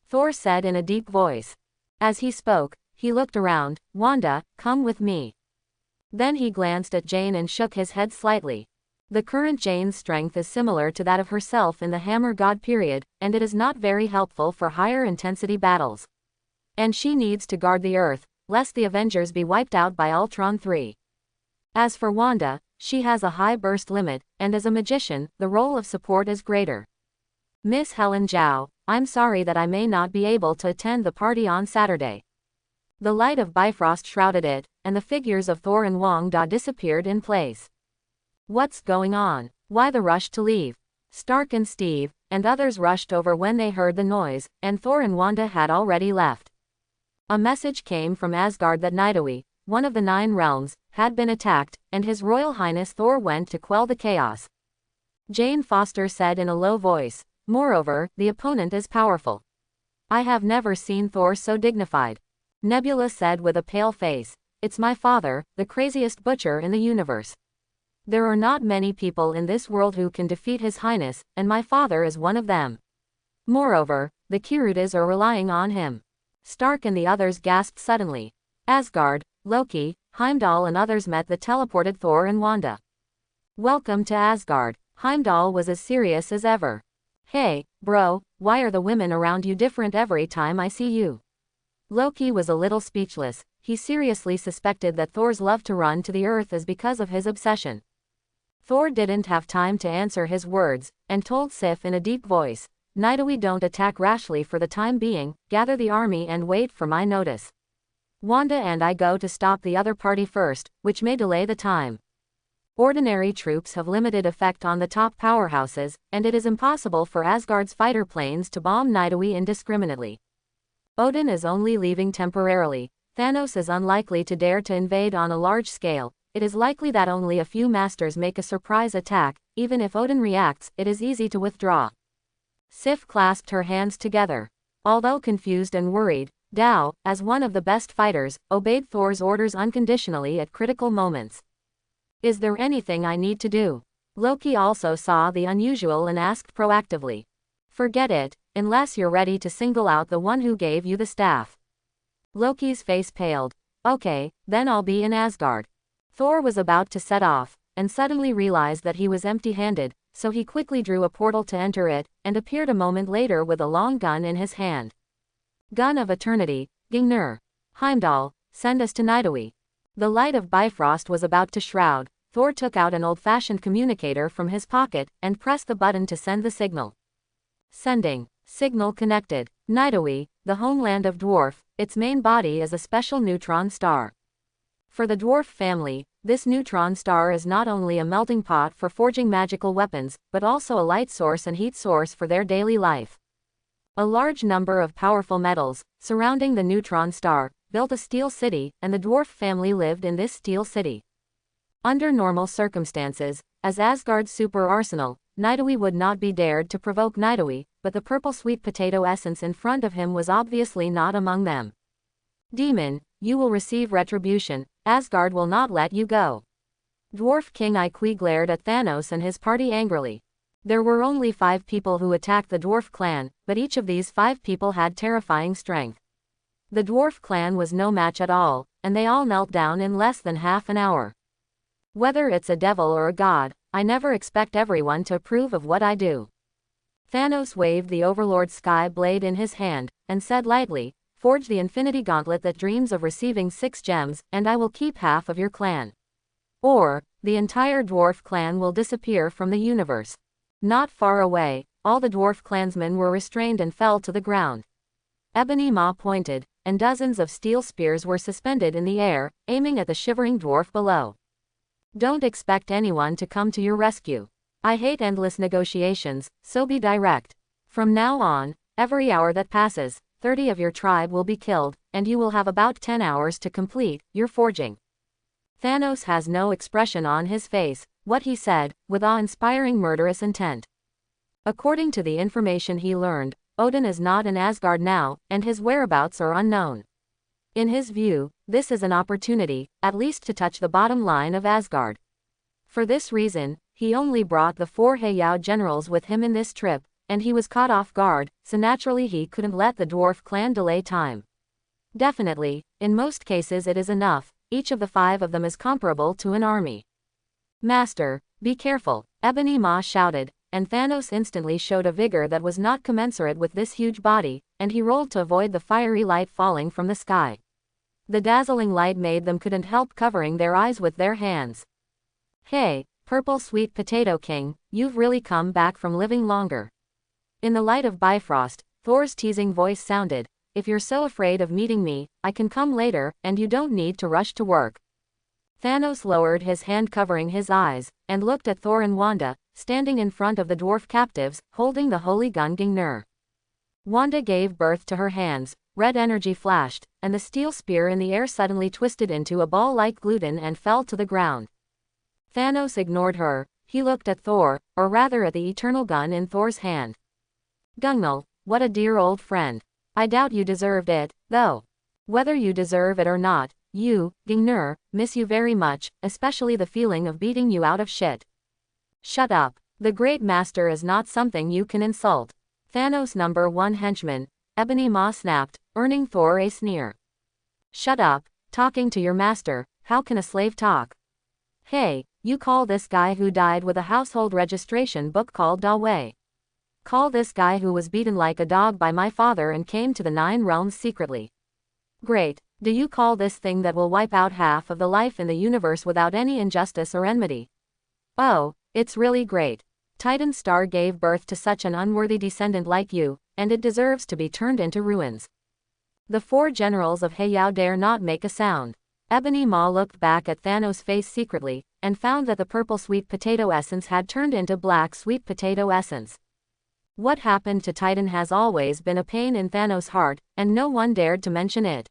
Thor said in a deep voice. As he spoke, he looked around. Wanda, come with me. Then he glanced at Jane and shook his head slightly. The current Jane's strength is similar to that of herself in the Hammer God period, and it is not very helpful for higher intensity battles. And she needs to guard the Earth, lest the Avengers be wiped out by Ultron 3. As for Wanda, she has a high burst limit, and as a magician, the role of support is greater. Miss Helen Zhao, I'm sorry that I may not be able to attend the party on Saturday. The light of Bifrost shrouded it, and the figures of Thor and Wong Da disappeared in place. What's going on? Why the rush to leave? Stark and Steve, and others rushed over when they heard the noise, and Thor and Wanda had already left. A message came from Asgard that Nidawi, one of the 9 realms, had been attacked, and His Royal Highness Thor went to quell the chaos. Jane Foster said in a low voice. Moreover, the opponent is powerful. I have never seen Thor so dignified. Nebula said with a pale face. It's my father, the craziest butcher in the universe. There are not many people in this world who can defeat His Highness, and my father is one of them. Moreover, the Kirutas are relying on him. Stark and the others gasped suddenly. Asgard, Loki, Heimdall and others met the teleported Thor and Wanda. Welcome to Asgard. Heimdall was as serious as ever. Hey, bro, why are the women around you different every time I see you? Loki was a little speechless. He seriously suspected that Thor's love to run to the earth is because of his obsession. Thor didn't have time to answer his words, and told Sif in a deep voice, Nidawi, don't attack rashly for the time being, gather the army and wait for my notice. Wanda and I go to stop the other party first, which may delay the time. Ordinary troops have limited effect on the top powerhouses, and it is impossible for Asgard's fighter planes to bomb Nidawi indiscriminately. Odin is only leaving temporarily. Thanos is unlikely to dare to invade on a large scale. It is likely that only a few masters make a surprise attack. Even if Odin reacts, it is easy to withdraw. Sif clasped her hands together. Although confused and worried, Dao, as one of the best fighters, obeyed Thor's orders unconditionally at critical moments. Is there anything I need to do? Loki also saw the unusual and asked proactively. Forget it, unless you're ready to single out the one who gave you the staff. Loki's face paled. Okay, then I'll be in Asgard. Thor was about to set off, and suddenly realized that he was empty-handed, so he quickly drew a portal to enter it, and appeared a moment later with a long gun in his hand. Gun of Eternity, Gingnir. Heimdall, send us to Nidawi. The light of Bifrost was about to shroud. Thor took out an old-fashioned communicator from his pocket, and pressed the button to send the signal. Sending. Signal connected. Nidawi, the homeland of Dwarf, its main body is a special neutron star. For the dwarf family, this neutron star is not only a melting pot for forging magical weapons, but also a light source and heat source for their daily life. A large number of powerful metals, surrounding the neutron star, built a steel city, and the dwarf family lived in this steel city. Under normal circumstances, as Asgard's super arsenal, Nidawi would not be dared to provoke Nidawi, but the purple sweet potato essence in front of him was obviously not among them. Demon, you will receive retribution. Asgard will not let you go. Dwarf King Ikki glared at Thanos and his party angrily. There were only 5 people who attacked the dwarf clan, but each of these 5 people had terrifying strength. The dwarf clan was no match at all, and they all knelt down in less than half an hour. Whether it's a devil or a god, I never expect everyone to approve of what I do. Thanos waved the Overlord's sky blade in his hand, and said lightly, forge the infinity gauntlet that dreams of receiving 6 gems, and I will keep half of your clan. Or, the entire dwarf clan will disappear from the universe. Not far away, all the dwarf clansmen were restrained and fell to the ground. Ebony Maw pointed, and dozens of steel spears were suspended in the air, aiming at the shivering dwarf below. Don't expect anyone to come to your rescue. I hate endless negotiations, so be direct. From now on, every hour that passes, 30 of your tribe will be killed, and you will have about 10 hours to complete your forging. Thanos has no expression on his face, what he said, with awe-inspiring murderous intent. According to the information he learned, Odin is not in Asgard now, and his whereabouts are unknown. In his view, this is an opportunity, at least to touch the bottom line of Asgard. For this reason, he only brought the 4 Heiyao generals with him in this trip, and he was caught off guard, so naturally he couldn't let the dwarf clan delay time. Definitely, in most cases it is enough, each of the 5 of them is comparable to an army. Master, be careful, Ebony Maw shouted, and Thanos instantly showed a vigor that was not commensurate with this huge body, and he rolled to avoid the fiery light falling from the sky. The dazzling light made them couldn't help covering their eyes with their hands. Hey, Purple Sweet Potato King, you've really come back from living longer. In the light of Bifrost, Thor's teasing voice sounded, if you're so afraid of meeting me, I can come later, and you don't need to rush to work. Thanos lowered his hand covering his eyes, and looked at Thor and Wanda, standing in front of the dwarf captives, holding the holy gun Gingnir. Wanda gave birth to her hands, red energy flashed, and the steel spear in the air suddenly twisted into a ball like gluten and fell to the ground. Thanos ignored her, he looked at Thor, or rather at the eternal gun in Thor's hand. Gungnir, what a dear old friend. I doubt you deserved it, though. Whether you deserve it or not, you, Gingnir, miss you very much, especially the feeling of beating you out of shit. Shut up. The Great Master is not something you can insult. Thanos' number 1 henchman, Ebony Maw snapped, earning Thor a sneer. Shut up, talking to your master, how can a slave talk? Hey, you call this guy who died with a household registration book called Dawei. Call this guy who was beaten like a dog by my father and came to the 9 realms secretly. Great. Do you call this thing that will wipe out half of the life in the universe without any injustice or enmity? Oh, it's really great. Titan Star gave birth to such an unworthy descendant like you, and it deserves to be turned into ruins. The 4 generals of Heiyao dare not make a sound. Ebony Maw looked back at Thanos' face secretly, and found that the purple sweet potato essence had turned into black sweet potato essence. What happened to Titan has always been a pain in Thanos' heart, and no one dared to mention it.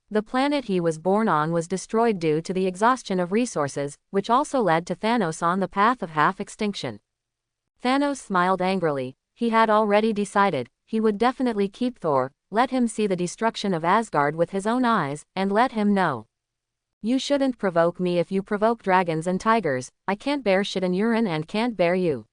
The planet he was born on was destroyed due to the exhaustion of resources, which also led to Thanos on the path of half-extinction. Thanos smiled angrily. He had already decided, he would definitely keep Thor, let him see the destruction of Asgard with his own eyes, and let him know. You shouldn't provoke me. If you provoke dragons and tigers, I can't bear shit and urine and can't bear you.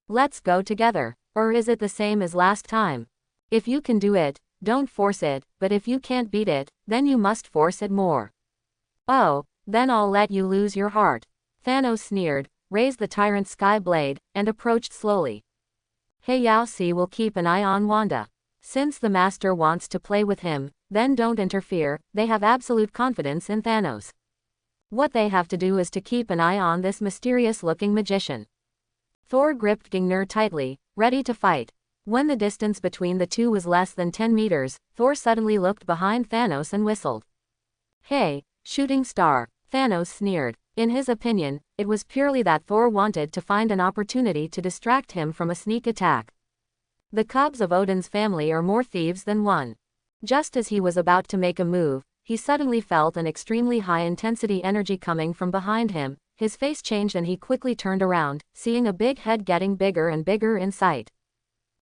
Let's go together. Or is it the same as last time? If you can do it, don't force it, but if you can't beat it, then you must force it more. Oh, then I'll let you lose your heart. Thanos sneered, raised the tyrant's sky blade, and approached slowly. Heiyao will keep an eye on Wanda. Since the master wants to play with him, then don't interfere. They have absolute confidence in Thanos. What they have to do is to keep an eye on this mysterious-looking magician. Thor gripped Gungnir tightly, ready to fight. When the distance between the two was less than 10 meters, Thor suddenly looked behind Thanos and whistled. Hey, shooting star, Thanos sneered. In his opinion, it was purely that Thor wanted to find an opportunity to distract him from a sneak attack. The cubs of Odin's family are more thieves than one. Just as he was about to make a move, he suddenly felt an extremely high-intensity energy coming from behind him. His face changed and he quickly turned around, seeing a big head getting bigger and bigger in sight.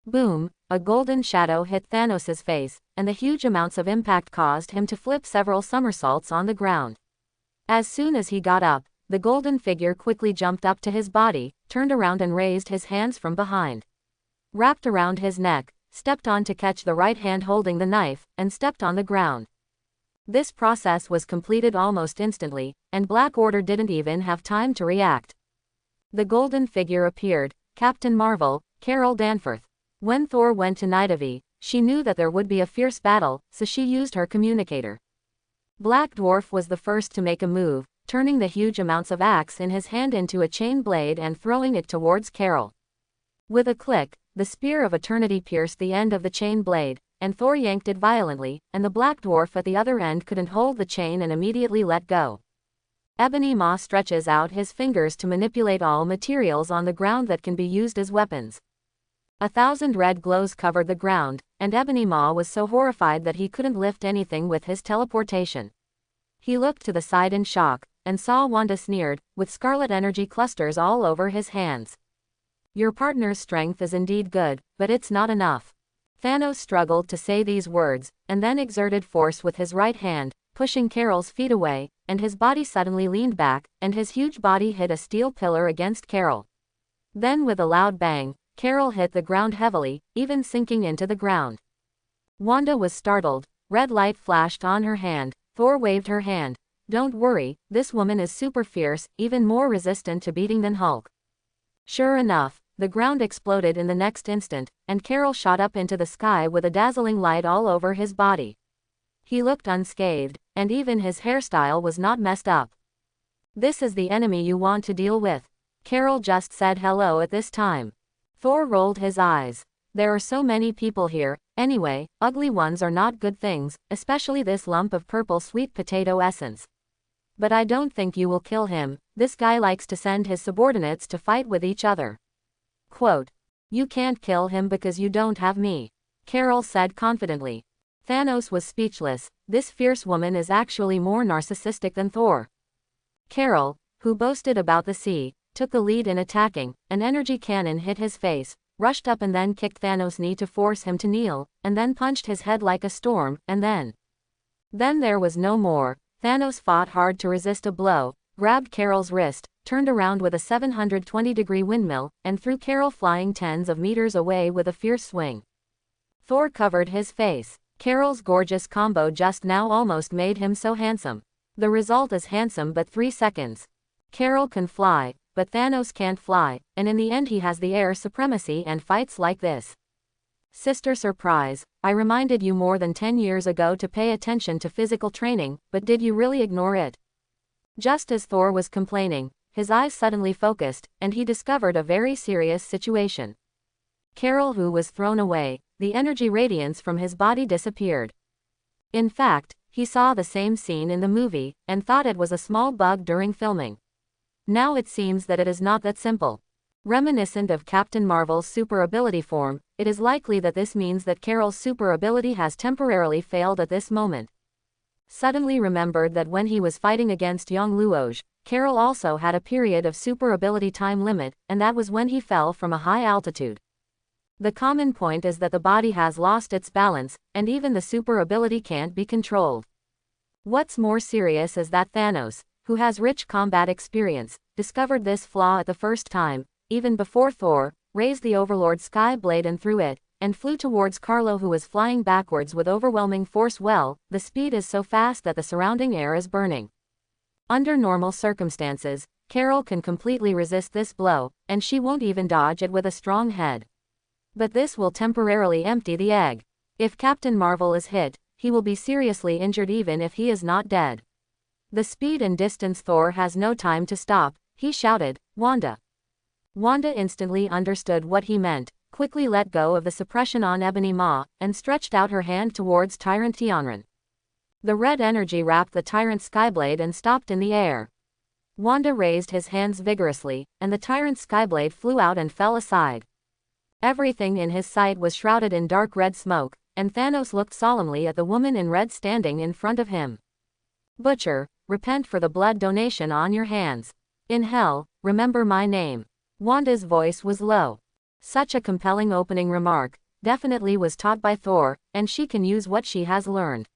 Boom, a golden shadow hit Thanos' face, and the huge amounts of impact caused him to flip several somersaults on the ground. As soon as he got up, the golden figure quickly jumped up to his body, turned around and raised his hands from behind. Wrapped around his neck, stepped on to catch the right hand holding the knife, and stepped on the ground. This process was completed almost instantly, and Black Order didn't even have time to react. The golden figure appeared, Captain Marvel, Carol Danforth. When Thor went to Nidavellir, she knew that there would be a fierce battle, so she used her communicator. Black Dwarf was the first to make a move, turning the huge amounts of axe in his hand into a chain blade and throwing it towards Carol. With a click, the spear of eternity pierced the end of the chain blade, and Thor yanked it violently, and the Black Dwarf at the other end couldn't hold the chain and immediately let go. Ebony Maw stretches out his fingers to manipulate all materials on the ground that can be used as weapons. 1,000 red glows covered the ground, and Ebony Maw was so horrified that he couldn't lift anything with his teleportation. He looked to the side in shock, and saw Wanda sneered, with scarlet energy clusters all over his hands. Your partner's strength is indeed good, but it's not enough. Thanos struggled to say these words, and then exerted force with his right hand, pushing Carol's feet away, and his body suddenly leaned back, and his huge body hit a steel pillar against Carol. Then with a loud bang, Carol hit the ground heavily, even sinking into the ground. Wanda was startled. Red light flashed on her hand. Thor waved her hand. Don't worry, this woman is super fierce, even more resistant to beating than Hulk. Sure enough, the ground exploded in the next instant, and Carol shot up into the sky with a dazzling light all over his body. He looked unscathed, and even his hairstyle was not messed up. This is the enemy you want to deal with. Carol just said hello at this time. Thor rolled his eyes. There are so many people here. Anyway, ugly ones are not good things, especially this lump of purple sweet potato essence. But I don't think you will kill him. This guy likes to send his subordinates to fight with each other. Quote, you can't kill him because you don't have me, Carol said confidently. Thanos was speechless. This fierce woman is actually more narcissistic than Thor. Carol, who boasted about the sea, took the lead in attacking. An energy cannon hit his face, rushed up and then kicked Thanos' knee to force him to kneel, and then punched his head like a storm, and then there was no more. Thanos fought hard to resist a blow, grabbed Carol's wrist, turned around with a 720-degree windmill, and threw Carol flying tens of meters away with a fierce swing. Thor covered his face. Carol's gorgeous combo just now almost made him so handsome. The result is handsome but 3 seconds. Carol can fly. but Thanos can't fly, and in the end he has the air supremacy and fights like this. Sister Surprise, I reminded you more than 10 years ago to pay attention to physical training, but did you really ignore it? Just as Thor was complaining, his eyes suddenly focused, and he discovered a very serious situation. Carol, who was thrown away, the energy radiance from his body disappeared. In fact, he saw the same scene in the movie, and thought it was a small bug during filming. Now it seems that it is not that simple. Reminiscent of Captain Marvel's super ability form, it is likely that this means that Carol's super ability has temporarily failed at this moment. Suddenly remembered that when he was fighting against Young Luoj, Carol also had a period of super ability time limit, and that was when he fell from a high altitude. The common point is that the body has lost its balance, and even the super ability can't be controlled. What's more serious is that Thanos, who has rich combat experience, discovered this flaw at the first time, even before Thor, raised the Overlord Sky Blade and threw it, and flew towards Carlo, who was flying backwards with overwhelming force. Well, the speed is so fast that the surrounding air is burning. Under normal circumstances, Carol can completely resist this blow, and she won't even dodge it with a strong head. But this will temporarily empty the egg. If Captain Marvel is hit, he will be seriously injured even if he is not dead. The speed and distance. Thor has no time to stop, he shouted, "Wanda." Wanda instantly understood what he meant, quickly let go of the suppression on Ebony Maw, and stretched out her hand towards Tyrant Tianran. The red energy wrapped the Tyrant Skyblade and stopped in the air. Wanda raised his hands vigorously, and the Tyrant Skyblade flew out and fell aside. Everything in his sight was shrouded in dark red smoke, and Thanos looked solemnly at the woman in red standing in front of him. "Butcher, repent for the blood donation on your hands. In hell, remember my name." Wanda's voice was low. Such a compelling opening remark, definitely was taught by Thor, and she can use what she has learned.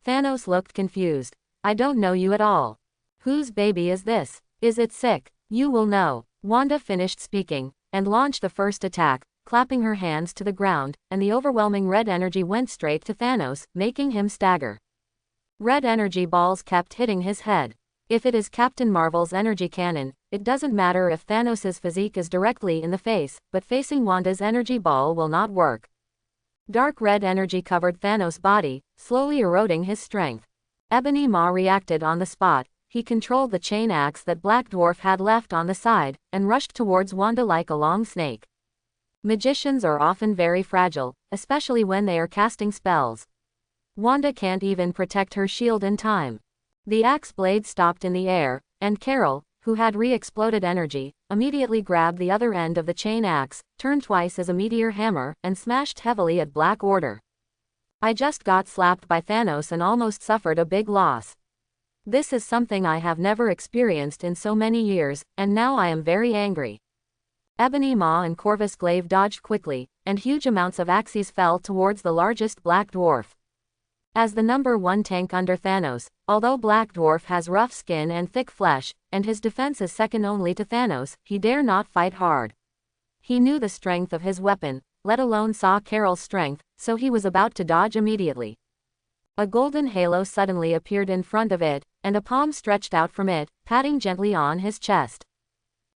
Thanos looked confused. "I don't know you at all. Whose baby is this? Is it sick? You will know." Wanda finished speaking, and launched the first attack, clapping her hands to the ground, and the overwhelming red energy went straight to Thanos, making him stagger. Red energy balls kept hitting his head. If it is Captain Marvel's energy cannon, it doesn't matter if Thanos' physique is directly in the face, but facing Wanda's energy ball will not work. Dark red energy covered Thanos' body, slowly eroding his strength. Ebony Maw reacted on the spot. He controlled the chain axe that Black Dwarf had left on the side, and rushed towards Wanda like a long snake. Magicians are often very fragile, especially when they are casting spells. Wanda can't even protect her shield in time. The axe blade stopped in the air, and Carol, who had re-exploded energy, immediately grabbed the other end of the chain axe, turned twice as a meteor hammer, and smashed heavily at Black Order. "I just got slapped by Thanos and almost suffered a big loss. This is something I have never experienced in so many years, and now I am very angry." Ebony Maw and Corvus Glaive dodged quickly, and huge amounts of axes fell towards the largest Black Dwarf. As the number one tank under Thanos, although Black Dwarf has rough skin and thick flesh, and his defense is second only to Thanos, he dare not fight hard. He knew the strength of his weapon, let alone saw Carol's strength, so he was about to dodge immediately. A golden halo suddenly appeared in front of it, and a palm stretched out from it, patting gently on his chest.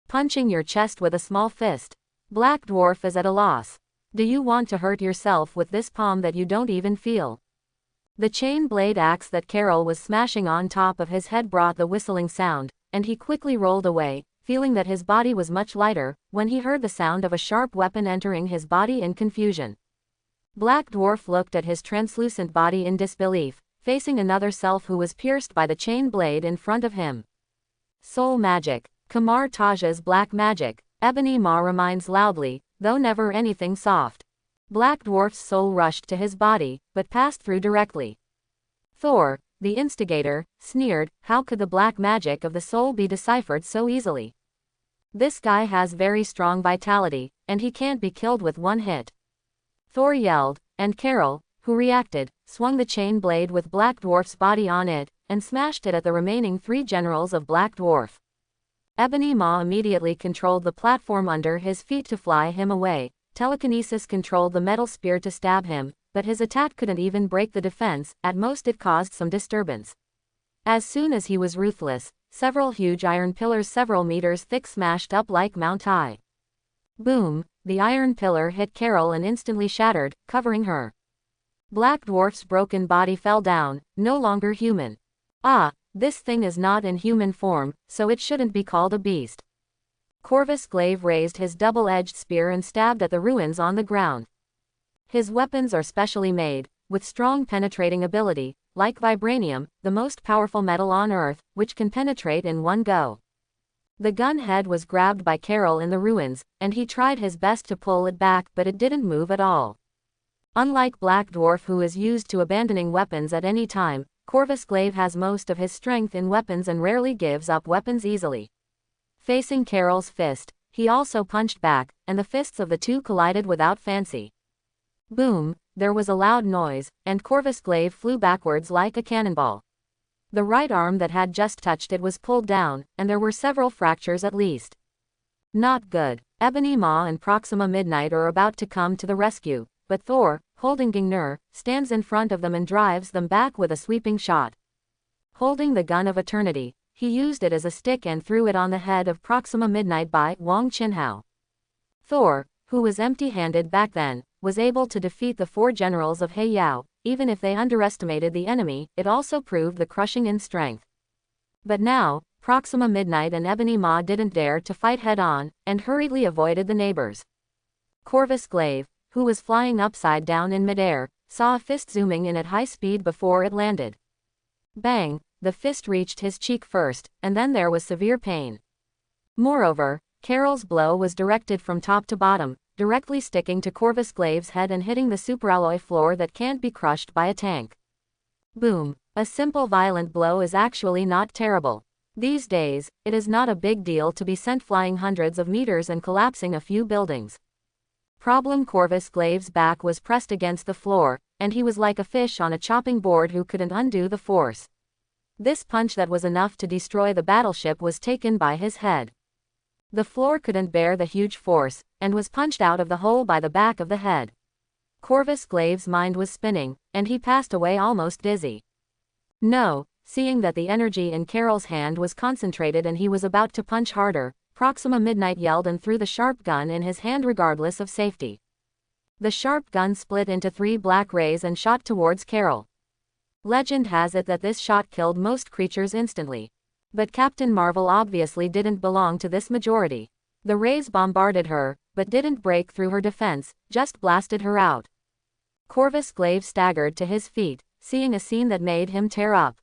Punching your chest with a small fist. Black Dwarf is at a loss. Do you want to hurt yourself with this palm that you don't even feel? The chain blade axe that Carol was smashing on top of his head brought the whistling sound, and he quickly rolled away, feeling that his body was much lighter, when he heard the sound of a sharp weapon entering his body in confusion. Black Dwarf looked at his translucent body in disbelief, facing another self who was pierced by the chain blade in front of him. Soul magic. Kamar Taj's black magic. Ebony Maw reminds loudly, though never anything soft. Black Dwarf's soul rushed to his body, but passed through directly. Thor, the instigator, sneered, how could the black magic of the soul be deciphered so easily? This guy has very strong vitality, and he can't be killed with one hit. Thor yelled, and Carol, who reacted, swung the chain blade with Black Dwarf's body on it, and smashed it at the remaining 3 generals of Black Dwarf. Ebony Maw immediately controlled the platform under his feet to fly him away. Telekinesis controlled the metal spear to stab him, but his attack couldn't even break the defense, at most it caused some disturbance. As soon as he was ruthless, Several huge iron pillars several meters thick smashed up like Mount High. Boom, the iron pillar hit Carol and instantly shattered, covering her. Black Dwarf's broken body fell down, no longer human. Ah, this thing is not in human form, so it shouldn't be called a beast. Corvus Glaive raised his double-edged spear and stabbed at the ruins on the ground. His weapons are specially made, with strong penetrating ability, like vibranium, the most powerful metal on Earth, which can penetrate in one go. The gun head was grabbed by Carol in the ruins, and he tried his best to pull it back but it didn't move at all. Unlike Black Dwarf, who is used to abandoning weapons at any time, Corvus Glaive has most of his strength in weapons and rarely gives up weapons easily. Facing Carol's fist, he also punched back, and the fists of the two collided without fancy. Boom, there was a loud noise, and Corvus Glaive flew backwards like a cannonball. The right arm that had just touched it was pulled down, and there were several fractures at least. Not good. Ebony Maw and Proxima Midnight are about to come to the rescue, but Thor, holding Gungnir, stands in front of them and drives them back with a sweeping shot. Holding the Gun of Eternity, he used it as a stick and threw it on the head of Proxima Midnight by Wang Qinhao. Thor, who was empty-handed back then, was able to defeat the 4 generals of Heiyao. Even if they underestimated the enemy, it also proved the crushing in strength. But now, Proxima Midnight and Ebony Maw didn't dare to fight head-on, and hurriedly avoided the neighbors. Corvus Glaive, who was flying upside down in midair, saw a fist zooming in at high speed before it landed. Bang, the fist reached his cheek first, and then there was severe pain. Moreover, Carol's blow was directed from top to bottom, directly sticking to Corvus Glaive's head and hitting the superalloy floor that can't be crushed by a tank. Boom. A simple violent blow is actually not terrible. These days, it is not a big deal to be sent flying hundreds of meters and collapsing a few buildings. Problem: Corvus Glaive's back was pressed against the floor, and he was like a fish on a chopping board who couldn't undo the force. This punch that was enough to destroy the battleship was taken by his head. The floor couldn't bear the huge force, and was punched out of the hole by the back of the head. Corvus Glaive's mind was spinning, and he passed away almost dizzy. No, seeing that the energy in Carol's hand was concentrated and he was about to punch harder, Proxima Midnight yelled and threw the sharp gun in his hand regardless of safety. The sharp gun split into 3 black rays and shot towards Carol. Legend has it that this shot killed most creatures instantly. But Captain Marvel obviously didn't belong to this majority. The rays bombarded her, but didn't break through her defense, just blasted her out. Corvus Glaive staggered to his feet, seeing a scene that made him tear up.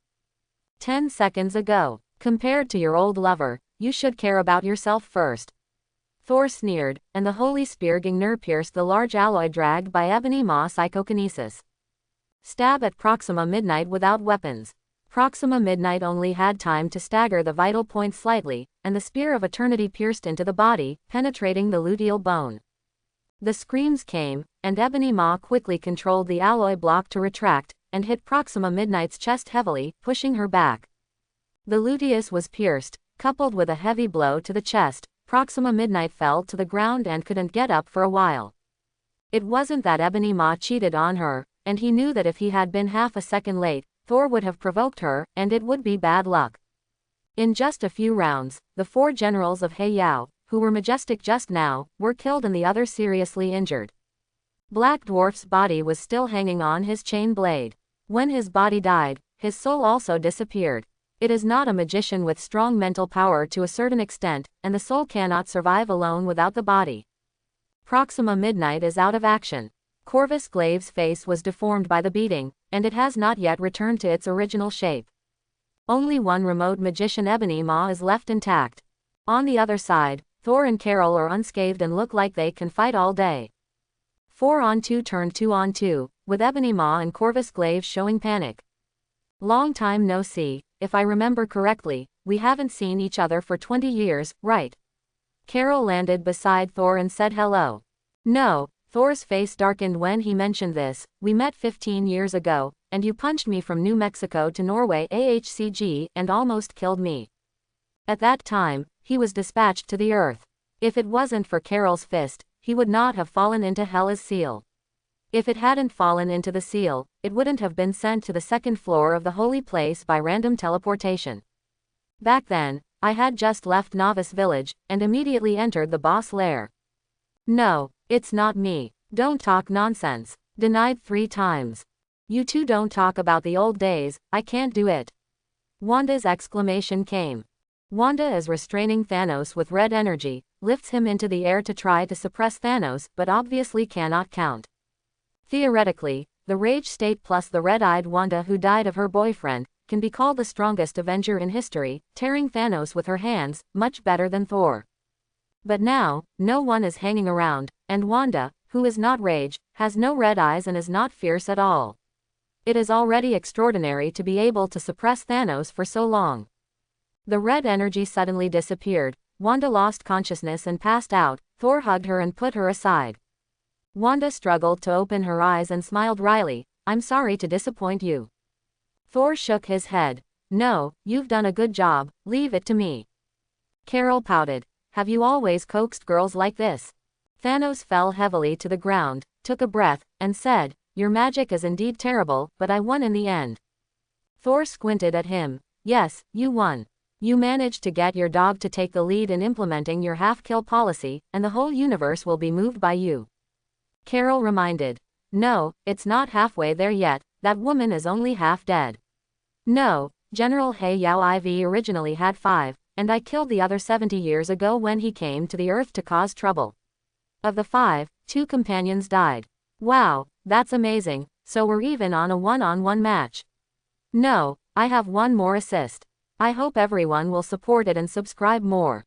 10 seconds ago. Compared to your old lover, you should care about yourself first. Thor sneered, and the holy spear Gungnir pierced the large alloy dragged by Ebony Maw psychokinesis. Stab at Proxima Midnight without weapons. Proxima Midnight only had time to stagger the vital point slightly, and the spear of eternity pierced into the body, penetrating the luteal bone. The screams came, and Ebony Maw quickly controlled the alloy block to retract, and hit Proxima Midnight's chest heavily, pushing her back. The luteus was pierced, coupled with a heavy blow to the chest. Proxima Midnight fell to the ground and couldn't get up for a while. It wasn't that Ebony Maw cheated on her, and he knew that if he had been half a second late, Thor would have provoked her, and it would be bad luck. In just a few rounds, the 4 generals of Heiyao, who were majestic just now, were killed and the others seriously injured. Black Dwarf's body was still hanging on his chain blade. When his body died, his soul also disappeared. It is not a magician with strong mental power to a certain extent, and the soul cannot survive alone without the body. Proxima Midnight is out of action. Corvus Glaive's face was deformed by the beating, and it has not yet returned to its original shape. Only one remote magician, Ebony Maw, is left intact. On the other side, Thor and Carol are unscathed and look like they can fight all day. 4-on-2 turned 2-on-2, with Ebony Maw and Corvus Glaive showing panic. Long time no see. If I remember correctly, we haven't seen each other for 20 years, right? Carol landed beside Thor and said hello. No. Thor's face darkened when he mentioned this. We met 15 years ago, and you punched me from New Mexico to Norway AHCG and almost killed me. At that time, he was dispatched to the earth. If it wasn't for Carol's fist, he would not have fallen into hell as seal. If it hadn't fallen into the seal, it wouldn't have been sent to the second floor of the holy place by random teleportation. Back then, I had just left Novice Village, and immediately entered the boss lair. No, it's not me. Don't talk nonsense. Denied 3 times. You two don't talk about the old days, I can't do it. Wanda's exclamation came. Wanda is restraining Thanos with red energy, lifts him into the air to try to suppress Thanos but obviously cannot count. Theoretically, the rage state plus the red-eyed Wanda who died of her boyfriend, can be called the strongest Avenger in history, tearing Thanos with her hands, much better than Thor. But now, no one is hanging around, and Wanda, who is not rage, has no red eyes and is not fierce at all. It is already extraordinary to be able to suppress Thanos for so long. The red energy suddenly disappeared, Wanda lost consciousness and passed out, Thor hugged her and put her aside. Wanda struggled to open her eyes and smiled wryly, I'm sorry to disappoint you. Thor shook his head. No, you've done a good job, leave it to me. Carol pouted. Have you always coaxed girls like this? Thanos fell heavily to the ground, took a breath, and said, your magic is indeed terrible, but I won in the end. Thor squinted at him. Yes, you won. You managed to get your dog to take the lead in implementing your half-kill policy, and the whole universe will be moved by you. Carol reminded. No, it's not halfway there yet, that woman is only half dead. No, General He Yao IV originally had 5, and I killed the other 70 years ago when he came to the Earth to cause trouble. Of the 5, 2 companions died. Wow, that's amazing, so we're even on a one-on-one match. No, I have one more assist. I hope everyone will support it and subscribe more.